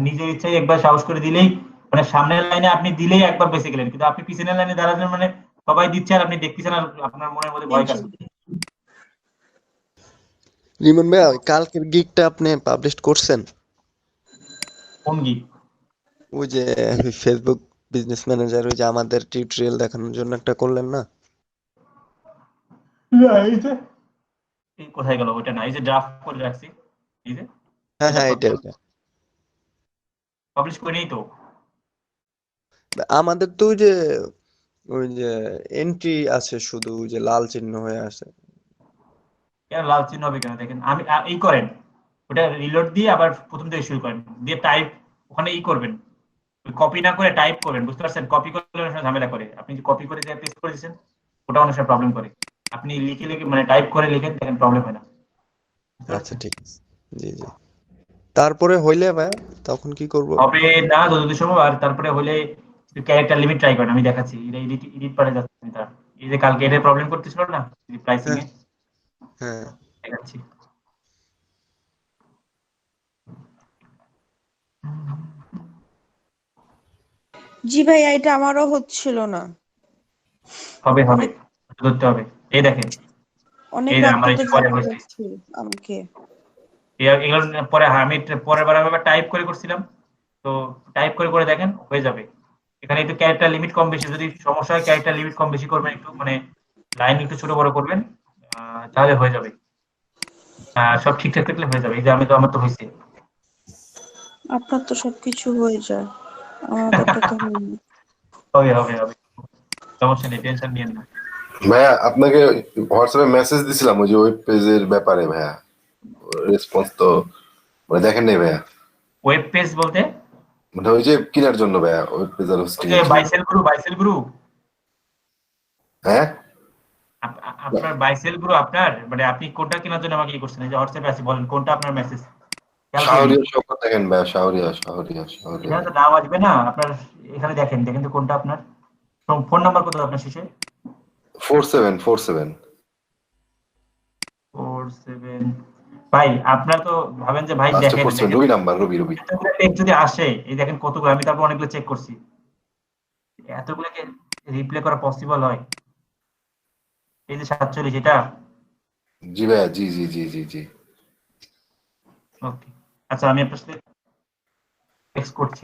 নিজের ইচ্ছায় একবার সাহস করে দিলেই, মানে সামনের লাইনে আপনি দিলেই একবার বেঁচে গেলেন, কিন্তু আপনি পিছনের লাইনে দাঁড়ালেন মানে সবাই দিচ্ছে আর আপনি দেখতেছেন আর আপনার মনের মধ্যে ভয় কাজ করছে। রিমন ভাইয়া, ওই কালকের গিগটা আপনি পাবলিশ করছেন? কোন গিগ? ওই যে ফেসবুক বিজনেস ম্যানেজার, ওই যে আমাদের টিউটোরিয়াল দেখানোর জন্য একটা করলেন না? এই কোথায় গেল ওটা? না, এই যে ড্রাফট করে রাখছি, এই যে হ্যাঁ হ্যাঁ, এটা পাবলিশ করে নেই তো। আমাদের তো ওই যে এন্ট্রি আছে, শুধু ওই যে লাল চিহ্ন হয়ে আছে। কেন লাল চিহ্ন হবে কেন? দেখেন আমি এই করেন, ওটা রিলোড দিয়ে আবার প্রথম থেকে শুরু করেন, দিয়ে টাইপ ওখানে করবেন, কপি না করে টাইপ করবেন, বুঝতে পারছেন? কপি করলে অনেক সময় ঝামেলা করে, আপনি যে কপি করে দিয়ে পেস্ট করে দিচ্ছেন ওটা অনেক সময় প্রবলেম করে। আপনি লিখে লিখে মানে টাইপ করে লিখেন, দেখেন প্রবলেম হয় না। আচ্ছা ঠিক আছে, জি জি। তারপরে হইলে ভাই তখন কি করব? হবে না যতদূর সম্ভব। আর তারপরে হলে ক্যারেক্টার লিমিট ট্রাই করেন, আমি দেখাচ্ছি। এটা এডিট পারে যাচ্ছে তার, এই যে কালকে এটা প্রবলেম করতেছিল না প্রাইসিং এ, হ্যাঁ দেখাচ্ছি। জি ভাইয়া, এটা আমারও হচ্ছিল না। হবে ধরতে হবে। এই দেখেন, অনেক এই যে রাত আমার এই পর্যন্ত পরে জাগতে হয়েছে, হচ্ছে আমাকে। এগুলো পরে আমি পরের বার আমি টাইপ করে করছিলাম, তো টাইপ করে করে দেখেন হয়ে যাবে। এখানে একটু ক্যারেক্টার লিমিট কম বেশি, যদি সমস্যা হয় ক্যারেক্টার লিমিট কম বেশি করবেন, একটু মানে লাইন একটু ছোট বড় করবেন, তাহলে হয়ে যাবে। সব ঠিকঠাক থাকলে হয়ে যাবে। এই যে আমার তো হয়েছে। আপনার তো সবকিছু হয়ে যায়, আমাদেরটা তো হয়নি। হবে সমস্যা নেই, টেনশন নিয়েন না। ভাইয়া আপনাকে হোয়াটসঅ্যাপে মেসেজ দিছিলাম ওই যে ওয়েব পেজের ব্যাপারে, ভাইয়া রেসপন্স তো মানে দেখেন নাই ভাইয়া। ওয়েব পেজ বলতে মানে ওই যে কেনার জন্য ভাইয়া, ওয়েব পেজ আর হোস্টিং। বাইসেল গ্রুপ। হ্যাঁ আপনার বাইসেল গ্রুপ, আপনার মানে আপনি কোনটা কেনার জন্য আমাকে করছেন? এই যে হোয়াটসঅ্যাপে আছে, বলেন কোনটা আপনার মেসেজ। শাহরিয়া শপথ দেখেন ভাইয়া, শাহরিয়া। এখানে তো নাম আসবে না আপনার, এখানে দেখেন তো কোনটা আপনার। ফোন নাম্বার কত আপনার শেষে? 4747। ভাই আপনার তো ভাবেন যে ভাই দেখেন, রবি নাম্বার, রবি যদি আসে, এই দেখেন কতগুলো, আমি তারপর অনেকগুলো চেক করছি, এতগুলোকে রিপ্লে করা পসিবল হয়? এই যে 47, এটা জি ভাইয়া, জি। ওকে, আচ্ছা আমি আপনার সাথে টেক্সট করছি,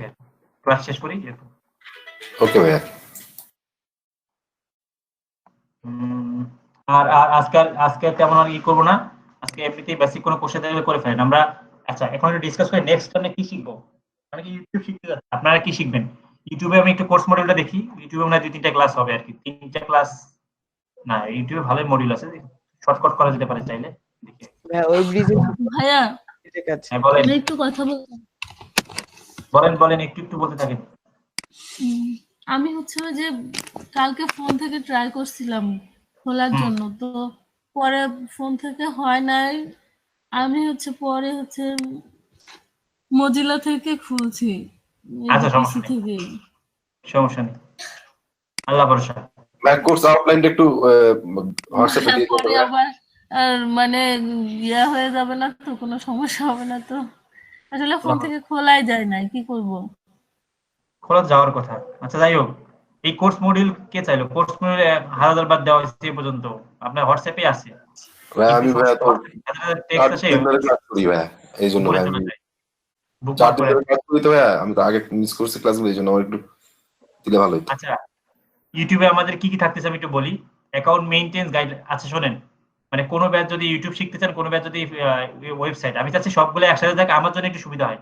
ক্লাস শেষ করি। ওকে ভাইয়া। আর আজকে তেমন আর করবো না, আজকে এমনিতেই বেসিক কোনো কোশ্চেন থাকলে করে ফেলেন আমরা। আচ্ছা এখন একটু ডিসকাস করি নেক্সট টার্মে কি শিখবো। মানে কি ইউটিউব শিখতে যাচ্ছি, আপনারা কি শিখবেন? ইউটিউবে আমি একটু কোর্স মডিউলটা দেখি, ইউটিউবে মানে 2-3টা ক্লাস হবে আর কি, 3টা ক্লাস না, ইউটিউবে ভালোই মডিউল আছে, শর্টকাট করা যেতে পারে চাইলে। ওই ব্রিজে ভাইয়া হ্যাঁ বলেন আমি একটু কথা বলতাম। বলেন একটু বলতে থাকেন। আমি হচ্ছে যে কালকে ফোন থেকে ট্রাই করছিলাম খোলার জন্য, তো পরে ফোন থেকে হয় নাই। আমি পরে মজিলা থেকে খুলছি, আচ্ছা পিসি থেকে। সমস্যা নেই, আল্লাহ ভরসা। কোর্স আউটলাইনটা একটু হোয়াটসঅ্যাপে দিয়ে দিতে পরে আবার মানে ইয়া হয়ে যাবে না তো, কোনো সমস্যা হবে না তো? আসলে ফোন থেকে খোলাই যায় না, কি করব? খোলা যাওয়ার কথা। আচ্ছা যাই হোক, এই কোর্স মডিউল কে চাইলো? কোর্স মডিউল 1000 বার দেওয়া হয়েছে এ পর্যন্ত, আপনার হোয়াটসঅ্যাপে আছে। আমি ভাইয়া তো টেক্সট আছে, ক্লাস করি ভাইয়া, এই জন্য ভাই আমি বুক 4 করে। দিন ধরে ক্লাস করি তো ভাইয়া, আমি তো আগে মিস করছি ক্লাসগুলো, এই জন্য আমার একটু দিলে ভালো হতো। আচ্ছা ইউটিউবে আমাদের কি থাকতেছে আমি একটু বলি। Account maintenance guide. আচ্ছা শোনেন, মানে কোনো ব্যাচ যদি ইউটিউব শিখতে চান, কোনো ব্যাচ যদি ওয়েবসাইট, আমি চাচ্ছি সবগুলো একসাথে থাকে, আমার জন্য একটু সুবিধা হয়।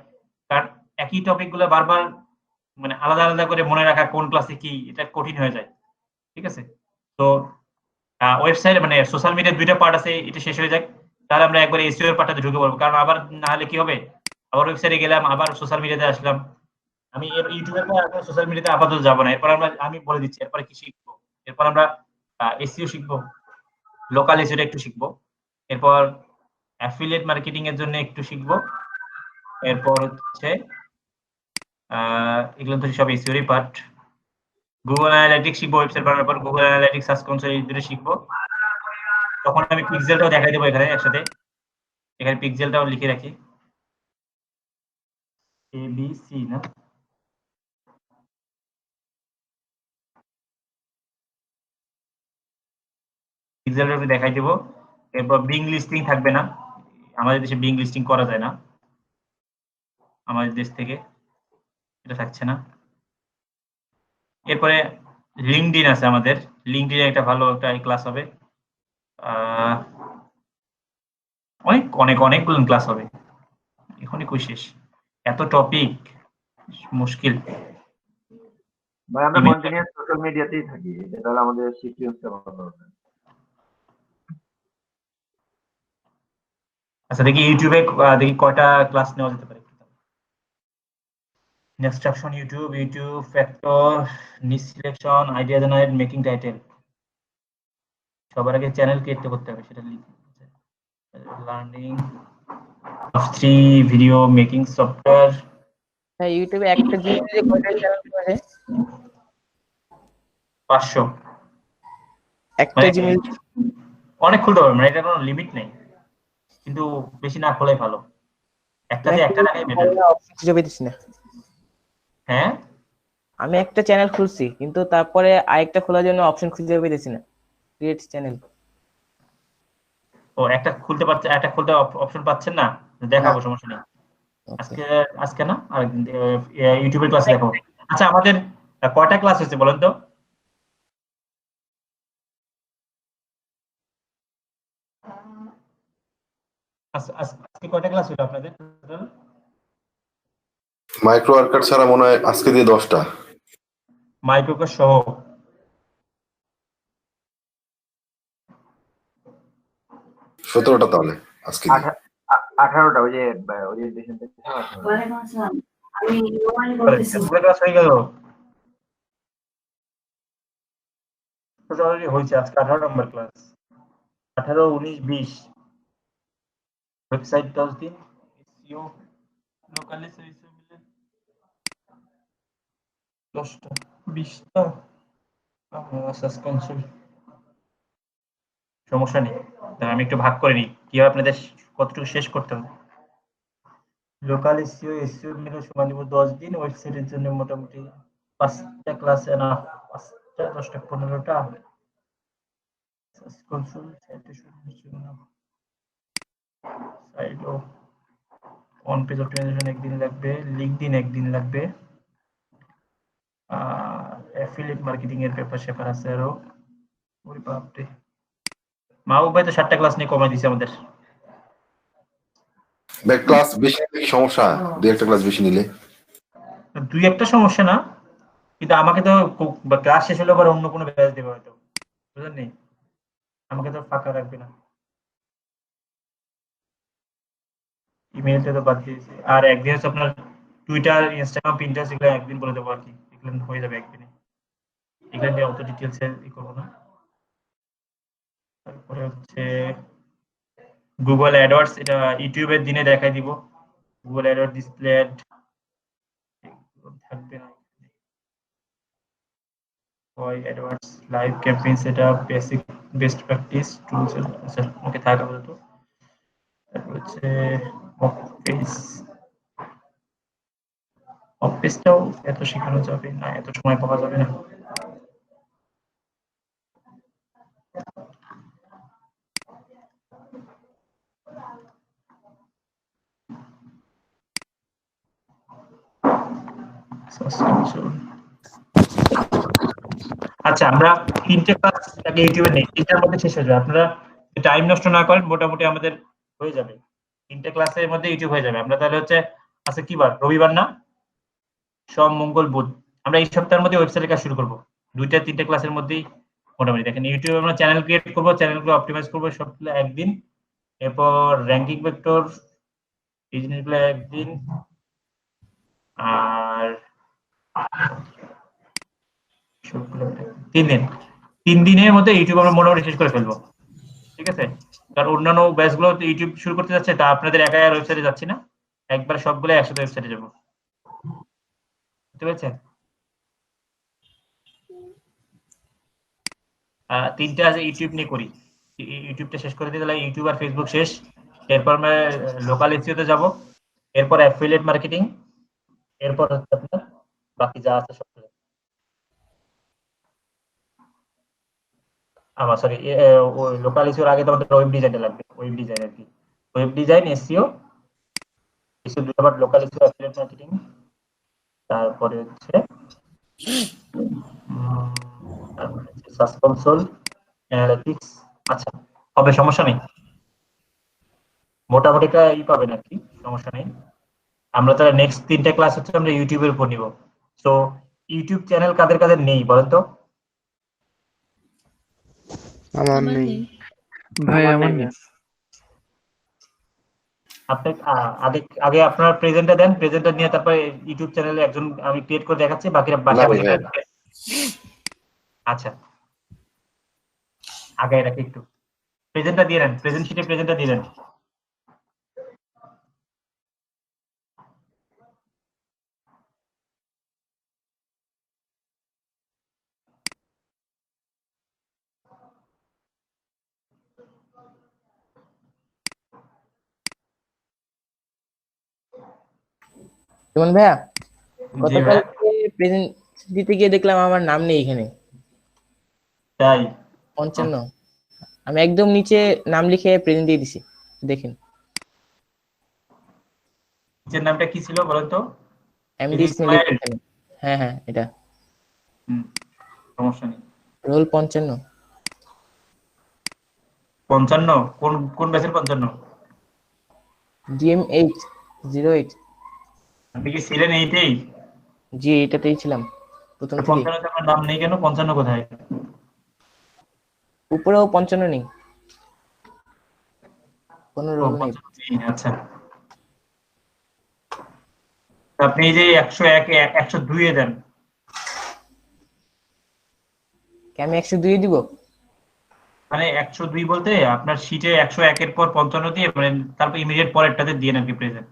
কারণ একই টপিকগুলো বারবার মানে আলাদা আলাদা করে মনে রাখা কোন ক্লাসে কি, এটা কঠিন হয়ে যায়। ঠিক আছে, তো ওয়েবসাইট মানে সোশ্যাল মিডিয়ার 2টা পার্ট আছে, এটা শেষ হয়ে যাক, তাহলে আমরা একবার এসইও এর পার্টটাতে ঢুকে পড়বো। কারণ আবার না হলে কি হবে, আবার ওয়েবসাইটে গেলাম, আবার সোশ্যাল মিডিয়াতে আসলাম। আমি ইউটিউবের পর এখন সোশ্যাল মিডিয়াতে আপাতত যাবো না। এরপর আমি বলে দিচ্ছি এরপরে কি শিখবো। এরপর আমরা এসইও শিখবো, লোকাল এসইওটা একটু শিখবো, এরপর অ্যাফিলিয়েট মার্কেটিং এর জন্য একটু শিখবো, এরপর এগুলো তো সব এসইওরই পার্ট। গুগল অ্যানালাইটিক্স শিখবো, ওয়েবসাইট বানানোর পর গুগল অ্যানালাইটিক্স, সার্চ কনসোল, এই দুটো শিখবো। তখন আমি পিক্সেলটাও দেখাই দেবো এখানে একসাথে, এখানে পিক্সেলটাও লিখে রাখি। ABC না, পিক্সেলটা আমি দেখাই দেব। এরপর বিং লিস্টিং থাকবে না, আমাদের দেশে বিং লিস্টিং করা যায় না, আমাদের দেশ থেকে এটা থাকছে না। এরপরে লিঙ্কডইন আছে আমাদের, লিঙ্কডইনে একটা ভালো একটা ক্লাস হবে, অনেকগুলো ক্লাস হবে, এখনই কই শেষ, এত টপিক মুশকিল। ভাই আমরা কন্টিনিউয়াস সোশ্যাল মিডিয়াতেই থাকি, এটা হলো আমাদের সিকুয়েন্সটা ভালো হবে। আচ্ছা দেখি ইউটিউবে দেখি কয়টা ক্লাস নেওয়া যেতে পারে। নেক্সট অপশন ইউটিউব ফ্যাক্টর, নিচ selection, idea generate, making title. সবার আগে চ্যানেল ক্রিয়েট করতে হবে, সেটা লিখি। Learning of 3 video making software. হ্যাঁ, ইউটিউবে একটা জিনিস যে কয়টা চ্যানেল করে 500 একটা জিনিস অনেক খুলতে পারবে, মানে এটা কোনো লিমিট নেই, কিন্তু বেশি না খোলাই ভালো, একটাতে একটা রাখাই বেটার। অপশন খুঁজে পেতেছি না। হ্যাঁ আমি একটা চ্যানেল খুলছি, কিন্তু তারপরে আরেকটা খোলার জন্য অপশন খুঁজে পেতেছি না, ক্রিয়েট চ্যানেল। ও একটা খুলতে পারছে, একটা খুলতে অপশন পাচ্ছেন না, দেখাবো, সমস্যা নেই। আজকে না, আরেকদিন ইউটিউবের ক্লাসে দেখাবো। আচ্ছা আমাদের কয়টা ক্লাস হয়েছে বলেন তো? আজকে কয়টা ক্লাস হলো আপনাদের? মাইক্রো ওয়ার্কার ছাড়া মনে হয় আজকে দিয়ে 10টা, মাইক্রো ওয়ার্কার সহ 17টা তাহলে আজকে দিয়ে। 18টা, ওই যে ওরিয়েন্টেশন থেকে 18টা। ক্লাস হয়ে গেল অলরেডি হয়েছে, আজকে 18 নম্বর ক্লাস, 18, 19, 20। ওয়েবসাইট 10 দিন, এসইও লোকালি সার্ভিস মিলে 10টা 20টা, সার্চ কনসোল। সমস্যা নেই, আমি একটু ভাগ করে নিই কিভাবে আপনাদের কতটুকু শেষ করতে হবে। লোকাল এসইও মিলে সময় নিব 10 দিন, ওয়েবসাইটের জন্য মোটামুটি 5টা ক্লাসে না, 5টা 10টা 15টা। সার্চ কনসোল সাইটে শুরুর জন্য সাইডও অন পেজ অপটিমাইজেশন একদিন লাগবে, লিঙ্কডইন একদিন লাগবে, অ্যাফিলিয়েট মার্কেটিং এর পেপার শেপার আছে আরো। ওরে বাপ রে, মাহবুব ভাই তো 7টা ক্লাস নিয়ে কমাই দিছে আমাদের। ব্যাক ক্লাস বেশি নিলে কি সমস্যা? 2-1টা ক্লাস বেশি নিলে 2-1টা সমস্যা না, কিন্তু আমাকে তো ক্লাস শেষ হলে আবার অন্য কোনো ব্যাচ দেবে হয়তো, বুঝলেন নি, আমাকে তো ফাঁকা রাখবে না। ইমেলটা তো বাদ দিয়েছি, আর একদিন হচ্ছে আপনার টুইটার, ইনস্টাগ্রাম, পিন্টারেস্ট এগুলো একদিন বলে দেবো আর কি, এগুলো হয়ে যাবে একদিনে, এগুলো নিয়ে অত ডিটেলসে করবো না। তারপরে হচ্ছে গুগল অ্যাডওয়ার্ডস, এটা ইউটিউবের দিনে দেখাই দিব। গুগল অ্যাডওয়ার্ডস ডিসপ্লে অ্যাড থাকবে না, ওই AdWords live campaign setup, basic best practice tools, আচ্ছা ওকে থাকা বলতো। তারপর হচ্ছে অফ পেজটাও এত শেখানো যাবে না, এত সময় পাওয়া যাবে না। আচ্ছা আমরা 3টে ক্লাস আগে ইউটিউবে নেই, 3টার মধ্যে শেষ হয়ে যাবে, আপনারা টাইম নষ্ট না করেন, মোটামুটি আমাদের হয়ে যাবে 3টে ক্লাসের মধ্যে ইউটিউব হয়ে যাবে। আমরা তাহলে হচ্ছে আচ্ছা কি বার, রবিবার না, সোম মঙ্গল বুধ, আমরা এই সপ্তাহের মধ্যে ওয়েবসাইটের কাজ শুরু করব। 2-3টে ক্লাসের মধ্যেই মোটামুটি দেখেন, ইউটিউবে আমরা চ্যানেল ক্রিয়েট করব, চ্যানেলগুলো অপটিমাইজ করব সবগুলো একদিন, এরপর র্যাঙ্কিং ভেক্টর এই জিনিসগুলো একদিন, আর 3 দিনের মধ্যে ইউটিউব আমরা মোটামুটি শেষ করে ফেলবো, ঠিক আছে? কারণ অন্যান্য ব্যাচগুলো ইউটিউব শুরু করতে যাচ্ছে, তা আপনাদের একা আর ওয়েবসাইটে যাচ্ছি না, একবার সবগুলো একসাথে ওয়েবসাইটে যাবো, বুঝতে পেরেছেন? 3টা আছে ইউটিউব নিয়ে করি, ইউটিউবটা শেষ করে দিই, তাহলে ইউটিউব আর ফেসবুক শেষ। এরপর আমরা লোকাল এসইওতে যাব, এরপর অ্যাফিলিয়েট মার্কেটিং, এরপর হচ্ছে আপনার বাকি যা আছে সব আমার সরি ওই লোকাল ইস্যুর আগে তো আমাদের ওয়েব ডিজাইনটা লাগবে, ওয়েব ডিজাইন আর কি, ওয়েব ডিজাইন, এসইও, ইস্যু দুটো আবার লোকাল ইস্যু, অ্যাফিলিয়েট মার্কেটিং, তারপরে হচ্ছে সার্চ কনসোল, অ্যানালিটিক্স। আচ্ছা, হবে, সমস্যা নেই, মোটামুটি একটা পাবেন আর কি, সমস্যা নেই। আমরা তাহলে নেক্সট 3টা ক্লাস হচ্ছে আমরা ইউটিউবের উপর নিব। সো ইউটিউব চ্যানেল কাদের কাদের নেই বলেন তো? আমার আমার নেই। নেই। ভাই আমার আমার নেই নেই। আপনি আগে আগে আপনার প্রেজেন্টটা দেন, প্রেজেন্টটা নিয়ে তারপরে ইউটিউব চ্যানেলে একজন আমি ক্রিয়েট করে দেখাচ্ছি, বাকিরা না বাসা ভাই, বসে হ্যাঁ। করবে। আচ্ছা, আগে রাখি একটু, প্রেজেন্টটা দিয়ে দেন, প্রেজেন্ট শিটে প্রেজেন্টটা দিয়ে দেন। যেমন ভাইয়া জি ভাই, গতকালকে প্রেজেন্ট দিতে গিয়ে দেখলাম আমার নাম নেই এখানে, তাই 55। আমি একদম নিচে নাম লিখে প্রেজেন্ট দিয়ে দিছি, দেখেন। নিচের নামটা কি ছিল বলেন তো? এমডি স্নেলিক এখানে। হ্যাঁ হ্যাঁ, এটা সমস্যা নেই। রোল 55। 55? কোন কোন ব্যাচের 55? ডিএম 808। আপনি কি ছিলেন এইটাই? জি, এটাতেই ছিলাম প্রথম থেকে। 55 তে আপনার নাম নেই কেন? 55 কোথায়? উপরেও 55 নেই, কোনো ও, রোল নেই। 55 নেই, আচ্ছা। আপনি এই যে 101 102 এ দেন। কি আমি 102 দিব? মানে 102 বলতে আপনার শিটে 101 এর পর 55 দিয়ে, মানে তারপর ইমিডিয়েট পরেরটাতে দিয়ে নাকি প্রেজেন্ট।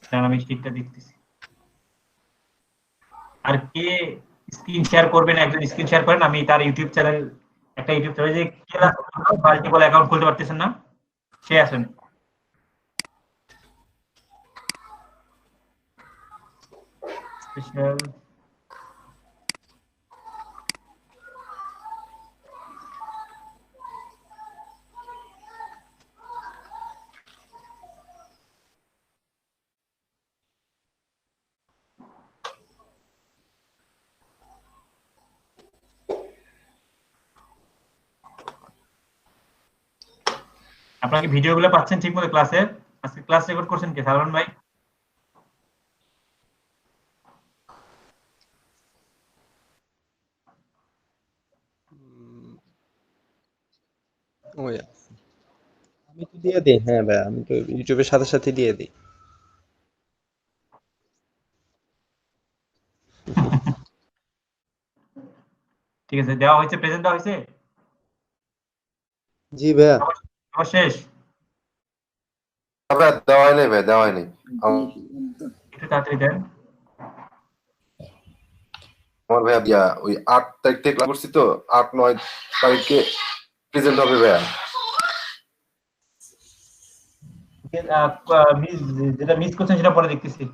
কারণ আমি শিটটা দেখতেছি। আর কে স্ক্রিন শেয়ার করবেন, একজন স্ক্রিন শেয়ার করেন, আমি তার ইউটিউব চ্যানেল, একটা ইউটিউব চ্যানেল যে ক্লাস মাল্টিপল অ্যাকাউন্ট খুলতে পারতেছেন না, সে আছেন। স্পেশাল আপনারা কি ভিডিওগুলো পাচ্ছেন ঠিকমতো ক্লাসের? আজকে ক্লাস রেকর্ড করছেন কে, সালমান ভাই? ওই আমি তো দিয়ে দিই, হ্যাঁ ভাই, আমি তো ইউটিউবের সাথে সাথে দিয়ে দিই। ঠিক আছে, দেওয়া হয়েছে, প্রেজেন্ট দেওয়া হয়েছে, জি ভাইয়া। সবার শেষ? ভাই দেওয়া হয়নি, ভাই দেওয়া হয়নি। একটু তাড়াতাড়ি দেন। আমার ভাইয়া ওই 8 তারিখ থেকে ক্লাস করছি তো, 8-9 তারিখে প্রেজেন্ট হবে ভাইয়া। যেটা মিস করছেন সেটা পরে দেখতেছি।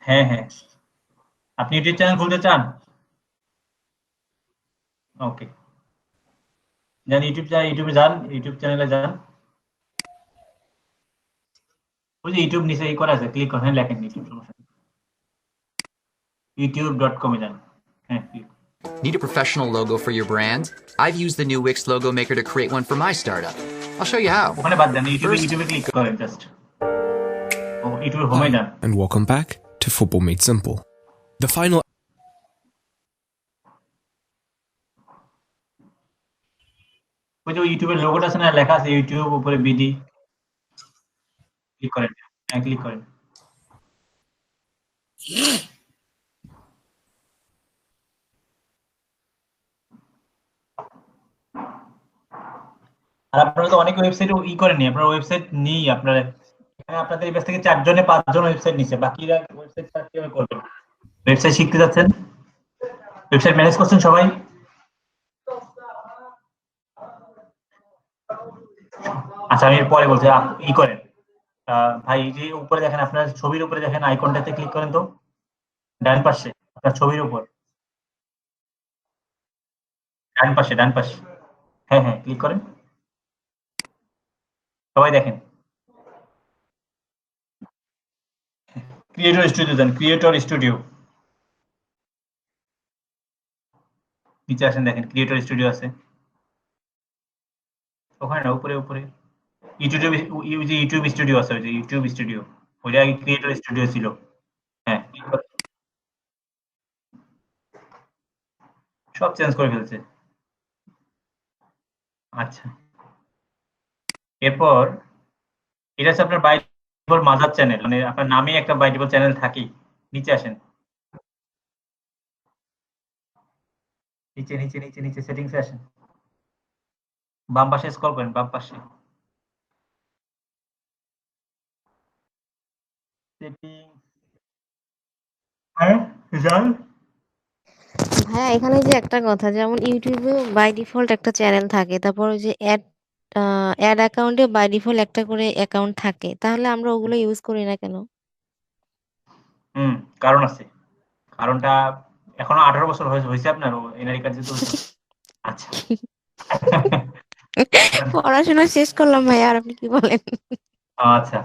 হ্যাঁ হ্যাঁ, আপনি ইউটিউব চ্যানেল খুলতে চান? ওকে, যান ইউটিউবে যান, ইউটিউব চ্যানেলে যান, ওই যে ইউটিউব নিচে এই করা আছে, ক্লিক করেন, হ্যাঁ লেখেন ইউটিউব, সমস্যা নেই, youtube.com এ যান, হ্যাঁ click। Need a professional logo for your brand? I've used the new Wix logo maker to create one for my startup. I'll show you how. ওখানে বাদ দেন, ইউটিউবে ক্লিক করেন জাস্ট, ও ইউটিউবে হোমে যান। And welcome back to Football Made Simple. The final ওই যে ইউটিউবের লোগোটা আছে না, লেখা আছে ইউটিউব, উপরে বিডি, ক্লিক করেন, হ্যাঁ ক্লিক করেন। আর আপনারা তো অনেক ওয়েবসাইট করেনি, আপনারা ওয়েবসাইট নেই আপনারা, এখানে আপনাদের এই ব্যাচ থেকে 4 জনে 5 জন ওয়েবসাইট নিচ্ছে, বাকিরা ওয়েবসাইট কিভাবে করবেন? ওয়েবসাইট শিখতে যাচ্ছেন, ওয়েবসাইট ম্যানেজ করছেন সবাই? আচ্ছা আমি পরে বলছি, করেন ভাই, এই যে উপরে দেখেন, আপনার ছবির উপরে দেখেন, আইকনটাতে ক্লিক করেন তো, ডান পাশে আপনার ছবির উপর, ডান পাশে, ডান পাশে, হ্যাঁ হ্যাঁ ক্লিক করেন, সবাই দেখেন। ক্রিয়েটর স্টুডিও দেন, ক্রিয়েটর স্টুডিও, নিচে আসেন, দেখেন ক্রিয়েটর স্টুডিও আছে ওখানে না, উপরে উপরে ইউটিউব, ইউটিউব স্টুডিও আছে, ওই যে ইউটিউব স্টুডিও, ওইটা আগে ক্রিয়েটর স্টুডিও ছিল। হ্যাঁ সব চেঞ্জ করে ফেলছে। আচ্ছা এরপর এটা হচ্ছে আপনার বাই ডিফল্ট মাদার চ্যানেল, মানে আপনার নামে একটা বাই ডিফল্ট চ্যানেল থাকেই। নিচে আসেন, নিচে নিচে নিচে নিচে সেটিংসে আসেন, বাম পাশে স্ক্রল করেন, বাম পাশে সেটিং, হ্যাঁ যান। হ্যাঁ, এখানে যে একটা কথা, যেমন ইউটিউবে বাই ডিফল্ট একটা চ্যানেল থাকে, তারপর ওই যে অ্যাড অ্যাকাউন্টে বাই ডিফল্ট একটা করে অ্যাকাউন্ট থাকে, তাহলে আমরা ওগুলো ইউজ করি না কেন? কারণ আছে, কারণটা এখনো 18 বছর হয়েছে আপনার এনআরই কার্ড যেহেতু। আচ্ছা পড়াশোনা শেষ করলাম ভাই, আর আপনি কি বলেন? আচ্ছা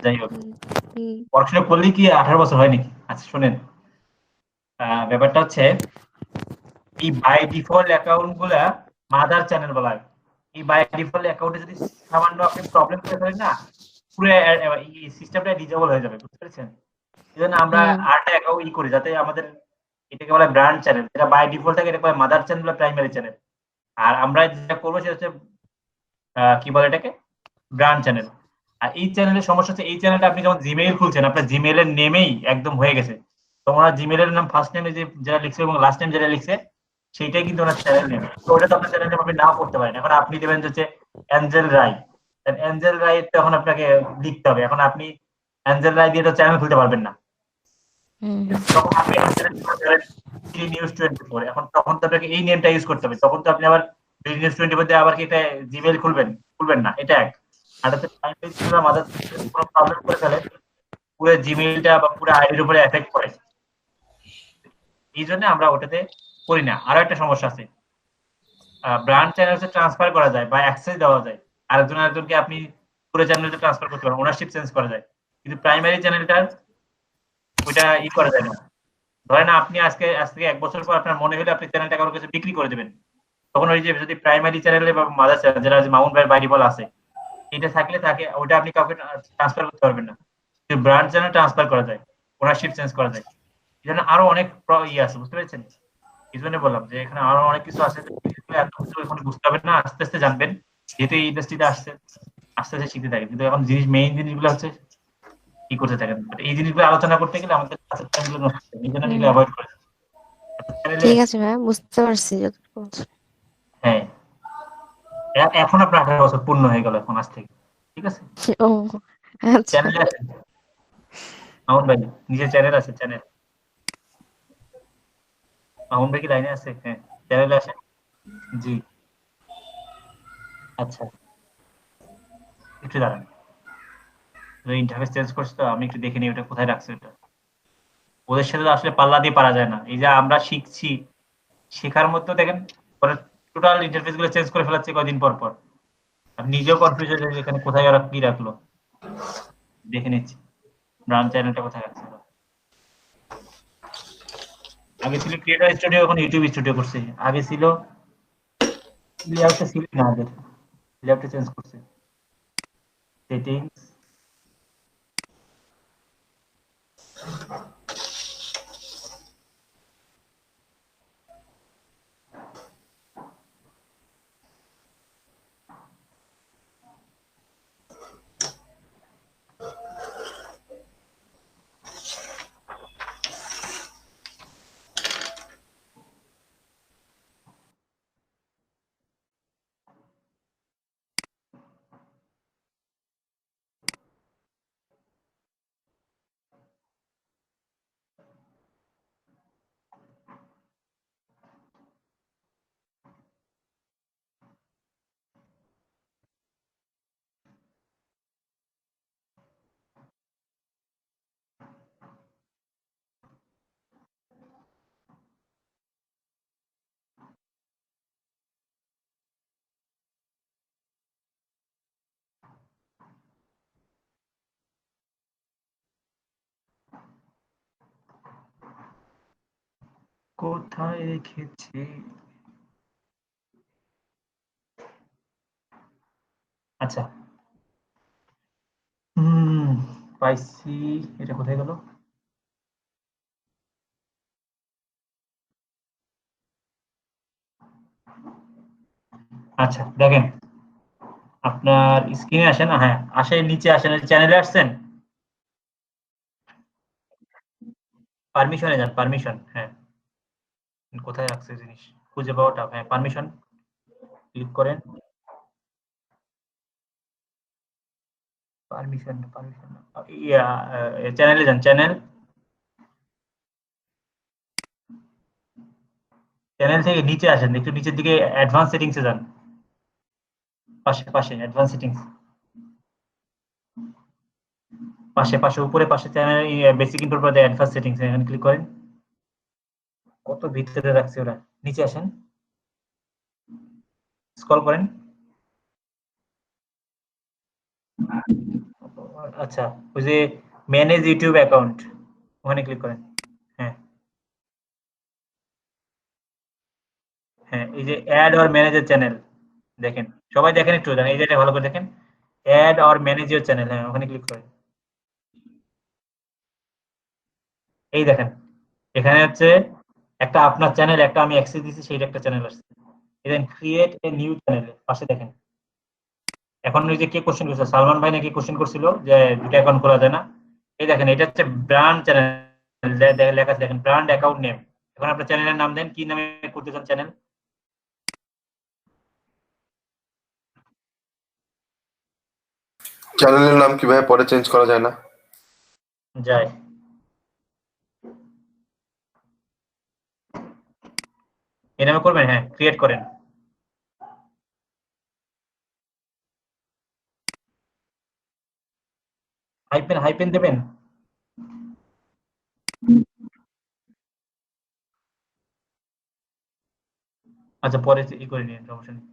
যাই হোক, হুম, পড়াশোনা করলেই কি 18 বছর হয় নাকি? আচ্ছা শুনেন, ব্যাপারটা হচ্ছে এই বাই ডিফল্ট অ্যাকাউন্ট গুলা মাদার চ্যানেল বলা হয়। এই বাই ডিফল্ট অ্যাকাউন্টে যদি সামান্য আপনি প্রবলেম করে ফেলেন না, পুরো এই সিস্টেমটা ডিজেবল হয়ে যাবে, বুঝতে পেরেছেন? এজন্য আমরা হুম, আরেকটা অ্যাকাউন্ট করি, যাতে আমাদের এটাকে বলা হয় ব্র্যান্ড চ্যানেল, যেটা বাই ডিফল্ট থাকে এটা বলা মাদার চ্যানেল বা প্রাইমারি চ্যানেল। আর আমরা যেটা করবো সেটা হচ্ছে কি বলে এটাকে, ব্র্যান্ড চ্যানেল। আর এই চ্যানেলের সমস্যা হচ্ছে, এই চ্যানেলটা আপনি যখন জিমেইল খুলছেন, আপনার জিমেইলের নেমেই একদম হয়ে গেছে, তো ওনার জিমেইলের নাম ফার্স্ট নেমে যে যেটা লিখছে এবং লাস্ট নেম যেটা লিখছে সেইটাই কিন্তু ওনার চ্যানেল নেম, তো ওটা তো আপনার চ্যানেল নেম আপনি নাও করতে পারেন। এখন আপনি দেবেন হচ্ছে অ্যাঞ্জেল রায়, অ্যাঞ্জেল রায় তো এখন আপনাকে লিখতে হবে, এখন আপনি অ্যাঞ্জেল রায় দিয়ে তো চ্যানেল খুলতে পারবেন না। হুম, তখন আপনি নিউজ 24, এখন তখন তো আপনাকে এই নেমটা ইউজ করতে হবে, তখন তো আপনি আবার নিউজ 24 দিয়ে আবার কি এটা জিমেইল খুলবেন না, এটা এক। আর হচ্ছে প্রাইমারি চ্যানেল আমাদের কোনো প্রবলেম করে ফেলে, পুরো জিমেইলটা বা পুরো আইডির উপরে এফেক্ট করে, এই জন্য আমরা ওটাতে করি না। আরো একটা সমস্যা আছে, ব্র্যান্ড চ্যানেলসে ট্রান্সফার করা যায় বা অ্যাক্সেস দেওয়া যায়, আরেকজনকে আপনি পুরো চ্যানেলটা ট্রান্সফার করতে পারেন, ওনারশিপ চেঞ্জ করা যায়, কিন্তু প্রাইমারি চ্যানেলটার ওইটা করা যায় না। ধরেন আপনি আজ থেকে 1 বছর পর আপনার মনে হলে আপনি চ্যানেলটা কারোর কাছে বিক্রি করে দেবেন, তখন ওই যে যদি প্রাইমারি চ্যানেলে বা মাদার চ্যানেল যেটা মাউন্ট ভাই বাই ডিফল্ট আছে, এটা থাকলে তাকে ওটা আপনি কাউকে ট্রান্সফার করতে পারবেন না। কিন্তু ব্র্যান্ড চ্যানেল ট্রান্সফার করা যায়, ওনারশিপ চেঞ্জ করা যায়, এই জন্য আরো অনেক আছে, বুঝতে পেরেছেন? এই জন্য বললাম যে এখানে আরো অনেক কিছু আছে, এত কিছু এখন বুঝতে হবে না, আস্তে আস্তে জানবেন, যেহেতু এই ইন্ডাস্ট্রিতে আসছে আস্তে আস্তে শিখতে থাকেন, কিন্তু এখন মেইন জিনিসগুলো হচ্ছে কি করতে থাকেন, এই জিনিসগুলো আলোচনা করতে গেলে আমাদের কাছে টাইমগুলো নষ্ট হয়, এই জন্য এগুলো অ্যাভয়েড করে ঠিক আছে ভাই, বুঝতে পারছি যতটুকু বলছেন। হ্যাঁ এখন আপনার 18 বছর পূর্ণ হয়ে গেল এখন আজ থেকে, ঠিক আছে? ও আচ্ছা, চ্যানেলে আছেন মামুন ভাই, নিজের চ্যানেল আছে, চ্যানেল মামুন ভাই কি লাইনে আছে? হ্যাঁ চ্যানেলে আসেন। জি আচ্ছা একটু দাঁড়ান, ইন্টারফেস চেঞ্জ করছে তো আমি একটু দেখে নিই ওটা কোথায় রাখছে ওটা। ওদের সাথে তো আসলে পাল্লা দিয়ে পারা যায় না, এই যে আমরা শিখছি, শেখার মধ্যে দেখেন ওরা টোটাল ইন্টারফেস গুলো চেঞ্জ করে ফেলাচ্ছে কয়দিন পর পর, আমি নিজেও কনফিউজ হয়ে যাই এখানে কোথায় ওরা কি রাখলো, দেখে নিচ্ছি ব্রাঞ্চ চ্যানেলটা কোথায় রাখছে ওরা। আগে ছিল ক্রিয়েটর স্টুডিও, এখন ইউটিউব স্টুডিও করছে, আগে ছিল লেআউটটা ছিল না, আগে লেআউটটা চেঞ্জ করছে, সেটিংস, কোথায় রেখেছি? আচ্ছা, পাইছি। এটা কোথায় গেল? আচ্ছা, দেখেন আপনার স্ক্রিনে আসেন। হ্যাঁ, আসেন, নিচে আসেন, চ্যানেলে আসছেন, পারমিশনে যান, পারমিশন। হ্যাঁ, কোথায় রাখছে জিনিস খুঁজে পাওয়াটা। হ্যাঁ, পারমিশন ক্লিক করেন। পারমিশন পারমিশন ইয়া চ্যানেলে যান, চ্যানেল থেকে নিচে আসেন, একটু নিচের দিকে অ্যাডভান্স সেটিংস এ যান, পাশে পাশে অ্যাডভান্স সেটিংস, পাশে পাশে উপরে পাশে চ্যানেল বেসিক ইনপুট পরে অ্যাডভান্স সেটিংস এখানে ক্লিক করেন। কত ভিতরে রাখছে ওরা, নিচে আসেন, স্ক্রল করেন। আচ্ছা, ওই যে ম্যানেজ ইউটিউব অ্যাকাউন্ট, ওখানে ক্লিক করেন। হ্যাঁ হ্যাঁ, এই যে অ্যাড অর ম্যানেজ এর চ্যানেল, দেখেন সবাই দেখেন, একটু দেখেন, এই যে এটা ভালো করে দেখেন, add or manage your channel. হ্যাঁ, ওখানে ক্লিক করেন। এই দেখেন, এখানে হচ্ছে একটা আপনার চ্যানেল, একটা আমি অ্যাক্সেস দিয়েছি, সেইটা একটা চ্যানেল আসছে। দেন ক্রিয়েট এ নিউ চ্যানেল পাশে দেখেন। এখন ওই যে কে কোশ্চেন করছিল, সালমান ভাই নাকি কোশ্চেন করছিল যে দুটো অ্যাকাউন্ট খোলা যায় না। এই দেখেন, এটা হচ্ছে ব্র্যান্ড চ্যানেল, লেখা আছে দেখেন, ব্র্যান্ড অ্যাকাউন্ট নেম। এখন আপনার চ্যানেলের নাম দেন, কি নামে করতে চান চ্যানেল। চ্যানেলের নাম কি ভাই পরে চেঞ্জ করা যায় না? যায়, এই নামে করবেন। হ্যাঁ, ক্রিয়েট করেন। হাইপেন হাইপেন দেবেন। আচ্ছা, পরে ই করে নিন, সমস্যা নেই।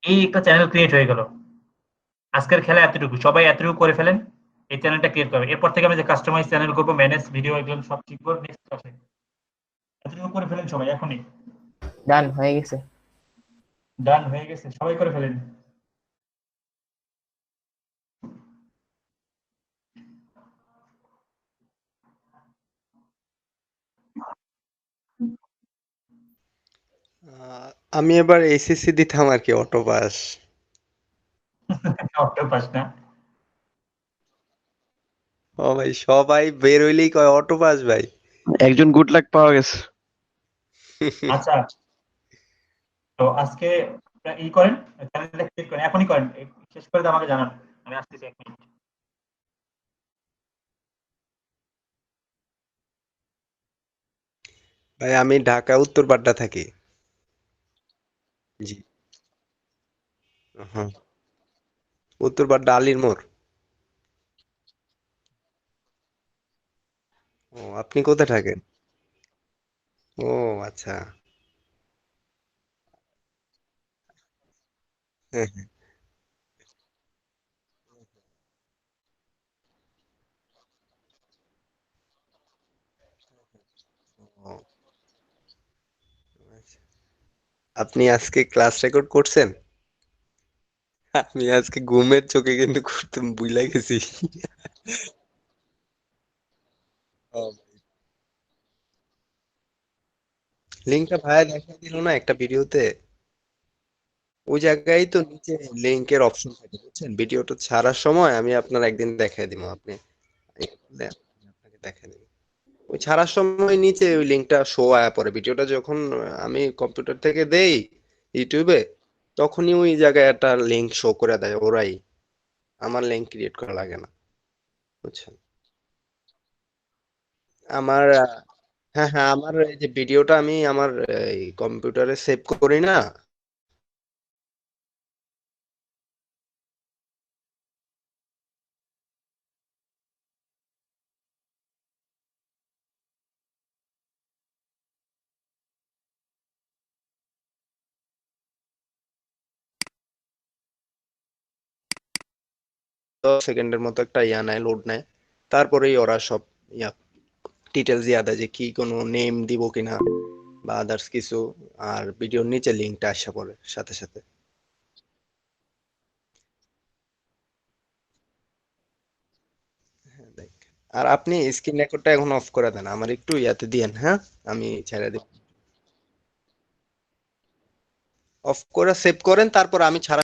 এই একটা চ্যানেল ক্রিয়েট হয়ে গেল। আজকের খেলা এতটুকু, সবাই এতটুকু করে ফেলেন, এই চ্যানেলটা ক্রিয়েট করবেন। এরপর থেকে আমি যে কাস্টমাইজ চ্যানেল করবো, ম্যানেজ ভিডিও, এগুলো সব ঠিক করবো। নেক্সট ক্লাসে এতটুকু করে ফেলেন সবাই এখনই। ডান হয়ে গেছে। ডান হয়ে গেছে, সবাই করে ফেলেন। আমি এবার এইচএসসি দিতাম আর কি, অটো পাস। অক্টোপাস না? ও ভাই, সবাই বের হইলেই কয় অটো পাস ভাই। একজন গুড লাক পাওয়া গেছে। আচ্ছা, তো আজকে ই করেন, চ্যানেলটা ক্রিয়েট করেন, এখনই করেন, শেষ করে দিয়ে আমাকে জানান। আমি আসতেছি 1 মিনিট। ভাই আমি ঢাকা উত্তরপাড্ডা থাকি। জি। হ্যাঁ, উত্তরপাড্ডা আলীর মোড়। ও, আপনি কোথায় থাকেন? ও আচ্ছা। হ্যাঁ হ্যাঁ। ও আচ্ছা। আপনি আজকে ক্লাস রেকর্ড করছেন? আমি আজকে ঘুমের চোখে কিন্তু করতে ভুলে গেছি। ও, লিঙ্কটা ভাইয়া দেখাই দিল না একটা ভিডিওতে। ওই জায়গায় তো নিচে লিঙ্কের অপশন থাকে, বুঝছেন? ভিডিওটা ছাড়ার সময় আমি আপনার একদিন দেখাই দিব, আপনি আপনাকে দেখাই দিব। ওই ছাড়ার সময় নিচে ওই লিঙ্কটা শো আয়া পরে, ভিডিওটা যখন আমি কম্পিউটার থেকে দেই ইউটিউবে, তখনই ওই জায়গায় একটা লিঙ্ক শো করে দেয় ওরাই। আমার লিঙ্ক ক্রিয়েট করা লাগে না, বুঝছেন? আমার হ্যাঁ হ্যাঁ, আমার এই যে ভিডিওটা আমি আমার এই কম্পিউটারে সেভ করি না। 10 সেকেন্ডের মতো একটা ইয়া নেয়, লোড নেয়, তারপরেই ওরা সব ইয়া ডিটেলস দিয়া দেয় যে কি কোনো নেম দিব কিনা বা আদার্স কিছু, আর ভিডিওর নিচে লিঙ্কটা আসা পড়ে সাথে সাথে। হ্যাঁ, দেখ। আর আপনি স্ক্রিন রেকর্ডটা এখন অফ করে দেন, আমার একটু ইয়াতে দিয়েন, হ্যাঁ আমি ছেড়ে দিব। অফ করে সেভ করেন, তারপর আমি ছাড়া